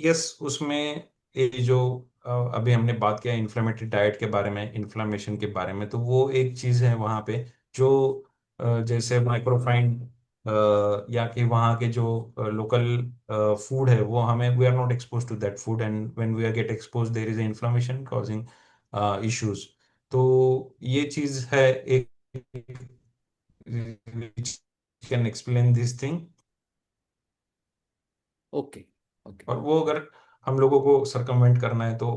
यस, उसमें ये जो अभी हमने बात किया इन्फ्लेमेटरी डाइट के बारे में, इन्फ्लेमेशन के बारे में, तो वो एक चीज है वहां पे जो जैसे माइक्रोफाइन, या कि वहाँ के जो लोकल फूड है वो हमें, we are not expose to that food, and when we are get expose there is inflammation causing issues. तो ये चीज है एक, which can explain this thing। Okay okay और वो अगर हम लोगों को सरकमवेंट करना है तो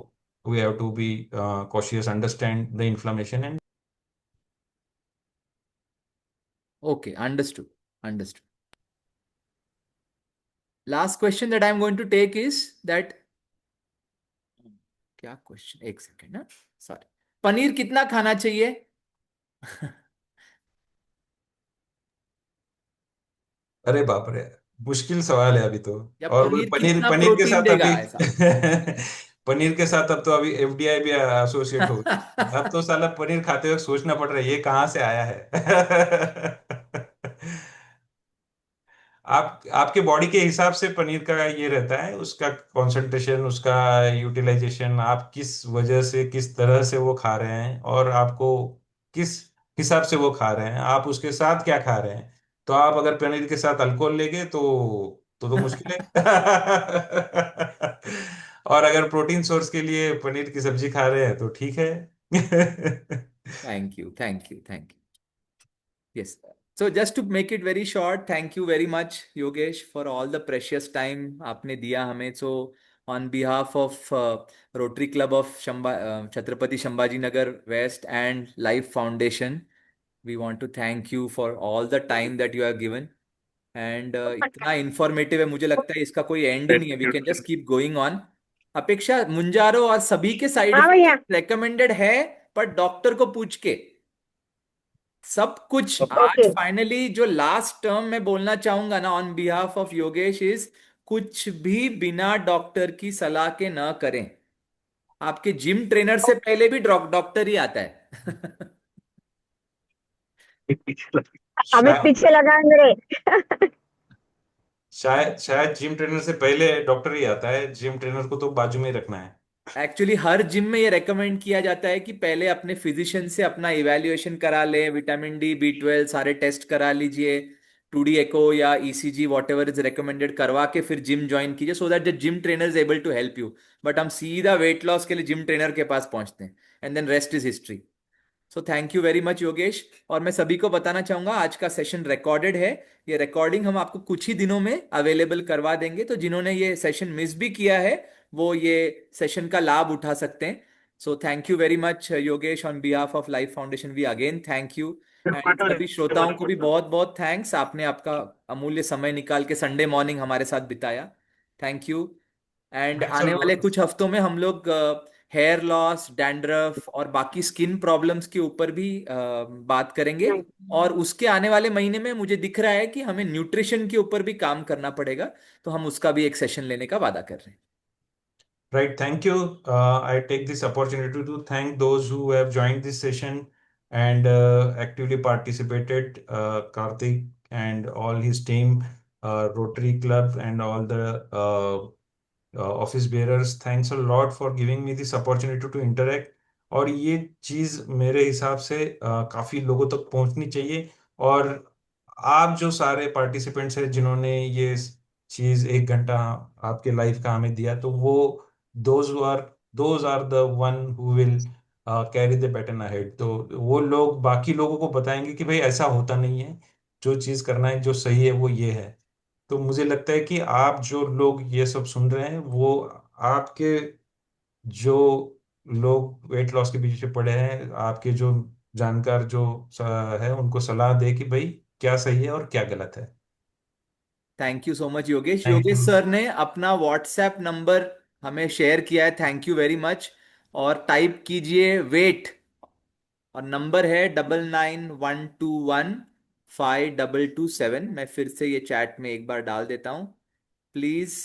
we have to be cautious, understand the inflammation and. Okay, understood understood. Last question that I am going to take is that, क्या क्वेश्चन, एक सेकेंड ना, सॉरी। पनीर कितना खाना चाहिए? अरे बाप रे, मुश्किल सवाल है अभी तो। या और वो पनीर पनीर, कितना पनीर के प्रोटीन साथ देगा अभी ऐसा? पनीर के साथ अब तो अभी FDI भी एसोसिएट हो गई। अब तो साला पनीर खाते वक्त सोचना पड़ रहा है ये कहाँ से आया है। आप, आपके बॉडी के हिसाब से पनीर का ये रहता है, उसका कंसंट्रेशन, उसका यूटिलाइजेशन, आप किस वजह से, किस तरह से वो खा रहे हैं, और आपको किस हिसाब से वो खा रहे हैं, आप उसके साथ क्या खा रहे हैं। तो आप अगर पनीर के साथ अल्कोहल लेंगे तो मुश्किल है। और अगर प्रोटीन सोर्स के लिए पनीर की सब्जी खा रहे हैं तो ठीक है। Thank you thank you thank you. Yes. So just to make it very short, thank you very much, Yogesh, for all the precious time आपने दिया हमें. So on behalf of Rotary Club of Chhatrapati Shambhaji Nagar West and Life Foundation, we want to thank you for all the time that you have given. And इतना informative है, मुझे लगता है इसका कोई end ही नहीं है. We can just keep going on. अपेक्षा, मुंजारो और सभी के साइड हाँ भैया। इफेक्ट रेकमेंडेड है, पर डॉक्टर को पूछ के सब कुछ। आज ओके। फाइनली जो लास्ट टर्म मैं बोलना चाहूंगा ना on behalf of Yogesh is, कुछ भी बिना डॉक्टर की सलाह के ना करें। आपके जिम ट्रेनर से पहले भी डॉक्टर ही आता है। हमें शायद, पीछे लगाएंगे रे। शायद शायद जिम ट्रेनर से पहले डॉक्टर ही आता है, जिम ट्रेनर को तो बाजू में ही रखना है। एक्चुअली हर जिम में ये रेकमेंड किया जाता है कि पहले अपने फिजिशियन से अपना इवैल्यूएशन करा लें, विटामिन D B12 सारे टेस्ट करा लीजिए, 2D एको या ECG whatever is recommended करवा के फिर जिम ज्वाइन कीजिए, so that the gym trainer is able to help you. But हम सीधा वेट लॉस के लिए जिम ट्रेनर के पास पहुंचते हैं, and then rest is history. So thank you very much Yogesh. और मैं सभी को बताना चाहूंगा आज का सेशन रिकॉर्डेड है, ये रिकॉर्डिंग हम आपको कुछ ही दिनों में अवेलेबल करवा देंगे, तो जिन्होंने ये सेशन मिस भी किया है वो ये सेशन का लाभ उठा सकते हैं। So thank you very much Yogesh, on behalf of Life Foundation we again thank you. And सभी श्रोताओं को भी बहुत बहुत थैंक्स, आपने आपका अमूल्य समय निकाल के संडे मॉर्निंग हमारे साथ बिताया। Thank you. And thanks a आने वाले लॉट। कुछ हफ्तों में हम लोग हेयर लॉस, डैंड्रफ और बाकी स्किन प्रॉब्लम्स के ऊपर भी बात करेंगे। और उसके आने वाले महीने में मुझे दिख रहा है कि हमें न्यूट्रिशन के ऊपर भी काम करना पड़ेगा, तो हम उसका भी एक सेशन लेने का वादा कर रहे हैं। Right, thank you. I take this opportunity to thank those who have joined this session and actively participated, Karthik and all his team, Rotary Club and all the office bearers, thanks a lot for giving me this opportunity to interact. और ये चीज़ मेरे हिसाब से काफ़ी लोगों तक पहुंचनी चाहिए। और आप जो सारे पार्टिसिपेंट्स हैं जिन्होंने ये चीज़ 1 घंटा आपके लाइफ का हमें दिया, तो वो those are those are the one who will carry the baton ahead. तो वो लोग बाकी लोगों को बताएंगे कि भाई ऐसा होता नहीं है, जो चीज़ करना है जो सही है वो ये है। तो मुझे लगता है कि आप जो लोग ये सब सुन रहे हैं, वो आपके जो लोग वेट लॉस के पीछे पड़े हैं, आपके जो जानकार जो है, उनको सलाह दे कि भाई क्या सही है और क्या गलत है। Thank you so much Yogesh. Thank Yogesh you. Sir ने अपना व्हाट्सएप नंबर हमें शेयर किया है, थैंक यू वेरी मच। और टाइप कीजिए वेट, और नंबर है 9912152227। मैं फिर से ये चैट में एक बार डाल देता हूँ। Please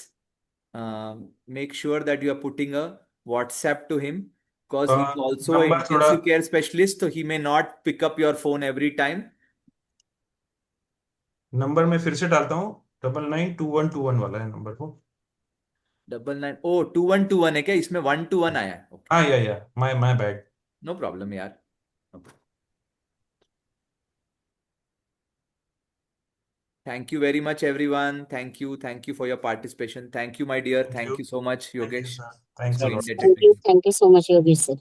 make sure that you are putting a WhatsApp to him, because he is also number थोड़ा, इंटेंसिव केयर स्पेशलिस्ट, तो he may not pick up your phone every time. Number मैं फिर से डालता हूँ, 992121 वाला है नंबर को। 99, ओ 2121 है क्या? इसमें 121 आया है, ओके। हाँ, या माय बैड। नो प्रॉब्लम यार। Thank you very much, everyone. Thank you for your participation. Thank you, my dear. Thank you. Thank you so much, thank you Yogesh. Sir, thanks a Sorry, lot. indebted to you. Thank you so much, Yogesh sir.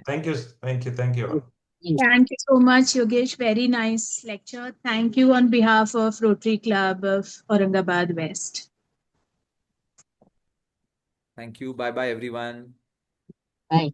Thank you all. Thank you. Thank you so much, Yogesh. Very nice lecture. Thank you on behalf of Rotary Club of Aurangabad West. Thank you. Bye bye, everyone. Bye.